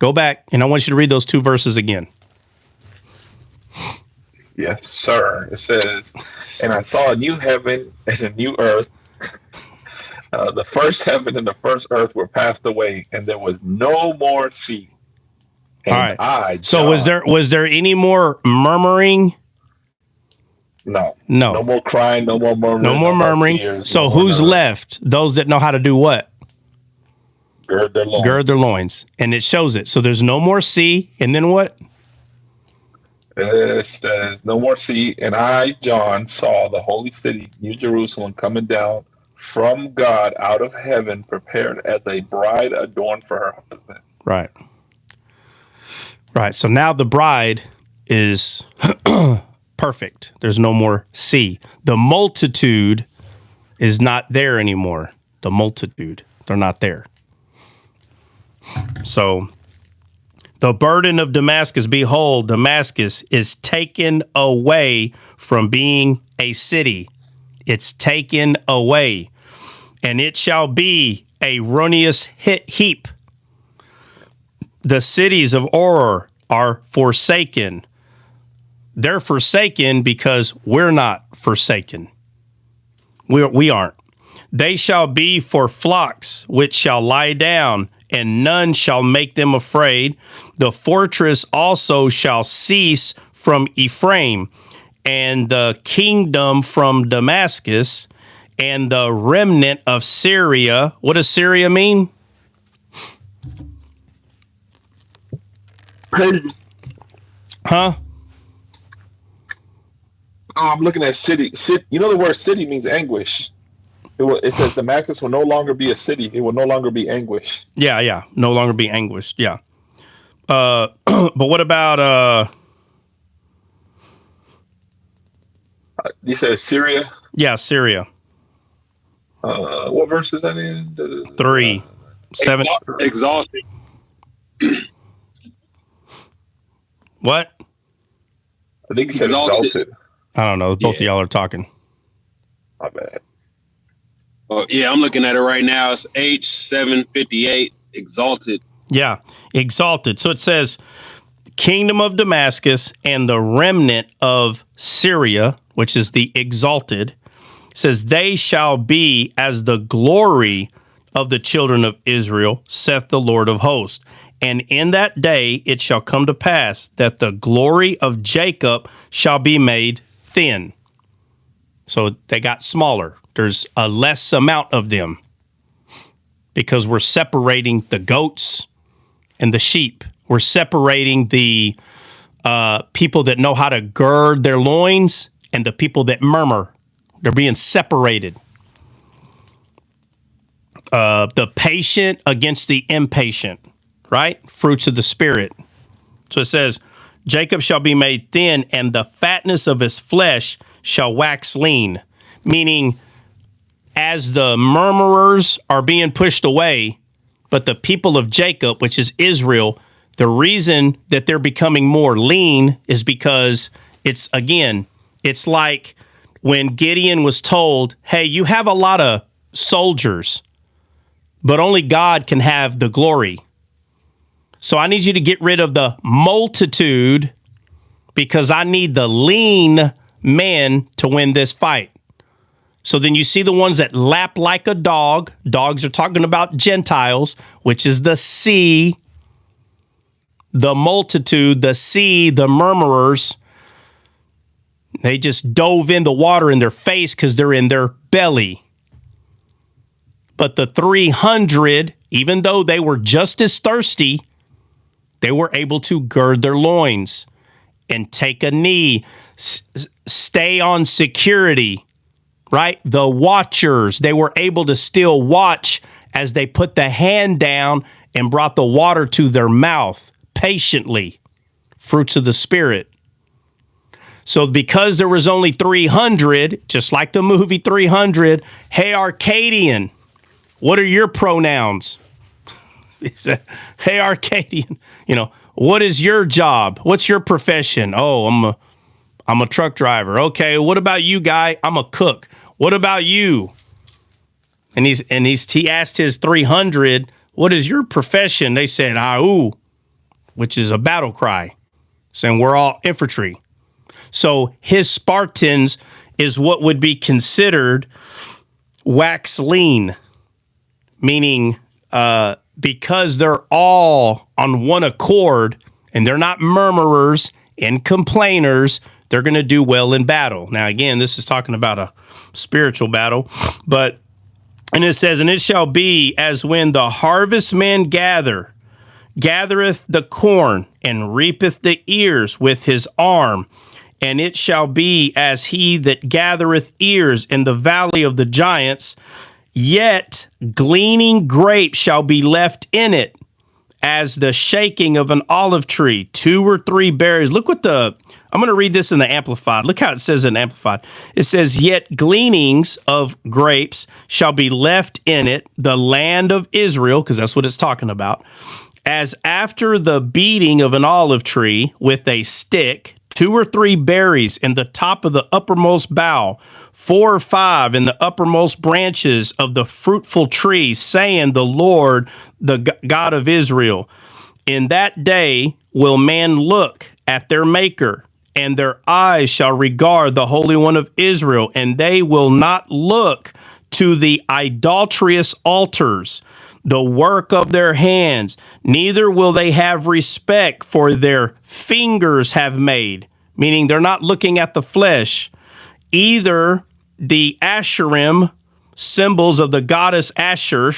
C: Go back, and I want you to read those 2 verses again.
B: Yes, sir. It says, "And I saw a new heaven and a new earth. The first heaven and the first earth were passed away, and there was no more sea." And
C: all right.
B: I,
C: so was there any more murmuring?
B: No.
C: No.
B: No more crying, no more murmuring.
C: No more murmuring.
B: Tears,
C: so who's left? Those that know how to do what?
B: Gird their loins.
C: Gird their loins. And it shows it. So there's no more sea. And then what?
B: It says, no more sea. And I, John, saw the holy city, New Jerusalem, coming down from God out of heaven, prepared as a bride adorned for her husband.
C: Right. Right. So now the bride is perfect. There's no more sea. The multitude is not there anymore. The multitude, they're not there. So the burden of Damascus, behold, Damascus is taken away from being a city. It's taken away, and it shall be a ruinous heap. The cities of Or are forsaken. They're forsaken because we're not forsaken. We aren't. They shall be for flocks which shall lie down, and none shall make them afraid. The fortress also shall cease from Ephraim, and the kingdom from Damascus, and the remnant of Syria. What does Syria mean? Huh?
B: Oh, I'm looking at city. You know the word city means anguish. It says Damascus will no longer be a city. It will no longer be anguish.
C: Yeah. No longer be anguished. Yeah. But what about
B: you said Syria?
C: Yeah, Syria.
B: What verse is that in?
C: 3, 7.
H: Exalted.
C: What?
B: I think he said exalted.
C: I don't know. Both of y'all are talking.
B: My bad.
H: Oh, yeah, I'm looking at it right now. It's H758, exalted.
C: Yeah, exalted. So it says, kingdom of Damascus and the remnant of Syria, which is the exalted, says, they shall be as the glory of the children of Israel, saith the Lord of hosts. And in that day it shall come to pass that the glory of Jacob shall be made thin. So they got smaller. There's a less amount of them because we're separating the goats and the sheep. We're separating the people that know how to gird their loins and the people that murmur. They're being separated. The patient against the impatient, right? Fruits of the Spirit. So it says, Jacob shall be made thin, and the fatness of his flesh shall wax lean. Meaning, as the murmurers are being pushed away, but the people of Jacob, which is Israel, the reason that they're becoming more lean is because it's like when Gideon was told, hey, you have a lot of soldiers, but only God can have the glory. So I need you to get rid of the multitude because I need the lean men to win this fight. So then you see the ones that lap like a dog. Dogs are talking about Gentiles, which is the sea, the multitude, the sea, the murmurers. They just dove in the water in their face because they're in their belly. But the 300, even though they were just as thirsty, they were able to gird their loins and take a knee, stay on security, right? The watchers, they were able to still watch as they put the hand down and brought the water to their mouth patiently. Fruits of the Spirit. So because there was only 300, just like the movie 300, hey, Arcadian, what are your pronouns? He said, hey, Arcadian, what is your job? What's your profession? Oh, I'm a truck driver. Okay, what about you, guy? I'm a cook. What about you? And he asked his 300, what is your profession? They said, Au, which is a battle cry, saying we're all infantry. So his Spartans is what would be considered wax lean, meaning because they're all on one accord and they're not murmurers and complainers, they're going to do well in battle. Now, again, this is talking about a spiritual battle, and it says, and it shall be as when the harvestmen gathereth the corn and reapeth the ears with his arm. And it shall be as he that gathereth ears in the valley of the giants, yet gleaning grapes shall be left in it, as the shaking of an olive tree, 2 or 3 berries. Look what I'm going to read this in the Amplified. Look how it says in Amplified. It says, yet gleanings of grapes shall be left in it, the land of Israel, because that's what it's talking about, as after the beating of an olive tree with a stick, 2 or 3 berries in the top of the uppermost bough, 4 or 5 in the uppermost branches of the fruitful tree, saying, the Lord, the God of Israel. In that day will man look at their Maker, and their eyes shall regard the Holy One of Israel, and they will not look to the idolatrous altars, the work of their hands, neither will they have respect for their fingers have made, meaning they're not looking at the flesh, either the Asherim, symbols of the goddess Asher,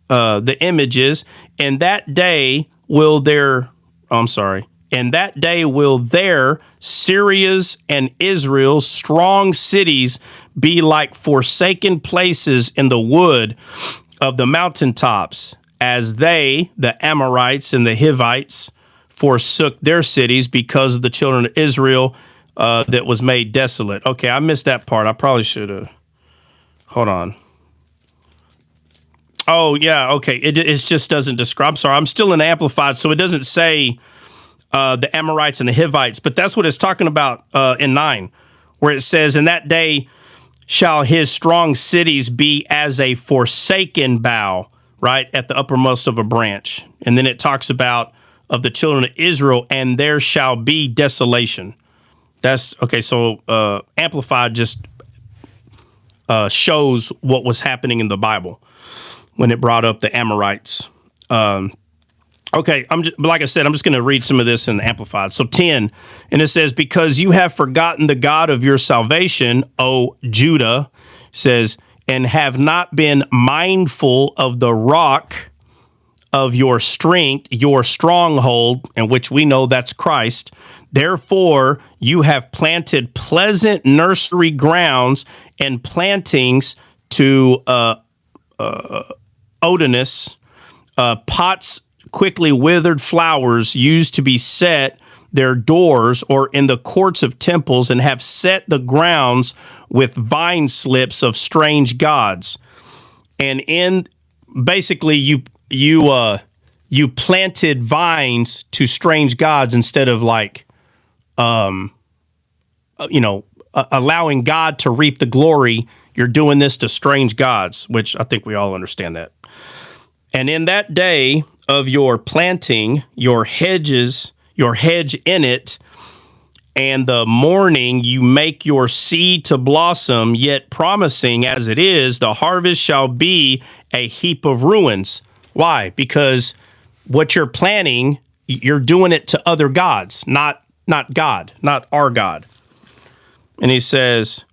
C: the images, and that day will their Syria's and Israel's strong cities be like forsaken places in the wood of the mountaintops, as they, the Amorites and the Hivites, forsook their cities because of the children of Israel that was made desolate. Okay, I missed that part. I probably should have. Hold on. Oh, yeah, okay. It just doesn't describe. I'm sorry, I'm still in Amplified, so it doesn't say the Amorites and the Hivites, but that's what it's talking about in 9, where it says, in that day shall his strong cities be as a forsaken bough, right, at the uppermost of a branch. And then it talks about of the children of Israel, and there shall be desolation. That's, okay, so Amplified just shows what was happening in the Bible when it brought up the Amorites. Okay, like I said, I'm just going to read some of this in Amplified. So 10, and it says, because you have forgotten the God of your salvation, O Judah, says, and have not been mindful of the rock of your strength, your stronghold, in which we know that's Christ. Therefore, you have planted pleasant nursery grounds and plantings to odorous pots, quickly withered flowers used to be set their doors or in the courts of temples, and have set the grounds with vine slips of strange gods. And in basically you planted vines to strange gods instead of allowing God to reap the glory. You're doing this to strange gods, which I think we all understand that. And in that day of your planting, your hedge in it, and the morning you make your seed to blossom, yet promising as it is, the harvest shall be a heap of ruins. Why? Because what you're planting, you're doing it to other gods, not God, not our God. And he says,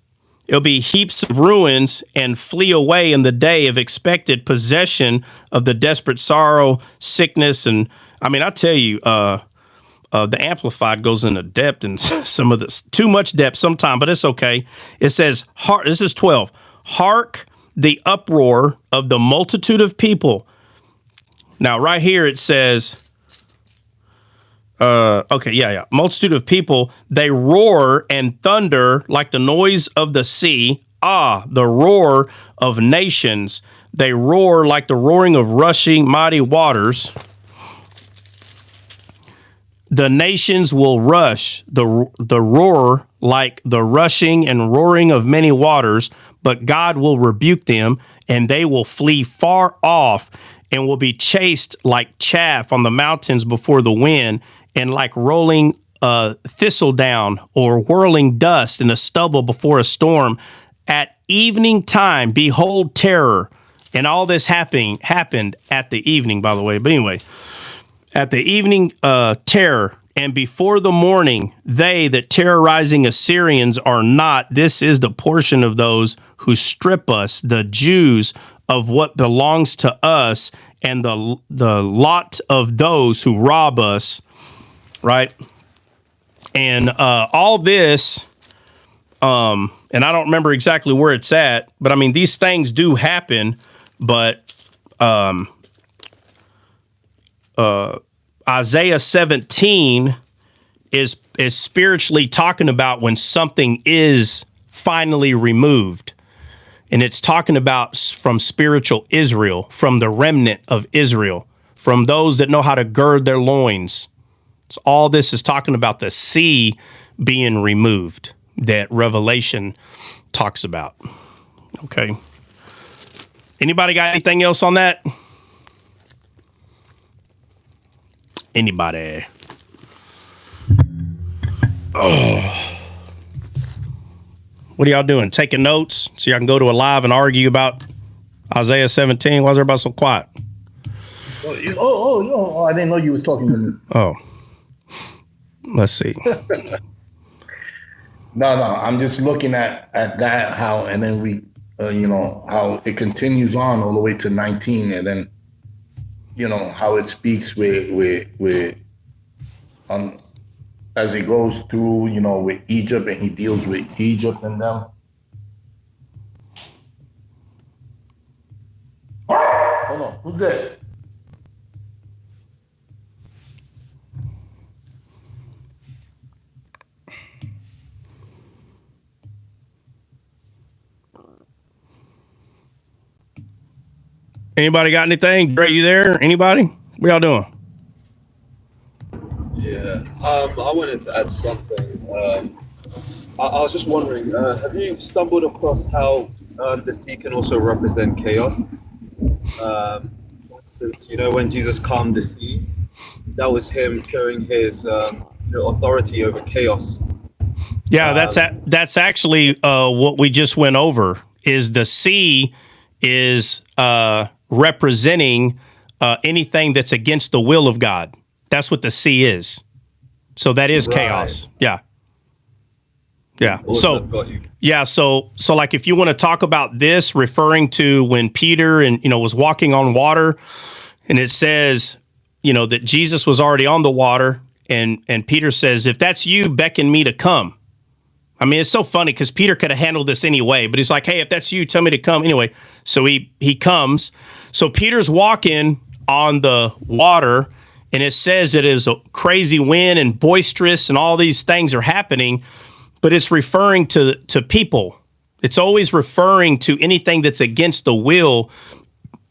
C: it'll be heaps of ruins and flee away in the day of expected possession of the desperate sorrow, sickness. And I mean, I tell you, the Amplified goes into depth and some of this, too much depth sometimes, but it's okay. It says, this is 12, hark the uproar of the multitude of people. Now, right here it says, multitude of people, they roar and thunder like the noise of the sea. Ah, the roar of nations. They roar like the roaring of rushing mighty waters. The nations will rush, the roar like the rushing and roaring of many waters, but God will rebuke them, and they will flee far off and will be chased like chaff on the mountains before the wind, and like rolling thistledown or whirling dust in a stubble before a storm. At evening time, behold terror. And all this happened at the evening, by the way. But anyway, at the evening terror, and before the morning, they that terrorizing Assyrians are not. This is the portion of those who strip us, the Jews, of what belongs to us, and the lot of those who rob us. Right? And all this, and I don't remember exactly where it's at, but I mean, these things do happen, but Isaiah 17 is spiritually talking about when something is finally removed. And it's talking about from spiritual Israel, from the remnant of Israel, from those that know how to gird their loins. So all this is talking about the sea being removed that Revelation talks about. Okay. Anybody got anything else on that? Anybody? Oh. What are y'all doing? Taking notes so y'all can go to a live and argue about Isaiah 17? Why is everybody so quiet?
J: Oh, I didn't know you was talking to me.
C: Oh. Let's see.
J: No, I'm just looking at that, how, and then we, how it continues on all the way to 19, and then, how it speaks with as it goes through, with Egypt, and he deals with Egypt and them. Hold on, who's that?
C: Anybody got anything? Dre, you there? Anybody? What y'all doing?
N: Yeah, I wanted to add something. I was just wondering, have you stumbled across how the sea can also represent chaos? For instance, when Jesus calmed the sea, that was him showing his authority over chaos.
C: Yeah, that's actually what we just went over. Is the sea is representing anything that's against the will of God. That's what the sea is. So that is chaos. Yeah. Yeah.
N: Awesome. Got you.
C: Yeah. So like if you want to talk about this, referring to when Peter was walking on water, And it says, that Jesus was already on the water, and Peter says, if that's you, beckon me to come. I mean, it's so funny because Peter could have handled this anyway, but he's like, hey, if that's you, tell me to come anyway. So he comes. So Peter's walking on the water, and it says it is a crazy wind and boisterous and all these things are happening, but it's referring to people. It's always referring to anything that's against the will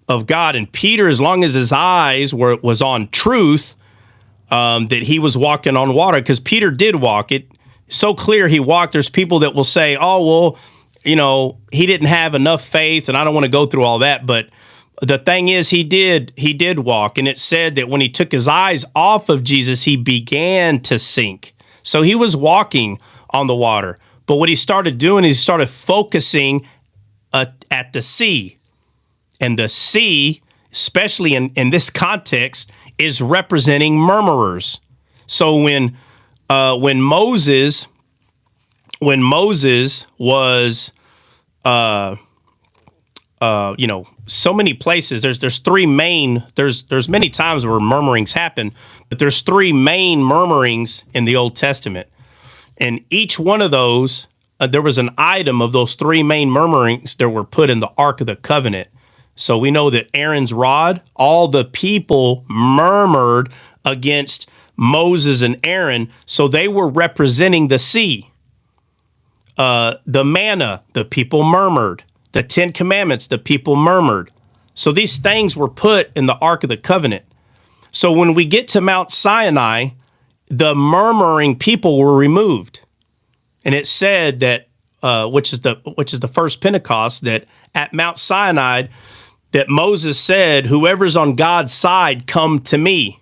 C: of God. And Peter, as long as his eyes was on truth, that he was walking on water, because Peter did walk it. So clear he walked. There's people that will say, oh, well, he didn't have enough faith, and I don't want to go through all that. But the thing is, he did walk. And it said that when he took his eyes off of Jesus, he began to sink. So he was walking on the water. But what he started doing is he started focusing at the sea. And the sea, especially in this context, is representing murmurers. So when Moses was, so many places, there's three main, there's many times where murmurings happen, but there's three main murmurings in the Old Testament. And each one of those, there was an item of those three main murmurings that were put in the Ark of the Covenant. So we know that Aaron's rod, all the people murmured against Moses and Aaron, so they were representing the sea. The manna, the people murmured. The 10 Commandments, the people murmured. So these things were put in the Ark of the Covenant. So when we get to Mount Sinai, the murmuring people were removed. And it said that, which is the first Pentecost, that at Mount Sinai, that Moses said, whoever's on God's side, come to me.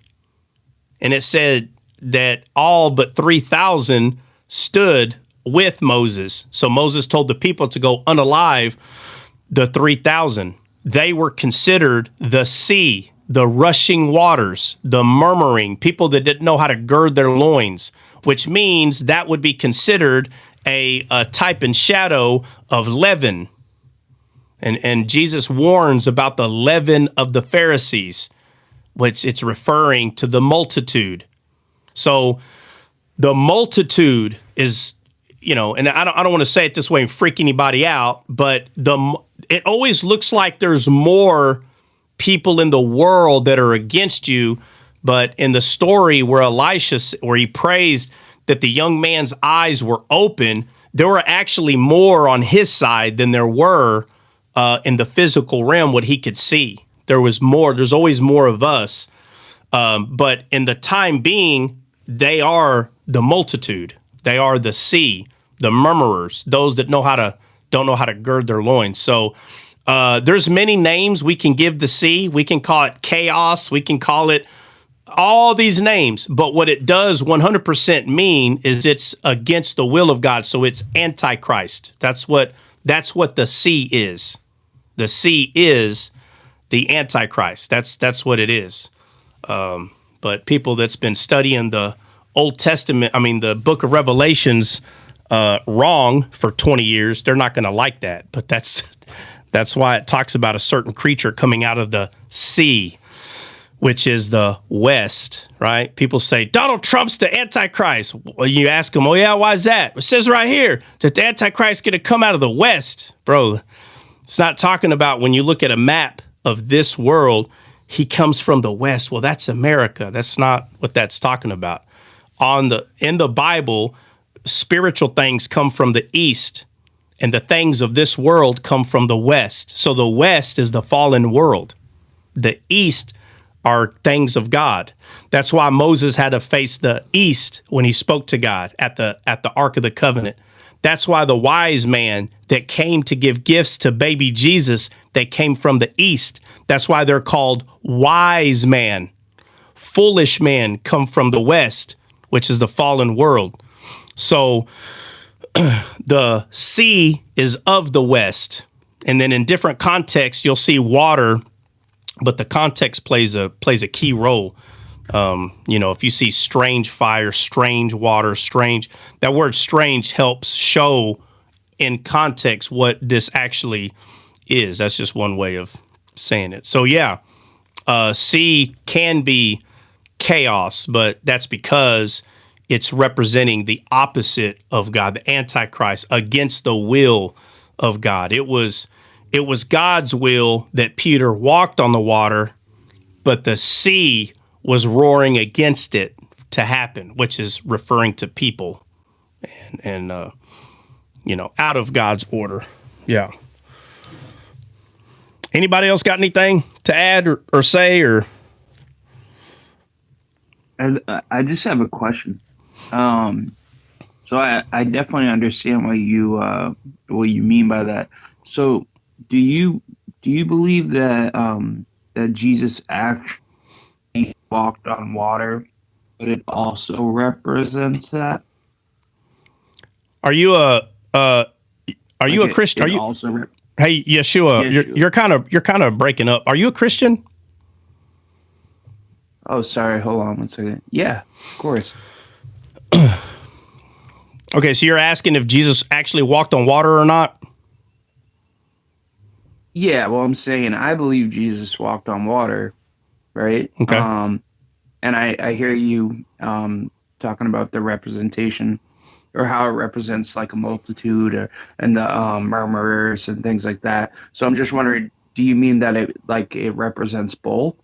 C: And it said that all but 3,000 stood with Moses. So Moses told the people to go unalive the 3,000. They were considered the sea, the rushing waters, the murmuring, people that didn't know how to gird their loins, which means that would be considered a type and shadow of leaven. And Jesus warns about the leaven of the Pharisees, which it's referring to the multitude. So the multitude is, and I don't want to say it this way and freak anybody out, but it always looks like there's more people in the world that are against you. But in the story where where he praised that the young man's eyes were open, there were actually more on his side than there were in the physical realm, what he could see. There was more. There's always more of us. But in the time being, they are the multitude. They are the sea, the murmurers, those that don't know how to gird their loins. So there's many names we can give the sea. We can call it chaos. We can call it all these names. But what it does 100% mean is it's against the will of God. So it's antichrist. That's what the sea is. The sea is the antichrist. That's what it is. But people that's been studying the Old Testament, the book of Revelations, wrong for 20 years, they're not going to like that. But that's why it talks about a certain creature coming out of the sea, which is the West, right? People say, Donald Trump's the Antichrist. Well, you ask them, oh yeah, why is that? It says right here that the Antichrist is going to come out of the West. Bro, it's not talking about when you look at a map of this world, he comes from the West. Well, that's America. That's not what that's talking about. In the Bible, spiritual things come from the East, and the things of this world come from the West. So the West is the fallen world. The East are things of God. That's why Moses had to face the East when he spoke to God at the Ark of the Covenant. That's why the wise man that came to give gifts to baby Jesus, they came from the East. That's why they're called wise man. Foolish men come from the West, which is the fallen world. So the sea is of the West. And then in different contexts, you'll see water, but the context plays a key role. If you see strange fire, strange water, strange, that word strange helps show in context what this actually is. That's just one way of saying it. So yeah, sea can be chaos, but that's because it's representing the opposite of God, the Antichrist, against the will of God. It was God's will that Peter walked on the water, but the sea was roaring against it to happen, which is referring to people and out of God's order. Yeah. Anybody else got anything to add or say or?
M: I just have a question. So I definitely understand what you mean by that. So do you believe that that Jesus actually walked on water, but it also represents that?
C: Are you a Christian? Are you
M: also?
C: Hey, Yeshua, you're kind of breaking up. Are you a Christian?
M: Oh, sorry. Hold on one second. Yeah, of course.
C: Okay, so you're asking if Jesus actually walked on water or not?
M: Yeah, well, I'm saying I believe Jesus walked on water, right?
C: Okay.
M: And I hear you talking about the representation or how it represents like a multitude and the murmurers and things like that. So I'm just wondering, do you mean that it represents both?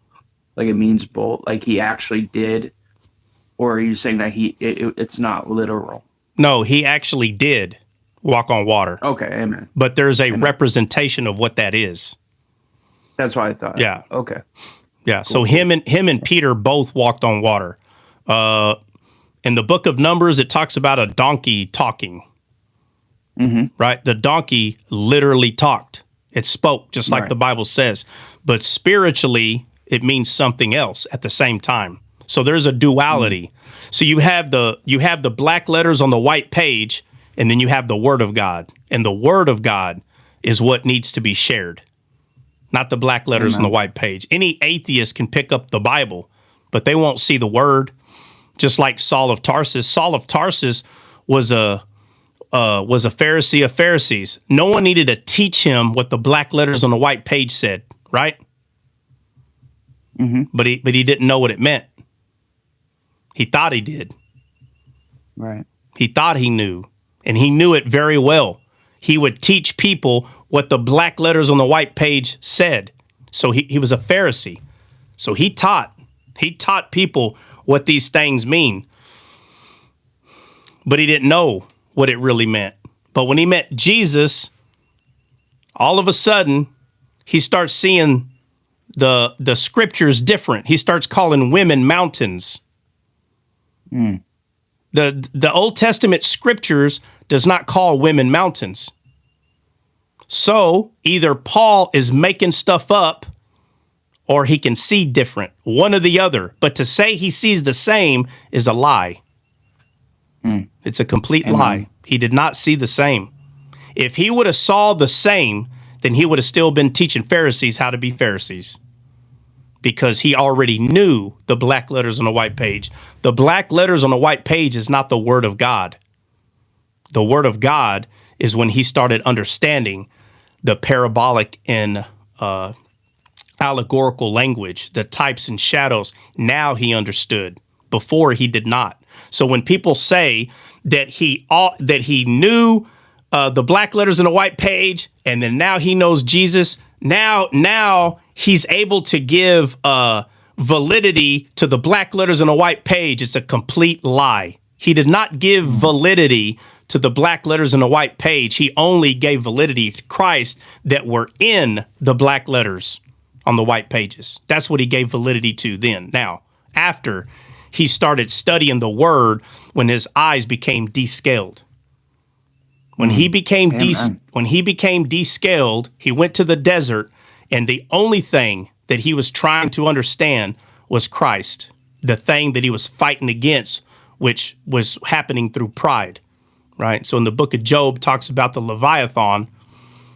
M: Like it means both, like he actually did, or are you saying that it's not literal?
C: No, he actually did walk on water.
M: Okay, amen.
C: But there's a representation of what that is.
M: That's what I thought.
C: Yeah.
M: Okay.
C: Yeah.
M: Cool,
C: So him and Peter both walked on water. In the book of Numbers, it talks about a donkey talking.
M: Mm-hmm.
C: Right? The donkey literally talked. It spoke, just like the Bible says. But spiritually, it means something else at the same time. So there's a duality. So you have the black letters on the white page, and then you have the Word of God. And the Word of God is what needs to be shared, not the black letters on the white page. Any atheist can pick up the Bible, but they won't see the Word. Just like Saul of Tarsus. Saul of Tarsus was a Pharisee of Pharisees. No one needed to teach him what the black letters on the white page said, right?
M: Mm-hmm.
C: But he didn't know what it meant. He thought he did.
M: Right.
C: He thought he knew, and he knew it very well. He would teach people what the black letters on the white page said. So he was a Pharisee. So he taught people what these things mean. But he didn't know what it really meant. But when he met Jesus, all of a sudden, he starts seeing the scriptures different. He starts calling women mountains. The Old Testament scriptures does not call women mountains. So either Paul is making stuff up or he can see different, one or the other. But to say he sees the same is a lie. It's a complete lie. He did not see the same. If he would have saw the same, then he would have still been teaching Pharisees how to be Pharisees, because he already knew the black letters on the white page. The black letters on the white page is not the Word of God. The Word of God is when he started understanding the parabolic and allegorical language, the types and shadows. Now he understood. Before he did not. So when people say that he knew the black letters on the white page, and then now he knows Jesus, now he's able to give validity to the black letters on the white page, it's a complete lie. He did not give validity to the black letters on the white page. He only gave validity to Christ that were in the black letters on the white pages. That's what he gave validity to then. Now, after he started studying the Word, when his eyes became descaled. When he became descaled, he went to the desert, and the only thing that he was trying to understand was Christ, the thing that he was fighting against, which was happening through pride, right? So in the book of Job, it talks about the Leviathan,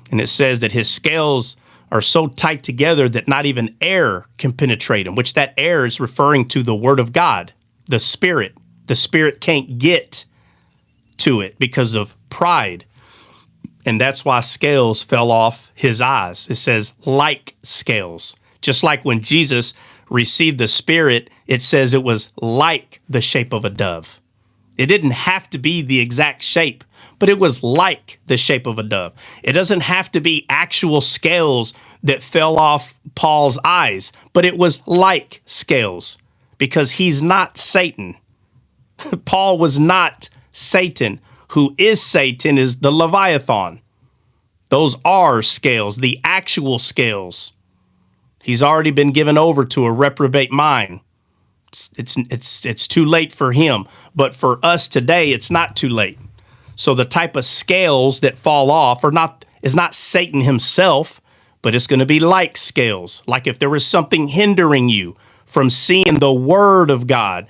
C: and it says that his scales are so tight together that not even air can penetrate him, which that air is referring to the Word of God, the Spirit. The Spirit can't get to it because of pride. And that's why scales fell off his eyes. It says like scales, Just like when Jesus received the Spirit, it says it was like the shape of a dove. It didn't have to be the exact shape, but it was like the shape of a dove. It doesn't have to be actual scales that fell off Paul's eyes, but it was like scales because he's not Satan. Paul was not Satan. Who is Satan is the Leviathan. Those are scales, the actual scales. He's already been given over to a reprobate mind. It's too late for him, but for us today, it's not too late. So the type of scales that fall off is not Satan himself, but it's going to be like scales. Like if there was something hindering you from seeing the word of God,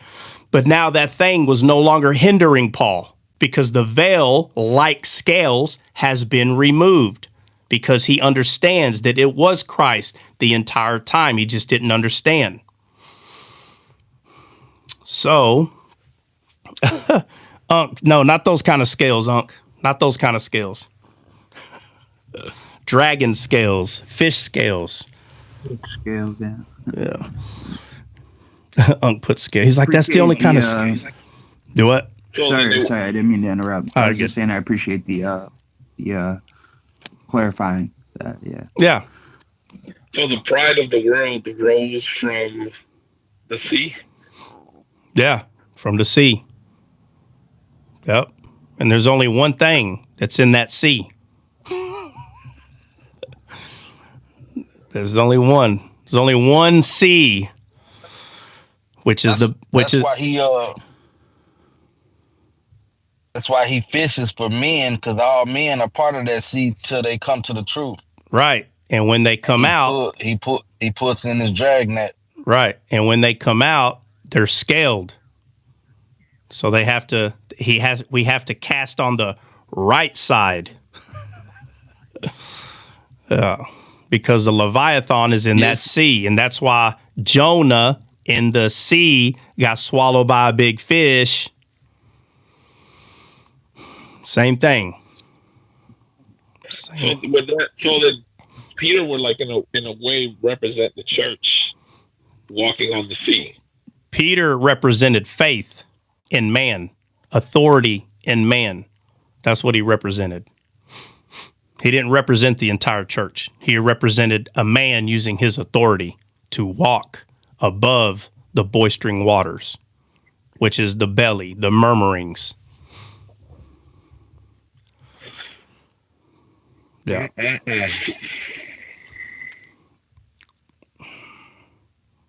C: but now that thing was no longer hindering Paul because the veil, like scales, has been removed because he understands that it was Christ the entire time. He just didn't understand. So, Unc, no, not those kind of scales, Unc. Not those kind of scales. Dragon scales, fish scales.
M: Scales, yeah.
C: Yeah. Unc put scales. He's like, that's the only kind of. Do what?
M: Sorry, I didn't mean to interrupt. I was just saying I appreciate the clarifying that. Yeah.
C: Yeah.
O: So the pride of the world rose from the sea.
C: Yeah, from the sea. Yep. And there's only one thing that's in that sea. There's only one. There's only one sea,
P: That's why he fishes for men, because all men are part of that sea till they come to the truth.
C: Right. And when they come out,
P: he puts in his dragnet.
C: Right. And when they come out, they're scaled. So we have to cast on the right side. Because the Leviathan is in that sea. And that's why Jonah in the sea got swallowed by a big fish. Same thing.
O: So that Peter would like in a way represent the church walking on the sea.
C: Peter represented faith in man, authority in man. That's what he represented. He didn't represent the entire church. He represented a man using his authority to walk above the boistering waters, which is the belly, the murmurings. Yeah.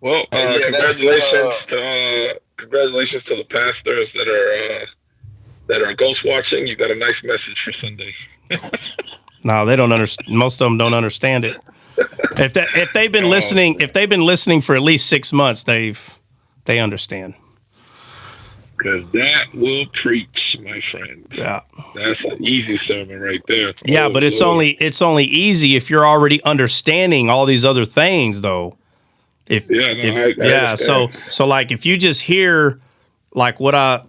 O: Well, congratulations to the pastors that are ghost watching. You got a nice message for Sunday.
C: No, they don't understand. Most of them don't understand it. If they've been listening for at least 6 months, they understand.
O: Because that will preach, my friend.
C: Yeah,
O: that's an easy sermon right there.
C: Yeah, but it's only easy if you're already understanding all these other things, though. So like if you just hear like what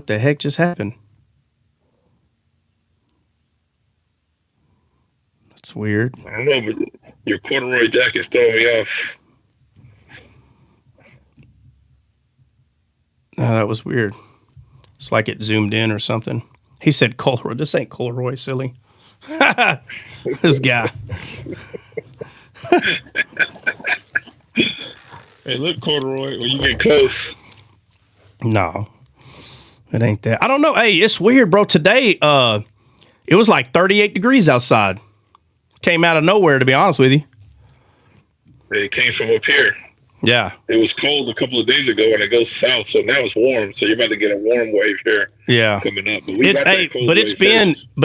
C: the heck just happened? That's weird.
O: I don't know, but your corduroy jacket's throwing me off.
C: Oh, that was weird. It's like it zoomed in or something. He said corduroy. This ain't corduroy, silly. This guy.
O: Hey, look, corduroy. When you get close.
C: No, it ain't that. I don't know. Hey, it's weird, bro. Today, it was like 38 degrees outside. Came out of nowhere, to be honest with you.
O: It came from up here.
C: Yeah.
O: It was cold a couple of days ago and it goes south, so now it's warm. So you're about to get a warm wave here.
C: Yeah.
O: Coming up.
C: But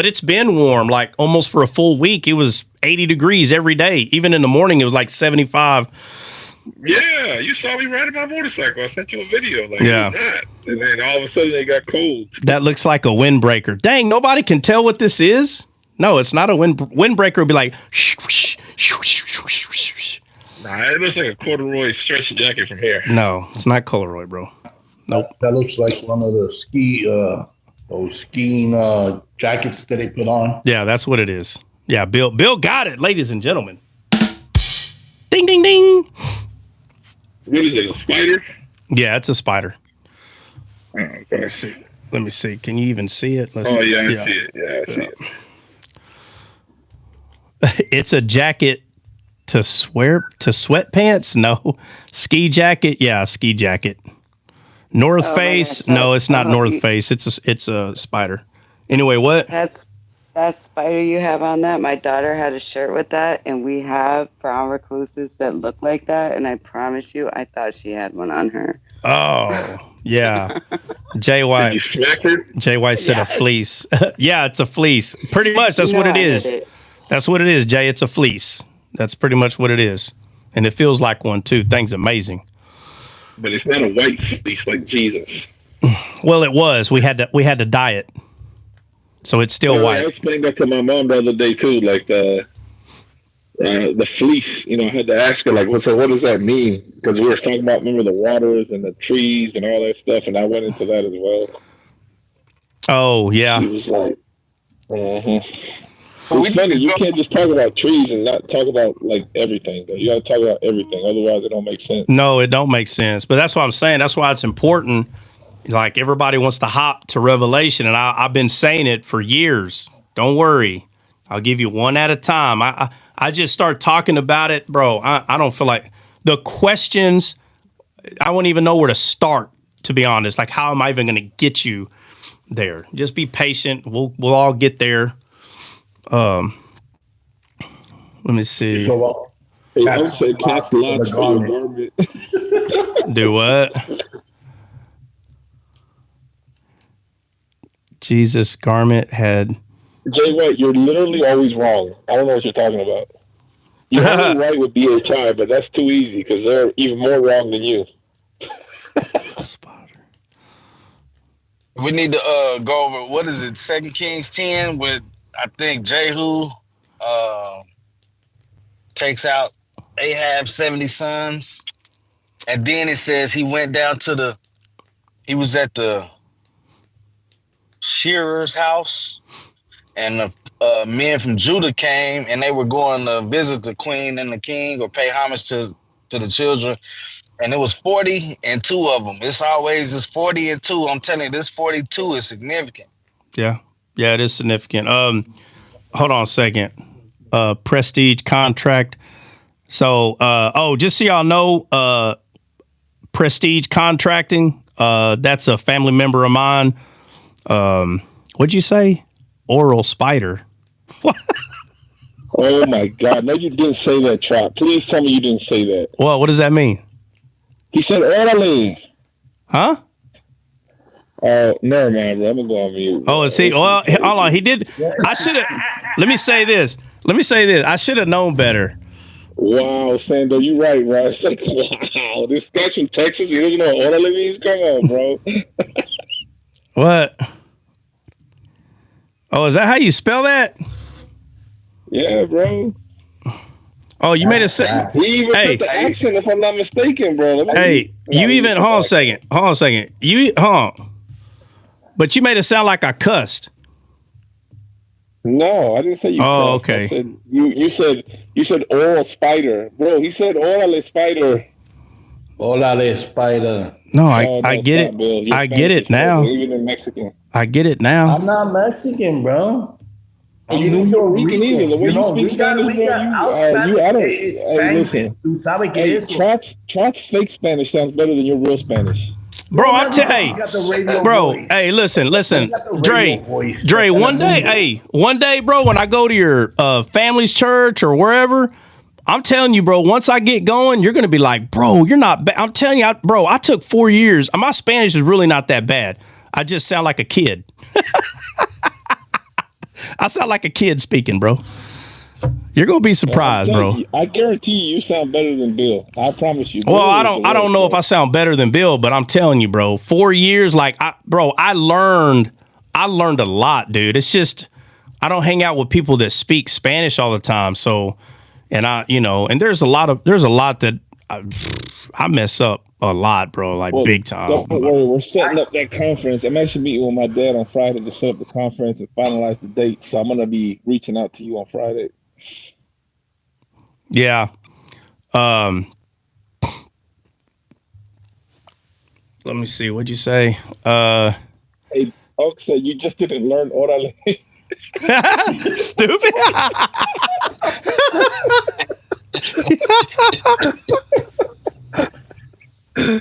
C: it's been warm, like almost for a full week. It was 80 degrees every day. Even in the morning, it was like 75.
O: Yeah, you saw me riding my motorcycle. I sent you a video. Like, it was hot. And then all of a sudden it got cold.
C: That looks like a windbreaker. Dang, nobody can tell what this is. No, it's not a windbreaker. Would be like.
O: Nah, it looks like a corduroy stretch jacket from here.
C: No, it's not corduroy, bro. Nope.
J: That looks like one of the those skiing jackets that they put on.
C: Yeah, that's what it is. Yeah, Bill got it, ladies and gentlemen. Ding, ding, ding.
O: What is it? A spider?
C: Yeah, it's a spider.
O: Oh, okay.
C: Let me see. Let me see. Can you even see it? Let's
O: Oh
C: see.
O: yeah, I see it. Yeah, I see it.
C: It's a jacket to sweatpants. No, ski jacket. Yeah, ski jacket. North Face. No, it's not North Face. It's a spider. Anyway, what?
I: That spider you have on that. My daughter had a shirt with that, and we have brown recluses that look like that. And I promise you, I thought she had one on her.
C: Oh, yeah. Jay White.
O: Did you smack her?
C: Jay White said a fleece. Yeah, it's a fleece. Pretty much. That's what it is. That's what it is, Jay. It's a fleece. That's pretty much what it is. And it feels like one, too. Thing's amazing.
O: But it's not a white fleece like Jesus.
C: Well, it was. We had to dye it. So it's still white.
O: I explained that to my mom the other day, too. Like, the fleece, I had to ask her, like, what does that mean? Because we were talking about, remember, the waters and the trees and all that stuff, and I went into that as well.
C: Oh, yeah.
O: She was like, It's funny, you can't just talk about trees and not talk about, like, everything. You got to talk about everything, otherwise it don't make sense.
C: No, it don't make sense. But that's what I'm saying. That's why it's important. Like, everybody wants to hop to Revelation, and I've been saying it for years. Don't worry. I'll give you one at a time. I just start talking about it, bro. I don't feel like the questions, I won't even know where to start, to be honest. Like, how am I even going to get you there? Just be patient. We'll all get there. Let me see.
O: So, I would say cast lots for your garment.
C: Do what? Jesus' garment had...
O: Jay White, you're literally always wrong. I don't know what you're talking about. You're only right with BHI, but that's too easy because they're even more wrong than you.
P: We need to go over, what is it, 2 Kings 10 with, I think, Jehu takes out Ahab's 70 sons. And then it says he went down to he was at the shearer's house, and the men from Judah came, and they were going to visit the queen and the king or pay homage to the children. And it was 40 and 2 of them. It's always this 40 and 2. I'm telling you, this 42 is significant.
C: Yeah. Yeah, it is significant. Hold on a second. Prestige contract. So, just so y'all know, Prestige Contracting, that's a family member of mine. What'd you say? Oral spider.
O: Oh my God! No, you didn't say that, Trap. Please tell me you didn't say that.
C: What does that mean?
O: He said orally.
C: Huh?
O: Oh, never mind, bro. I'm gonna go on mute.
C: Oh, is he? Well, hold on. He did. I should have. Let me say this. I should have known better.
O: Wow, Sando, you right, bro. It's like, wow, this guy's from Texas. He doesn't know what orally means. Come on, bro.
C: What? Oh, is that how you spell that?
O: Yeah, bro.
C: Oh, you made it say.
O: He even put the accent, if I'm not mistaken, bro. Hold on a second.
C: But you made it sound like I cussed.
O: No, I didn't say you.
C: Oh,
O: cussed.
C: okay.
O: I said you said oral spider, bro. He said orale spider.
J: Orale spider.
C: No, I get it. I get it now.
O: Even in Mexican.
C: I get it now.
J: I'm not Mexican, bro.
O: You don't Puerto Rican either. The way you speak Spanish, bro, I don't. Hey, listen. Hey, Trot's fake Spanish sounds better than your real Spanish.
C: Bro, hey, listen, Dre, one day, bro, when I go to your family's church or wherever, I'm telling you, bro, once I get going, you're going to be like, bro, you're not bad. I'm telling you, I took 4 years. My Spanish is really not that bad. I just sound like a kid. I sound like a kid speaking, bro. You're gonna be surprised, bro.
O: I guarantee you sound better than Bill. I promise you.
C: Well, I don't know if I sound better than Bill, but I'm telling you, bro. 4 years, I learned a lot, dude. It's just I don't hang out with people that speak Spanish all the time. So, and and there's a lot that I mess up a lot, bro. Big time.
O: Don't worry, we're setting up that conference. I'm actually meeting with my dad on Friday to set up the conference and finalize the dates. So I'm gonna be reaching out to you on Friday.
C: Yeah. Let me see. What'd you say?
O: Hey, Oak said you just didn't learn orale.
C: Stupid.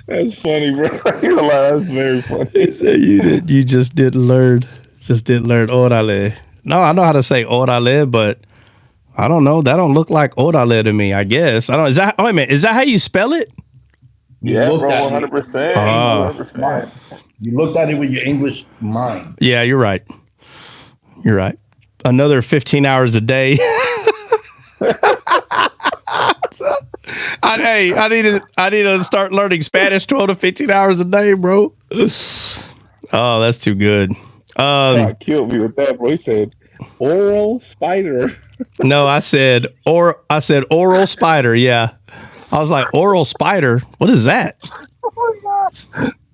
O: That's funny, bro. That's very funny.
C: He said you just didn't learn. Just didn't learn orale. No, I know how to say orale, but I don't know. That don't look like orale to me, I guess. I don't. Is that? Oh, wait a minute. Is that how you spell it?
O: Yeah,
J: looked
O: bro,
J: at
O: 100%.
C: Oh.
O: 100%.
J: You looked at it with your English mind.
C: Yeah, you're right. You're right. Another 15 hours a day. I need to start learning Spanish 12 to 15 hours a day, bro. Oh, that's too good.
O: Killed me with that, bro. He said oral spider.
C: No, I said oral spider. Yeah. I was like, oral spider? What is that?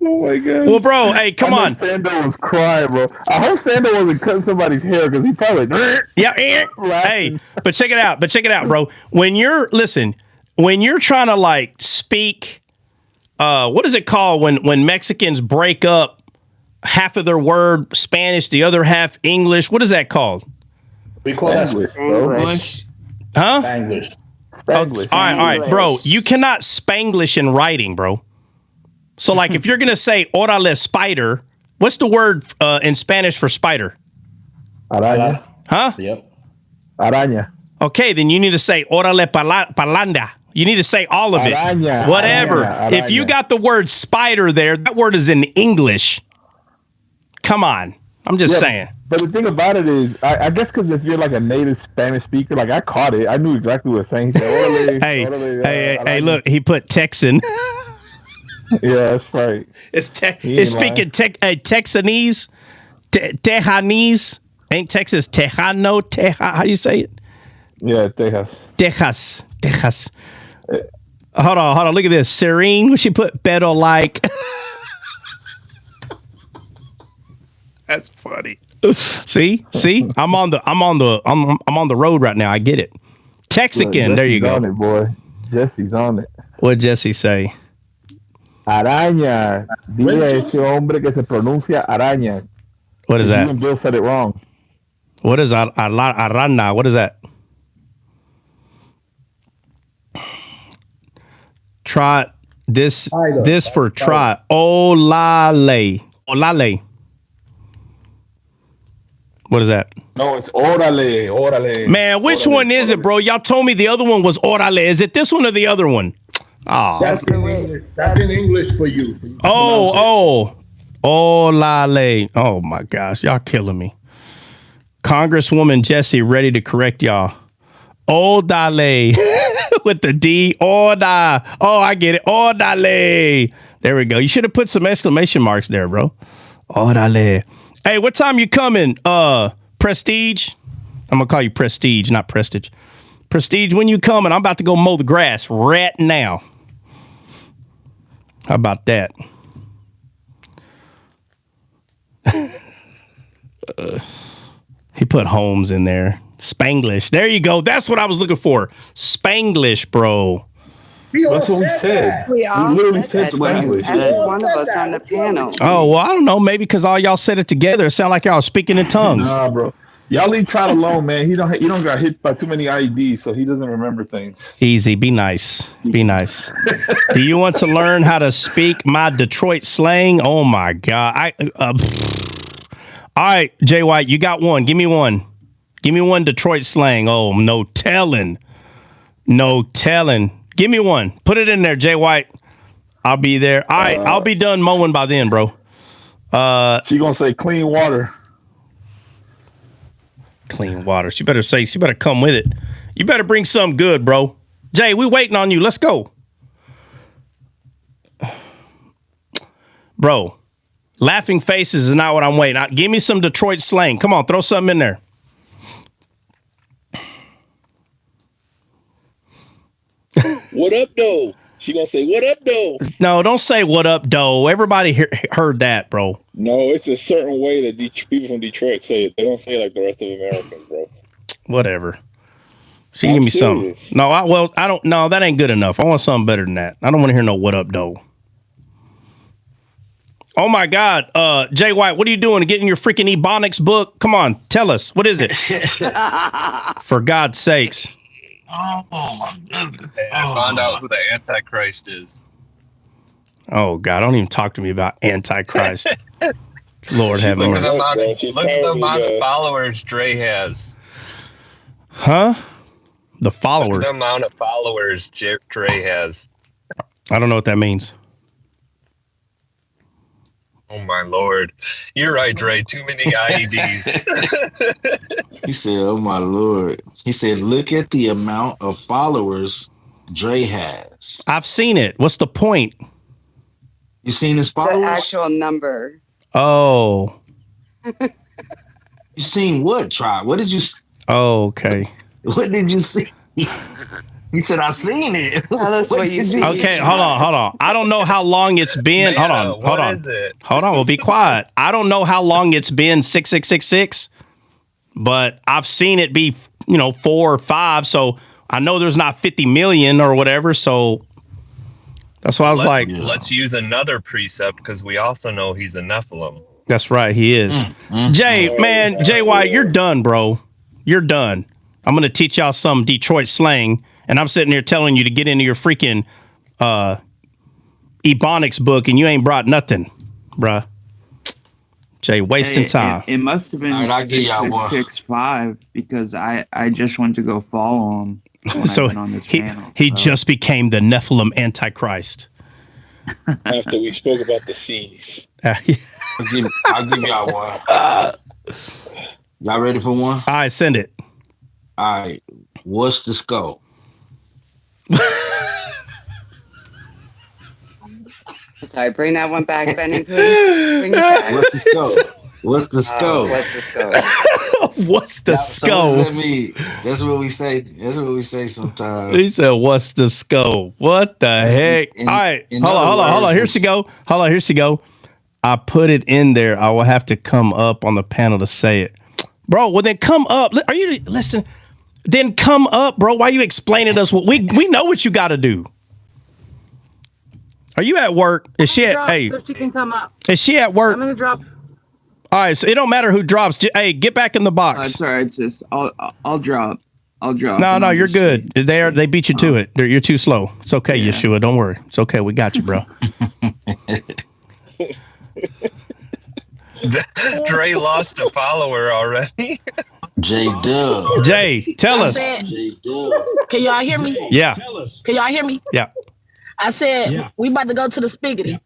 O: Oh my god.
C: Well, bro, hey, come on.
O: Sando was crying, bro. I hope Sando wasn't cutting somebody's hair because he probably
C: Hey, but check it out, bro. When you're trying to like speak, what is it called when Mexicans break up half of their word Spanish, the other half English? What is that called?
J: We call that
F: English.
C: Huh?
J: Spanglish.
O: Spanglish.
C: All right, bro. You cannot Spanglish in writing, bro. So, like, if you're gonna say "orale spider," what's the word in Spanish for spider?
O: Araña.
C: Huh?
J: Yep.
O: Araña.
C: Okay, then you need to say "orale palanda." You need to say all of it.
O: Araña.
C: Whatever.
O: Araña.
C: If you got the word spider there, that word is in English. Come on. I'm just saying.
O: But the thing about it is, I guess because if you're like a native Spanish speaker, like I caught it. I knew exactly what it was saying. He said,
C: Hey, look, he put Texan.
O: Yeah, that's right.
C: It's speaking Texanese, Tejanese. Ain't Texas Tejano? How do you say it?
O: Yeah, Texas.
C: Texas. Hold on. Look at this. Serene, what she put better like. That's funny. See, I'm on the road right now. I get it. Texican.
O: Look,
C: there you go.
O: On it, boy. Jesse's on it.
C: What'd Jesse say?
O: Araña. Dile a ese hombre que se pronuncia araña.
C: What is that?
O: Even Bill said it wrong.
C: What is arana? What is that? Try this. This for try. Olale. What is that?
O: No, it's orale.
C: Man, which one is it, bro? Y'all told me the other one was orale. Is it this one or the other one? Oh,
J: that's in English for you.
C: Olale. Oh my gosh, y'all killing me. Congresswoman Jessie ready to correct y'all. Odale with the D. Oda. Oh, I get it. Odale. There we go. You should have put some exclamation marks there, bro. Odale. Hey, what time you coming? Prestige? I'm gonna call you Prestige, not Prestige. Prestige, when you coming? I'm about to go mow the grass right now. How about that? He put Holmes in there. Spanglish. There you go. That's what I was looking for. Spanglish, bro.
O: That's what we said. We literally said Spanglish.
I: One of us on the panel.
C: Oh, well, I don't know. Maybe because all y'all said it together. It sounded like y'all speaking in tongues.
O: Nah, bro. Y'all leave Trout alone, man. You don't got hit by too many IEDs, so he doesn't remember things.
C: Easy. Be nice. Be nice. Do you want to learn how to speak my Detroit slang? Oh, my God. All right, Jay White, you got one. Give me one. Give me one Detroit slang. Oh, no telling. No telling. Give me one. Put it in there, Jay White. I'll be there. All right, I'll be done mowing by then, bro.
O: She gonna say clean water.
C: Clean water. She better come with it. You better bring something good, bro. Jay, we waiting on you. Let's go. Bro, laughing faces is not what I'm waiting. Give me some Detroit slang. Come on, throw something in there.
O: What up, though? She gonna say, what up, though?
C: No, don't say what up, though. Everybody heard that, bro.
O: No, it's a certain way that people from Detroit say it. They don't say it like the rest of Americans, bro.
C: Whatever. She give me something. No, I don't. No, that ain't good enough. I want something better than that. I don't want to hear no what up, though. Oh my God, Jay White, what are you doing? Getting your freaking Ebonics book? Come on, tell us. What is it? For God's sakes.
O: Oh my goodness.
Q: I found out who the Antichrist is.
C: Oh God, don't even talk to me about Antichrist. Lord have mercy.
Q: Look at the amount of followers Dre has.
C: Huh? The followers.
Q: Look at the amount of followers Dre has.
C: I don't know what that means.
Q: Oh my Lord. You're right, Dre. Too many IEDs.
P: He said, oh my Lord. He said, look at the amount of followers Dre has.
C: I've seen it. What's the point?
P: You seen his followers?
I: The actual number.
C: Oh.
P: You seen what, Tribe? What did you...
C: Oh, okay.
P: What did you see? He said, I seen it.
I: Tell us what you see.
C: Okay, hold on. I don't know how long it's been. Hold on.
Q: Is it?
C: Hold on, we'll be quiet. I don't know how long it's been 6666, but I've seen it be, 4 or 5. So I know there's not 50 million or whatever. So that's why I was like,
Q: let's use another precept because we also know he's a Nephilim.
C: That's right, he is. Jay White, you're done, bro. You're done. I'm gonna teach y'all some Detroit slang. And I'm sitting here telling you to get into your freaking Ebonics book, and you ain't brought nothing, bruh. Jay, wasting time.
M: It must have been 665 because I just went to go follow him.
C: So
M: on this
C: he just became the Nephilim Antichrist.
O: After we spoke about the seas.
P: I'll give y'all one. Y'all ready for one?
C: All right, send it.
P: All right. What's the scope?
I: Sorry, bring that one back, Benny, please. Bring it back.
P: What's the scope? What's the scope?
C: What's the scope?
P: What does that mean? That's what we say. That's what we say sometimes.
C: He said, "What's the scope? What the heck?" All right, hold on. Here she go. I put it in there. I will have to come up on the panel to say it, bro. Well, then come up. Are you listen? Then come up, bro. Why are you explaining to us what we know what you got to do? Are you at work? Is she at? Hey,
E: so she can come up.
C: Is she at work?
E: I'm gonna drop.
C: All right, so it don't matter who drops. Hey, get back in the box.
M: It's all right, sis. I'll drop.
C: No, you're good. They beat you to it. You're too slow. It's okay, Yeshua. Don't worry. It's okay. We got you, bro.
Q: Dre lost a follower already.
P: J Dub.
C: Jay, tell us.
R: Can y'all hear me?
C: Yeah.
R: Can y'all hear me?
C: Yeah.
R: I said we about to go to the spiggity.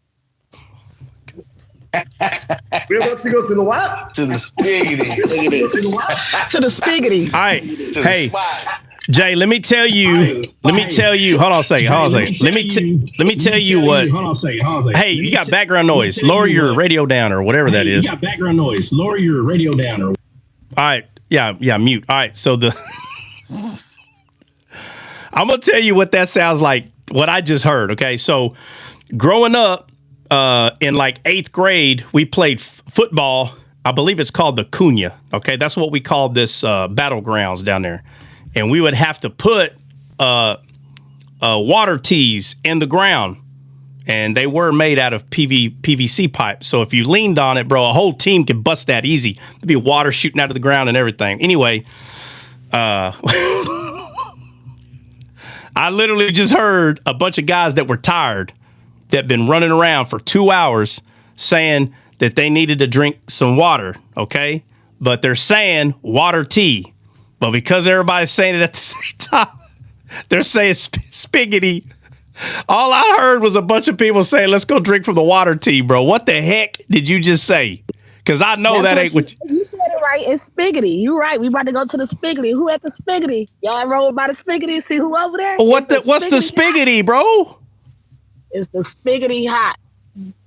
G: We're about to go to the what?
P: To the spiggity.
R: To the spiggity.
C: All right. Hey, Jay, let me tell you. Hold on a second. Let me tell you what.
S: Hold on a second.
C: Hey, you got background noise. Lower your radio down or whatever that is.
S: You got background noise. Lower your radio down.
C: All right. Yeah, mute. All right. So I'm going to tell you what that sounds like, what I just heard. Okay. So growing up in like 8th grade, we played football. I believe it's called the Cunha. Okay. That's what we called this battlegrounds down there. And we would have to put water tees in the ground. And they were made out of PVC pipe. So if you leaned on it, bro, a whole team could bust that easy. There'd be water shooting out of the ground and everything. Anyway, I literally just heard a bunch of guys that were tired, that been running around for 2 hours saying that they needed to drink some water, okay? But they're saying water tea. But because everybody's saying it at the same time, they're saying spiggity. All I heard was a bunch of people saying, let's go drink from the water tea, bro. What the heck did you just say? Because I know that ain't what
R: you said it right. It's spiggity. You right. We about to go to the spiggity. Who at the spiggity? Y'all roll by the spiggity. See who over there?
C: What's the spiggity, bro?
R: It's the spiggity hot.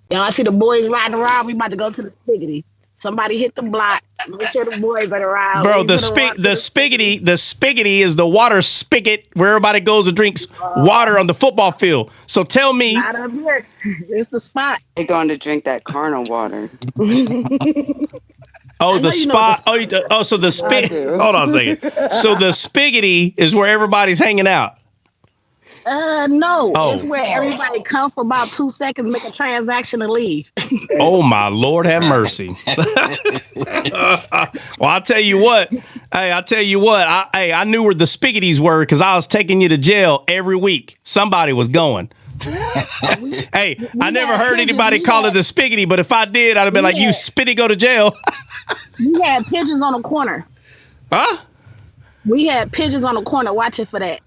R: Y'all I see the boys riding around. We about to go to the spiggity. Somebody hit the block. Make sure the boys are around.
C: Bro, the spiggity is the water spigot where everybody goes and drinks water on the football field. So tell me.
R: Not up here. It's the spot.
I: They're going to drink that carnal water.
C: Oh, the spot. So the spit. Hold on a second. So the spiggity is where everybody's hanging out.
R: No,
C: Oh.
R: it's where everybody come for about 2 seconds, make a transaction, and leave.
C: Oh my Lord, have mercy. Well, I'll tell you what. Hey, I knew where the spiggities were because I was taking you to jail every week. Somebody was going. Hey, I never heard anybody call it the spiggity, but if I did, I'd have been like, you spitty, go to jail.
R: We had pigeons on the corner.
C: Huh?
R: We had pigeons on the corner watching for that.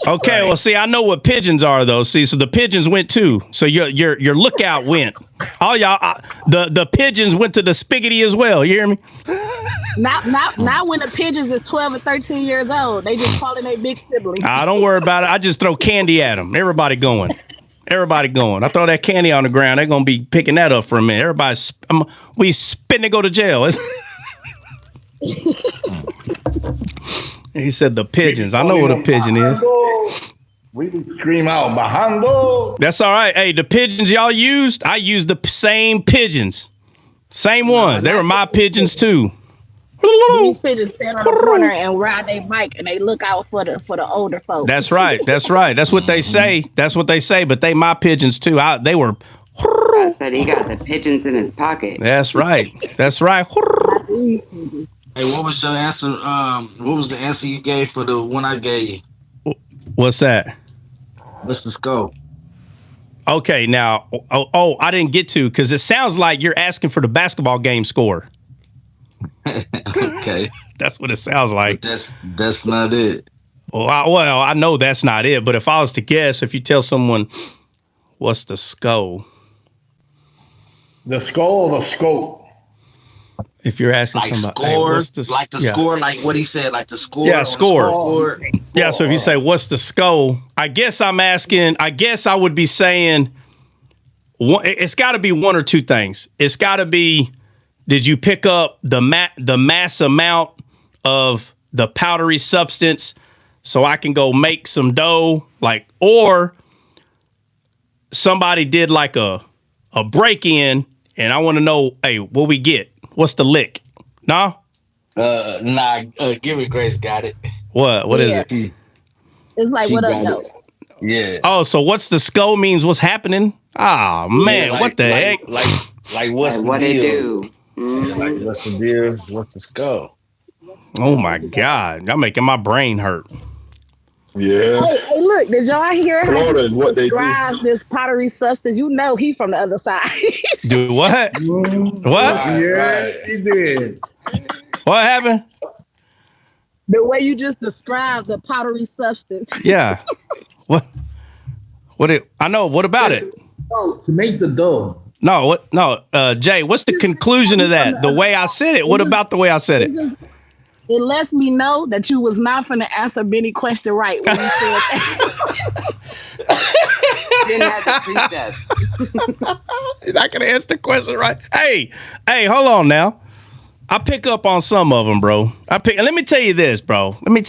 C: Okay, well, see, I know what pigeons are, though. See, so the pigeons went too. So your lookout went. All y'all, the pigeons went to the spiggity as well. You hear me?
R: Not when the pigeons is 12 or 13 years old. They just calling their big sibling.
C: Don't worry about it. I just throw candy at them. Everybody going. I throw that candy on the ground. They're going to be picking that up for a minute. Everybody's, we spin to go to jail. He said the pigeons. I know what a pigeon is.
J: We would scream out, bajando.
C: That's all right. Hey, the pigeons y'all used, I used the same pigeons. Same ones. They were my pigeons too.
R: These pigeons stand on the corner and ride their bike and they look out for the older folks.
C: That's right. That's what they say. But they my pigeons too. They were.
I: I said he got the pigeons in his pocket.
C: That's right.
P: Hey, what was your answer? What was the answer you gave for the one I gave you?
C: What's that?
P: What's the scope?
C: Okay, now, I didn't get to because it sounds like you're asking for the basketball game score.
P: Okay,
C: that's what it sounds like.
P: But that's not it.
C: Well, I know that's not it. But if I was to guess, if you tell someone, what's the scope?
J: The skull or the scope?
C: If you're asking
P: like
C: somebody,
P: score,
C: hey,
P: score, like what he said, like the score.
C: Yeah, score. Yeah, so if you say, what's the score? I guess I would be saying, it's got to be one or two things. It's got to be, did you pick up the mass amount of the powdery substance so I can go make some dough? Or somebody did like a break-in and I want to know, hey, what we get? What's the lick? No?
P: Give it Grace got it.
C: What is it?
R: It's like, what up, no?
P: Yeah.
C: Oh, so what's the skull means what's happening? Oh, man, what the heck?
P: Like what's the deal? Like what's the deal? What's the skull?
C: Oh, my God. Y'all making my brain hurt.
K: Yeah.
R: Hey, look, did y'all hear how
K: Florida, what they
R: describe this powdery substance? You know he from the other side.
C: Do what? What?
J: Yeah, he did.
C: What happened?
R: The way you just described the powdery substance.
C: Yeah. What? I know. What about it?
J: Oh, to make the dough.
C: No. What? No. Jay, what's the conclusion of that? The way I said it. What about the way I said it?
R: It lets me know that you was not finna answer Benny's question right when you said that.
I: Didn't have the preset.
C: You're not gonna answer the question right. Hey, hold on now. I pick up on some of them, bro. Let me tell you this, bro. When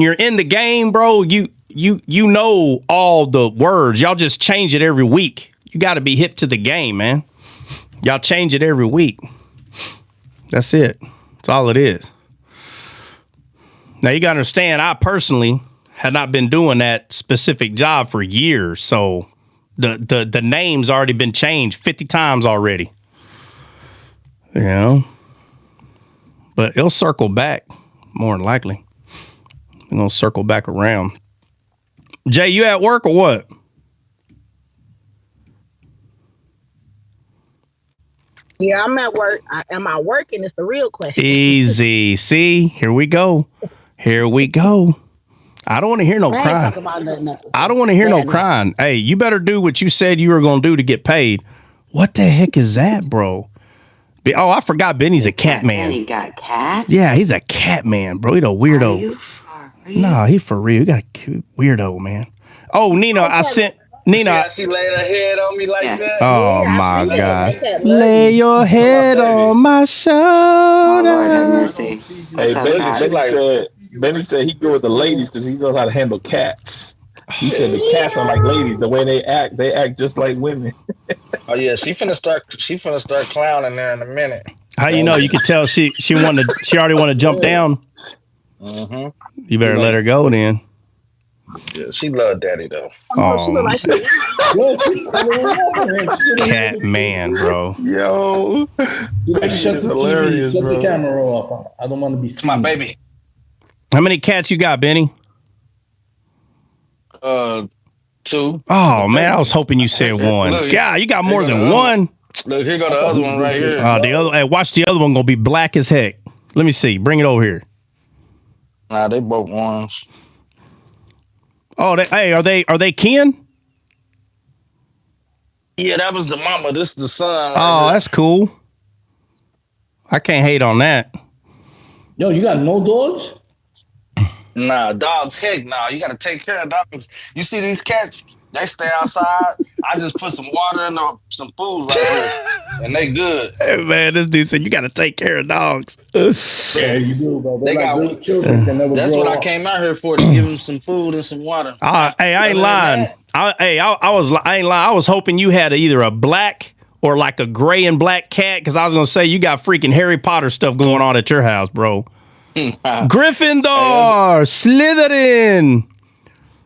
C: you're in the game, bro, you know all the words. Y'all just change it every week. You got to be hip to the game, man. Y'all change it every week. That's it. That's all it is. Now you got to understand, I personally had not been doing that specific job for years, so the name's already been changed 50 times already. You know, but it'll circle back more than likely. We're gonna circle back around. Jay, you at work or what?
R: Yeah, I'm at work. Am I working? It's the real question.
C: Easy. See, here we go. I don't want to hear no crying. I don't want to hear no crying. Hey, you better do what you said you were going to do to get paid. What the heck is that, bro? Oh, I forgot Benny's a cat man.
I: Benny got cat?
C: Yeah, he's a cat man, bro. He's a weirdo. Nah, he for real. He got a cute weirdo, man. Oh, Nina, I sent... Nina.
P: She laid her head on me like that.
C: Oh, my God. Lay your head on my shoulder.
I: Oh, Lord have mercy.
K: Hey, Benny said he go with the ladies because he knows how to handle cats.
B: He said the cats are like ladies. The way they act just like women.
P: Oh yeah, she finna start clowning there in a minute.
C: How you know? You could tell she already want to jump down.
P: Mm-hmm.
C: You better let her go then.
P: Yeah, she loved daddy though.
R: Oh, she look like she.
C: Cat man, bro.
B: Yo,
J: Like, shut the
B: hilarious,
J: TV, shut
B: bro.
J: the camera off. I don't want to be seen.
P: My baby.
C: How many cats you got, Benny?
P: 2.
C: Oh man, I was hoping you said one.
P: Look,
C: God, you got more than one.
P: Look, here go the other one right here.
C: The other, hey, watch the other one gonna be black as heck. Let me see. Bring it over here.
P: Nah, they both ones.
C: Oh, are they kin?
P: Yeah, that was the mama. This is the son.
C: Oh, that's cool. I can't hate on that.
J: Yo, you got no dogs?
P: Nah, dogs, heck nah. You gotta take care of dogs. You see these cats? They stay outside. I just put some water in some food right here, and they good.
C: Hey, man, this dude said you gotta take care of dogs.
J: Yeah, you do, bro.
P: They got
J: good children.
P: That's what I came out here for, to give them some food and some water.
C: Hey, I ain't lying. I ain't lying. I was hoping you had either a black or like a gray and black cat, because I was gonna say you got freaking Harry Potter stuff going on at your house, bro. Gryffindor, Slytherin.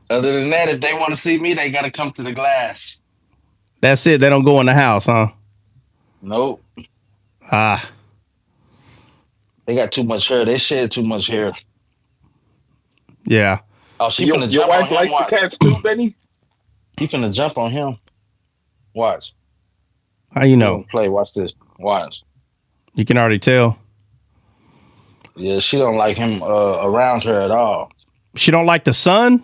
P: Other than that, if they want to see me, they gotta come to the glass.
C: That's it. They don't go in the house, huh?
P: Nope.
C: Ah.
P: They got too much hair. They shed too much hair.
C: Yeah.
P: Oh, she
B: Your
P: finna jump
B: wife
P: on him.
B: likes
P: Watch.
B: the cats too, Benny?
P: He finna jump on him. Watch.
C: How you know?
P: Play. Watch this. Watch.
C: You can already tell.
P: Yeah, she don't like him around her at all.
C: She don't like the sun?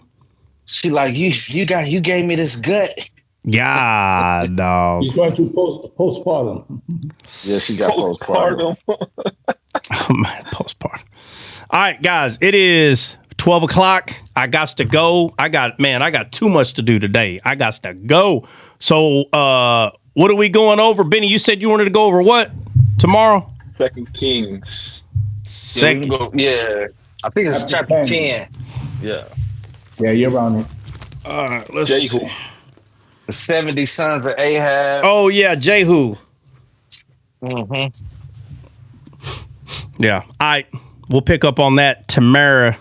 P: She like, you gave me this gut.
C: Yeah, dog.
J: He's going to postpartum.
P: Yeah, she got postpartum.
C: Oh, man, postpartum. All right, guys, it is 12 o'clock. I got to go. I got too much to do today. I got to go. So, what are we going over? Benny, you said you wanted to go over what tomorrow?
B: 2 Kings.
P: Yeah, I think it's chapter 10. Yeah.
J: Yeah, you're on it.
C: All right, let's see.
P: The 70 sons of Ahab.
C: Oh, yeah, Jehu.
P: Mm-hmm.
C: Yeah. All right. We'll pick up on that tomorrow.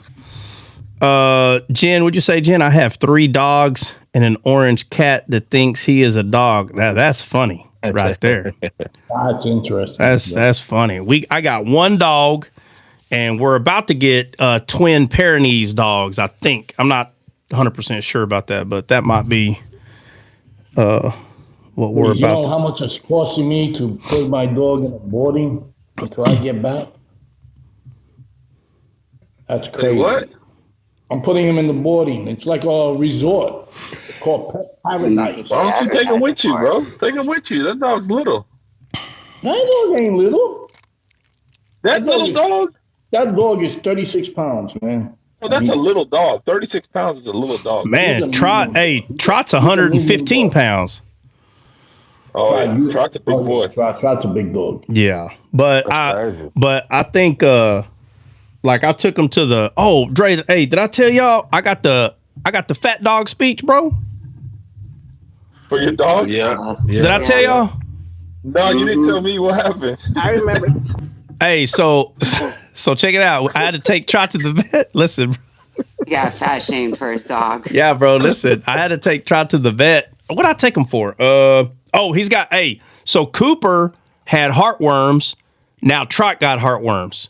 C: Jen, would you say, Jen, I have 3 dogs and an orange cat that thinks he is a dog. That's funny right there.
J: That's interesting.
C: That's funny. I got 1 dog, and we're about to get twin Pyrenees dogs, I think. I'm not 100% sure about that, but that might be what we're
J: you
C: about
J: know how much it's costing me to put my dog in a boarding until I get back? That's crazy.
B: What?
J: I'm putting him in the boarding. It's like a resort. It's called Pet Paradise.
B: Why don't you take him with you, bro? Take him with you. That dog's little.
J: My dog ain't little.
B: That little dog?
J: That dog is 36 pounds, man.
B: Oh, that's a little dog. 36 pounds is a little dog.
C: Man, Trot's 115 pounds.
B: Oh, yeah. Trot's a big boy.
J: Trot's a big dog.
C: Yeah, but I think like I took him to the Dre. Hey, did I tell y'all I got the fat dog speech, bro?
B: For your dog?
P: Yeah.
C: Did I tell y'all?
B: No, you didn't tell me what happened.
R: I remember.
C: Hey, so check it out. I had to take Trot to the vet. Listen.
I: He got fat shamed for his dog.
C: Yeah, bro. Listen, I had to take Trot to the vet. What'd I take him for? He's got. So Cooper had heartworms. Now Trot got heartworms.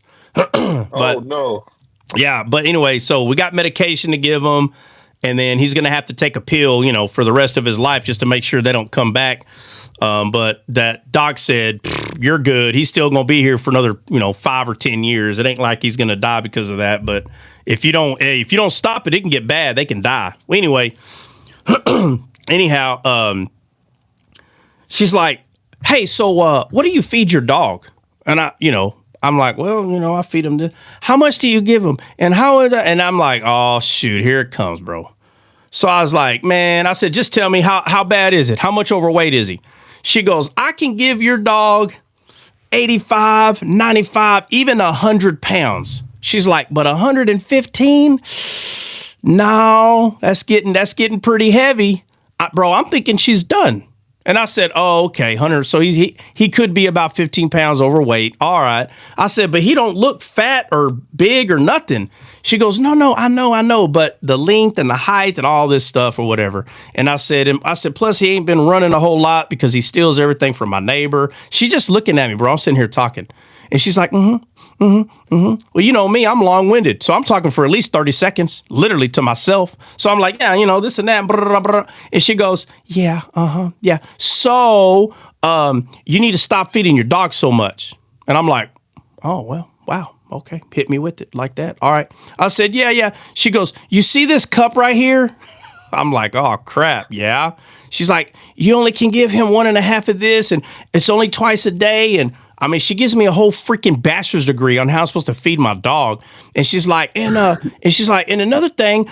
B: Oh no.
C: Yeah, but anyway, so we got medication to give him, and then he's gonna have to take a pill, for the rest of his life just to make sure they don't come back. But that doc said, you're good. He's still going to be here for another, 5 or 10 years. It ain't like he's going to die because of that. But if you don't stop it, it can get bad. They can die. Well, anyway, anyhow, she's like, hey, so what do you feed your dog? And I'm like, well, I feed him this. How much do you give him? And how is that? And I'm like, oh, shoot, here it comes, bro. So I was like, man, I said, just tell me how bad is it? How much overweight is he? She goes, I can give your dog 85, 95, even 100 pounds. She's like, but 115? no, that's getting pretty heavy. Bro, I'm thinking she's done. And I said, oh, okay, Hunter. So he could be about 15 pounds overweight. All right. I said, but he don't look fat or big or nothing. She goes, no, I know. But the length and the height and all this stuff or whatever. And I said, plus he ain't been running a whole lot because he steals everything from my neighbor. She's just looking at me, bro. I'm sitting here talking. And she's like, Well, you know me, I'm long-winded. So I'm talking for at least 30 seconds, literally to myself. So I'm like, yeah, you know, this and that. Blah, blah, blah. And she goes, yeah. So you need to stop feeding your dog so much. And I'm like, oh, well, wow. Okay. Hit me with it like that. All right. I said, yeah. She goes, you see this cup right here? I'm like, oh, crap. Yeah. She's like, you only can give him 1.5 of this, and it's only twice a day. And I mean, she gives me a whole freaking bachelor's degree on how I'm supposed to feed my dog. And she's like, and another thing,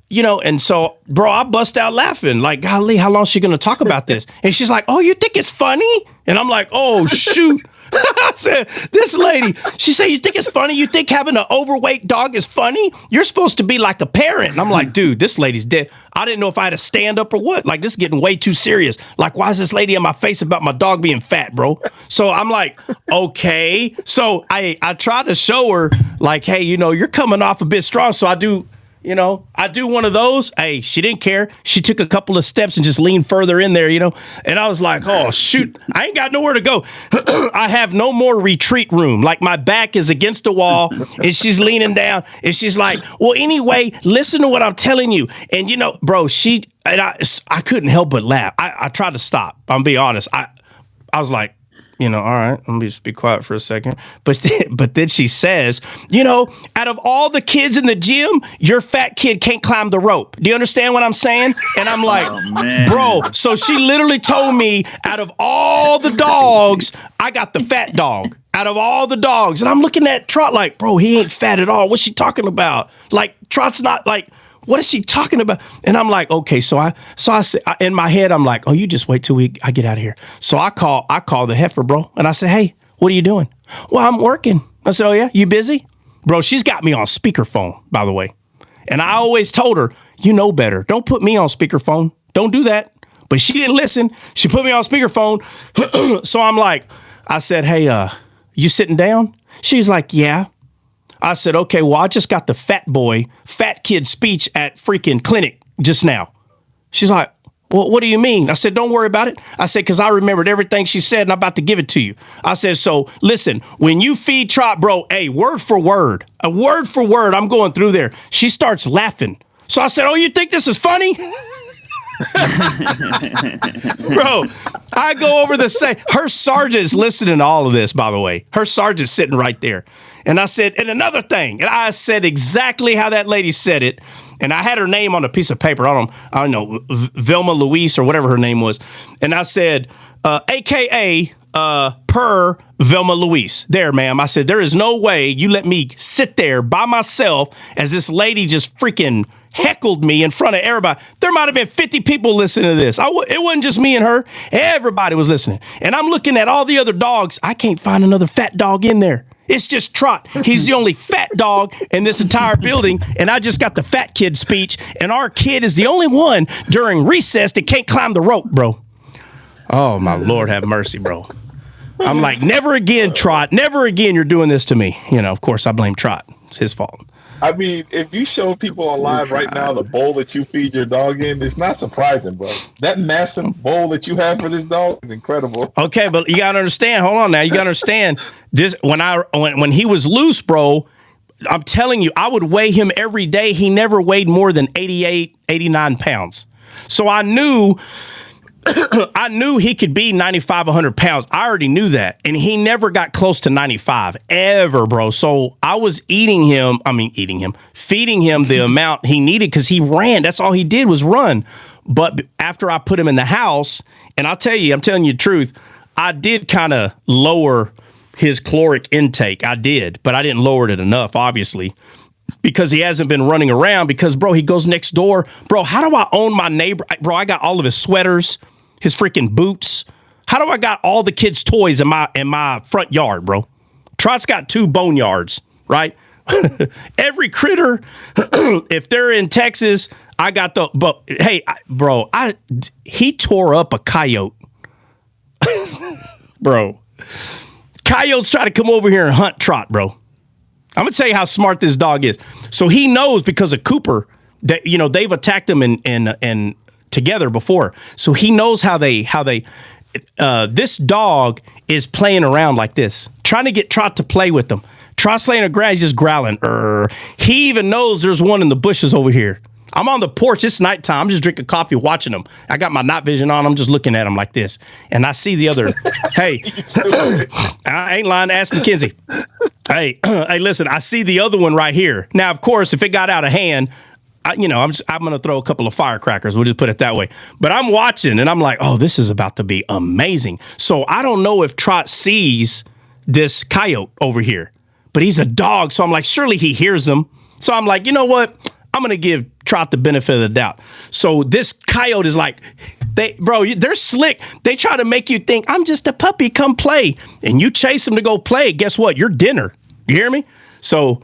C: you know, and so, bro, I bust out laughing. Like, golly, how long is she going to talk about this? And she's like, oh, you think it's funny? And I'm like, oh, shoot. I said, this lady, she said, you think it's funny? You think having an overweight dog is funny? You're supposed to be like a parent. And I'm like, dude, this lady's dead. I didn't know if I had to stand up or what. Like, this is getting way too serious. Like, why is this lady in my face about my dog being fat, bro? So I'm like, okay. So I tried to show her, like, hey, you know, you're coming off a bit strong. So I do one of those. Hey, she didn't care. She took a couple of steps and just leaned further in there, you know. And I was like, oh, shoot, I ain't got nowhere to go. I have no more retreat room. Like, my back is against the wall and she's leaning down and she's like, well, anyway, listen to what I'm telling you. And, you know, bro, I couldn't help but laugh. I tried to stop. I'm being honest. I was like, you know, all right, let me just be quiet for a second. But then she says, you know, out of all the kids in the gym, your fat kid can't climb the rope. Do you understand what I'm saying? And I'm like, bro, so she literally told me out of all the dogs, I got the fat dog. Out of all the dogs. And I'm looking at Trot like, bro, he ain't fat at all. What's she talking about? Like, Trot's not like, what is she talking about? And I'm like, okay, so I said, in my head, I'm like, oh, you just wait till I get out of here. So I call the heifer, bro. And I said, hey, what are you doing? Well, I'm working. I said, oh yeah, you busy? Bro, she's got me on speakerphone, by the way. And I always told her, you know better. Don't put me on speakerphone. Don't do that. But she didn't listen. She put me on speakerphone. So I'm like, I said, hey, you sitting down? She's like, yeah. I said, okay, well, I just got the fat kid speech at freaking clinic just now. She's like, well, what do you mean? I said, don't worry about it. I said, because I remembered everything she said and I'm about to give it to you. I said, so listen, when you feed Trot, bro, hey, word for word, I'm going through there. She starts laughing. So I said, oh, you think this is funny? Bro, I go over the same. Her sergeant's listening to all of this, by the way. Her sergeant's sitting right there. And I said, and another thing, and I said exactly how that lady said it. And I had her name on a piece of paper. I don't know, Velma Louise or whatever her name was. And I said, AKA per Velma Louise. There, ma'am. I said, there is no way you let me sit there by myself as this lady just freaking heckled me in front of everybody. There might have been 50 people listening to this. It wasn't just me and her. Everybody was listening. And I'm looking at all the other dogs. I can't find another fat dog in there. It's just Trot. He's the only fat dog in this entire building, and I just got the fat kid speech, and our kid is the only one during recess that can't climb the rope, bro. Oh, my Lord, have mercy, bro. I'm like, never again, Trot. Never again you're doing this to me. You know, of course, I blame Trot. It's his fault.
B: I mean, if you show people online right now the bowl that you feed your dog in, it's not surprising, bro. That massive bowl that you have for this dog is incredible.
C: Okay, but you gotta understand. Hold on now. You gotta understand this. When he was loose, bro, I'm telling you, I would weigh him every day. He never weighed more than 88, 89 pounds. So I knew he could be 95, 100 pounds. I already knew that. And he never got close to 95 ever, bro. So I was feeding him the amount he needed because he ran. That's all he did was run. But after I put him in the house, and I'm telling you the truth, I did kind of lower his caloric intake. I did, but I didn't lower it enough, obviously, because he hasn't been running around because, bro, he goes next door. Bro, how do I own my neighbor? Bro, I got all of his sweaters, his freaking boots. How do I got all the kids' toys in my front yard, bro? Trot's got 2 boneyards, right? Every critter, if they're in Texas, I got the, but hey, bro, he tore up a coyote. Bro, coyotes try to come over here and hunt Trot, bro. I'm gonna tell you how smart this dog is. So he knows because of Cooper that, you know, they've attacked him and together before. So he knows how they this dog is playing around like this, trying to get Trot to play with them. Trot's laying on the grass, just growling. He even knows there's one in the bushes over here. I'm on the porch. It's nighttime. I'm just drinking coffee, watching them. I got my night vision on. I'm just looking at them like this. And I see the other. Hey, I ain't lying. Ask McKenzie. Hey, listen, I see the other one right here. Now, of course, if it got out of hand, I'm going to throw a couple of firecrackers. We'll just put it that way. But I'm watching, and I'm like, oh, this is about to be amazing. So I don't know if Trot sees this coyote over here, but he's a dog. So I'm like, surely he hears him. So I'm like, you know what? I'm going to give Trot the benefit of the doubt. So this coyote is like, they're slick. They try to make you think, I'm just a puppy, come play. And you chase him to go play. Guess what? You're dinner. You hear me? So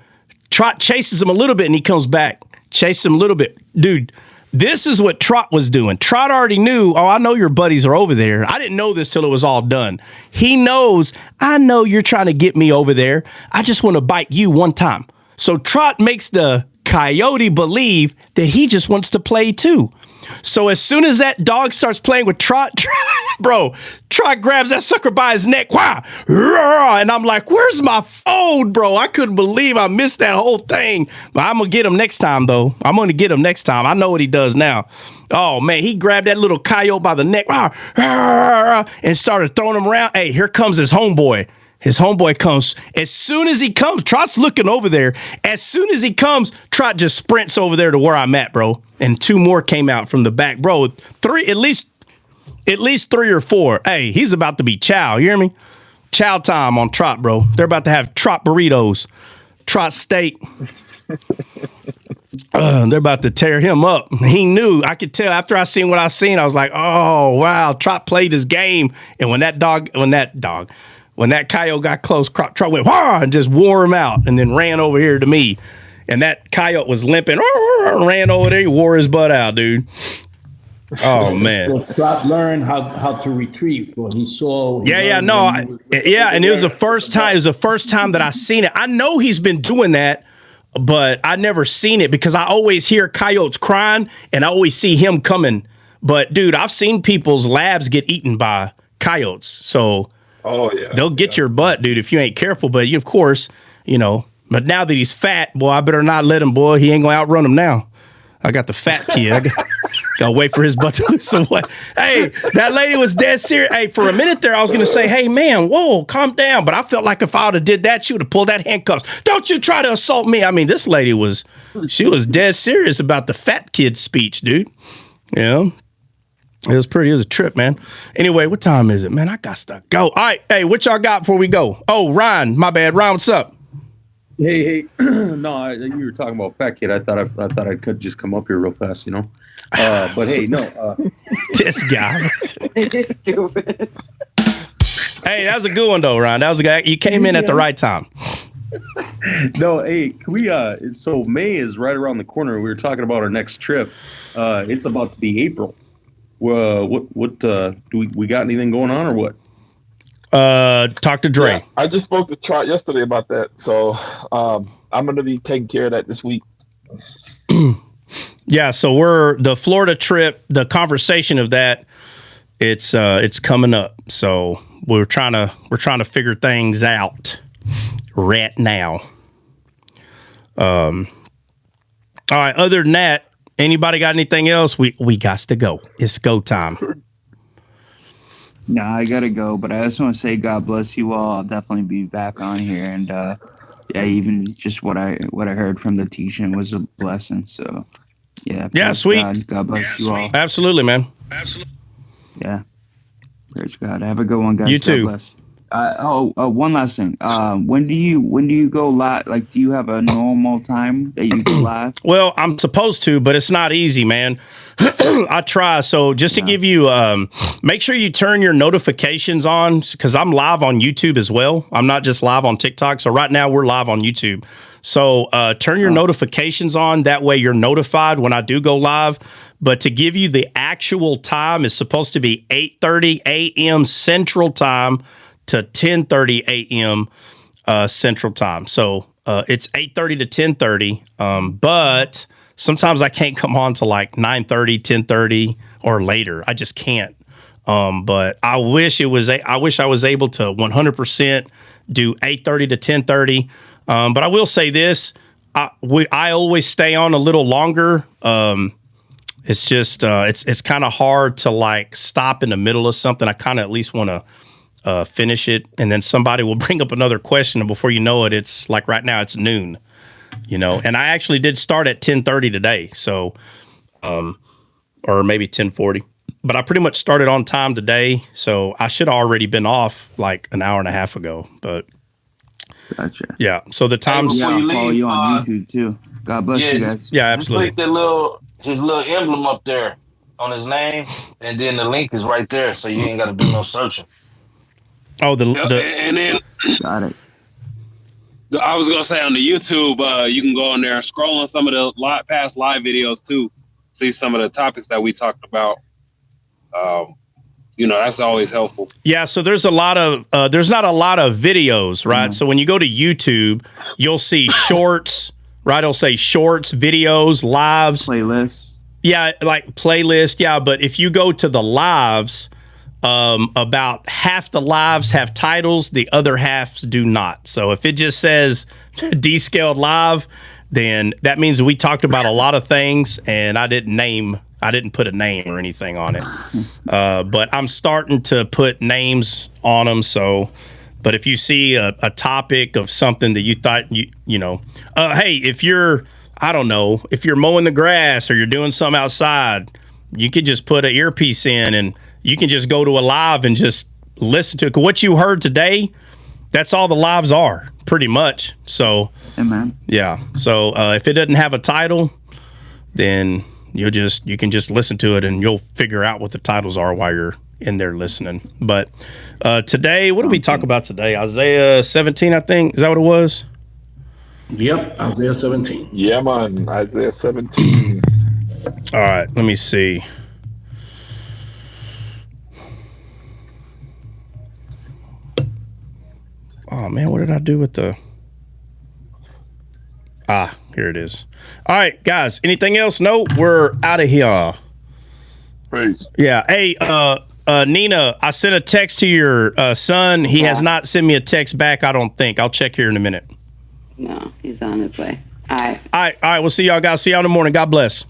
C: Trot chases him a little bit and he comes back. Chase him a little bit. Dude, this is what Trot was doing. Trot already knew, oh, I know your buddies are over there. I didn't know this till it was all done. He knows, I know you're trying to get me over there. I just want to bite you one time. So Trot makes the coyote believe that he just wants to play too. So as soon as that dog starts playing with Trot, Trot grabs that sucker by his neck. Wow. And I'm like, where's my phone, bro? I couldn't believe I missed that whole thing. But I'm going to get him next time, though. I'm going to get him next time. I know what he does now. Oh, man, he grabbed that little coyote by the neck and started throwing him around. Hey, here comes his homeboy. His homeboy comes. As soon as he comes, Trot's looking over there. As soon as he comes, Trot just sprints over there to where I'm at, bro. And two more came out from the back. Bro, at least 3 or 4. Hey, he's about to be chow. You hear me? Chow time on Trot, bro. They're about to have Trot burritos. Trot steak. They're about to tear him up. He knew. I could tell after I seen what I seen. I was like, oh, wow. Trot played his game. And when that coyote got close, Trot went, wah, and just wore him out and then ran over here to me. And that coyote was limping, ran over there. He wore his butt out, dude. Oh, man.
J: So Trot learned how to retrieve. So he saw.
C: And it was the first time. It was the first time that I seen it. I know he's been doing that, but I never seen it because I always hear coyotes crying and I always see him coming. But, dude, I've seen people's labs get eaten by coyotes. So... oh, yeah. They'll get your butt, dude, if you ain't careful. But, of course, but now that he's fat, boy, I better not let him, boy. He ain't going to outrun him now. I got the fat kid. I got to wait for his butt to lose some weight. Hey, that lady was dead serious. Hey, for a minute there, I was going to say, hey, man, whoa, calm down. But I felt like if I would have did that, she would have pulled that handcuffs. Don't you try to assault me. I mean, this lady was dead serious about the fat kid speech, dude. It was a trip, man. Anyway, what time is it, man? I got to go. All right. Hey, what y'all got before we go? Oh, Ryan, my bad. Ryan, what's up?
T: Hey. No, you were talking about fat kid. I thought I could just come up here real fast, But hey, no.
C: This guy.
I: It's stupid.
C: Hey, that was a good one, though, Ryan. That was a guy. You came in at the right time.
T: No, hey, can we? So May is right around the corner. We were talking about our next trip. It's about to be April. What do we got anything going on or what?
C: Talk to Dre.
O: Yeah, I just spoke to Trot yesterday about that. So I'm going to be taking care of that this week.
C: Yeah, so we're the Florida trip, the conversation of that, it's coming up. So we're trying to figure things out right now. All right, other than that, anybody got anything else? We got to go. It's go time.
M: No, I gotta go, but I just want to say God bless you all. I'll definitely be back on here, and even just what I heard from the teaching was a blessing. So yeah,
C: sweet.
M: God bless you all.
C: Absolutely, man.
M: Absolutely. Yeah, praise God. Have a good one, guys.
C: You too.
M: God bless. One last thing. When do you go live? Like, do you have a normal time that you go live?
C: Well, I'm supposed to, but it's not easy, man. I try. So just to give you, make sure you turn your notifications on because I'm live on YouTube as well. I'm not just live on TikTok. So right now we're live on YouTube. So turn your notifications on. That way you're notified when I do go live. But to give you the actual time, is supposed to be 8:30 a.m. Central Time to 10:30 a.m. Central Time. So it's 8:30 to 10:30. But sometimes I can't come on to like 9:30, 10:30 or later. I just can't. But I wish I was able to 100% do 8:30 to 10:30. But I will say this, I always stay on a little longer. It's just, it's kind of hard to like stop in the middle of something. I kind of at least want to finish it. And then somebody will bring up another question. And before you know it, it's like right now it's noon, and I actually did start at 10:30 today. So, or maybe 10:40. But I pretty much started on time today, so I should have already been off like an hour and a half ago. But
M: gotcha.
C: Yeah. So the time.
M: Yeah, I'll follow you on YouTube too. God bless you guys.
C: Yeah, absolutely.
P: Just click his little emblem up there on his name, and then the link is right there, so you ain't got to do no searching.
C: Oh,
K: and then
M: got it.
K: I was gonna say on the YouTube, you can go on there and scroll on some of the past live videos too. See some of the topics that we talked about. That's always helpful.
C: Yeah, so there's a lot of there's not a lot of videos, right? So when you go to YouTube, you'll see shorts, right? It'll say shorts, videos, lives,
M: playlists.
C: Yeah, like playlist. Yeah, but if you go to the lives, about half the lives have titles, the other halves do not. So if it just says Descaled Live, then that means we talked about a lot of things, and I didn't put a name or anything on it. But I'm starting to put names on them. So, but if you see a topic of something that you thought, hey, if you're mowing the grass or you're doing something outside, you could just put an earpiece in and you can just go to a live and just listen to it. 'Cause what you heard today, that's all the lives are pretty much. So,
M: amen.
C: Yeah. So if it doesn't have a title, then you can just listen to it and you'll figure out what the titles are while you're in there listening. But today, what did we talk about today? Isaiah 17, I think. Is that what it was?
J: Yep, Isaiah 17.
B: Yeah, man, Isaiah 17.
C: All right, let me see. Oh, man, what did I do with the... here it is. All right, guys, anything else? No, we're out of here.
B: Peace.
C: Yeah. Hey, Nina, I sent a text to your son. He has not sent me a text back, I don't think. I'll check here in a minute.
I: No, he's on his way. All right.
C: All right. We'll see y'all guys. See y'all in the morning. God bless.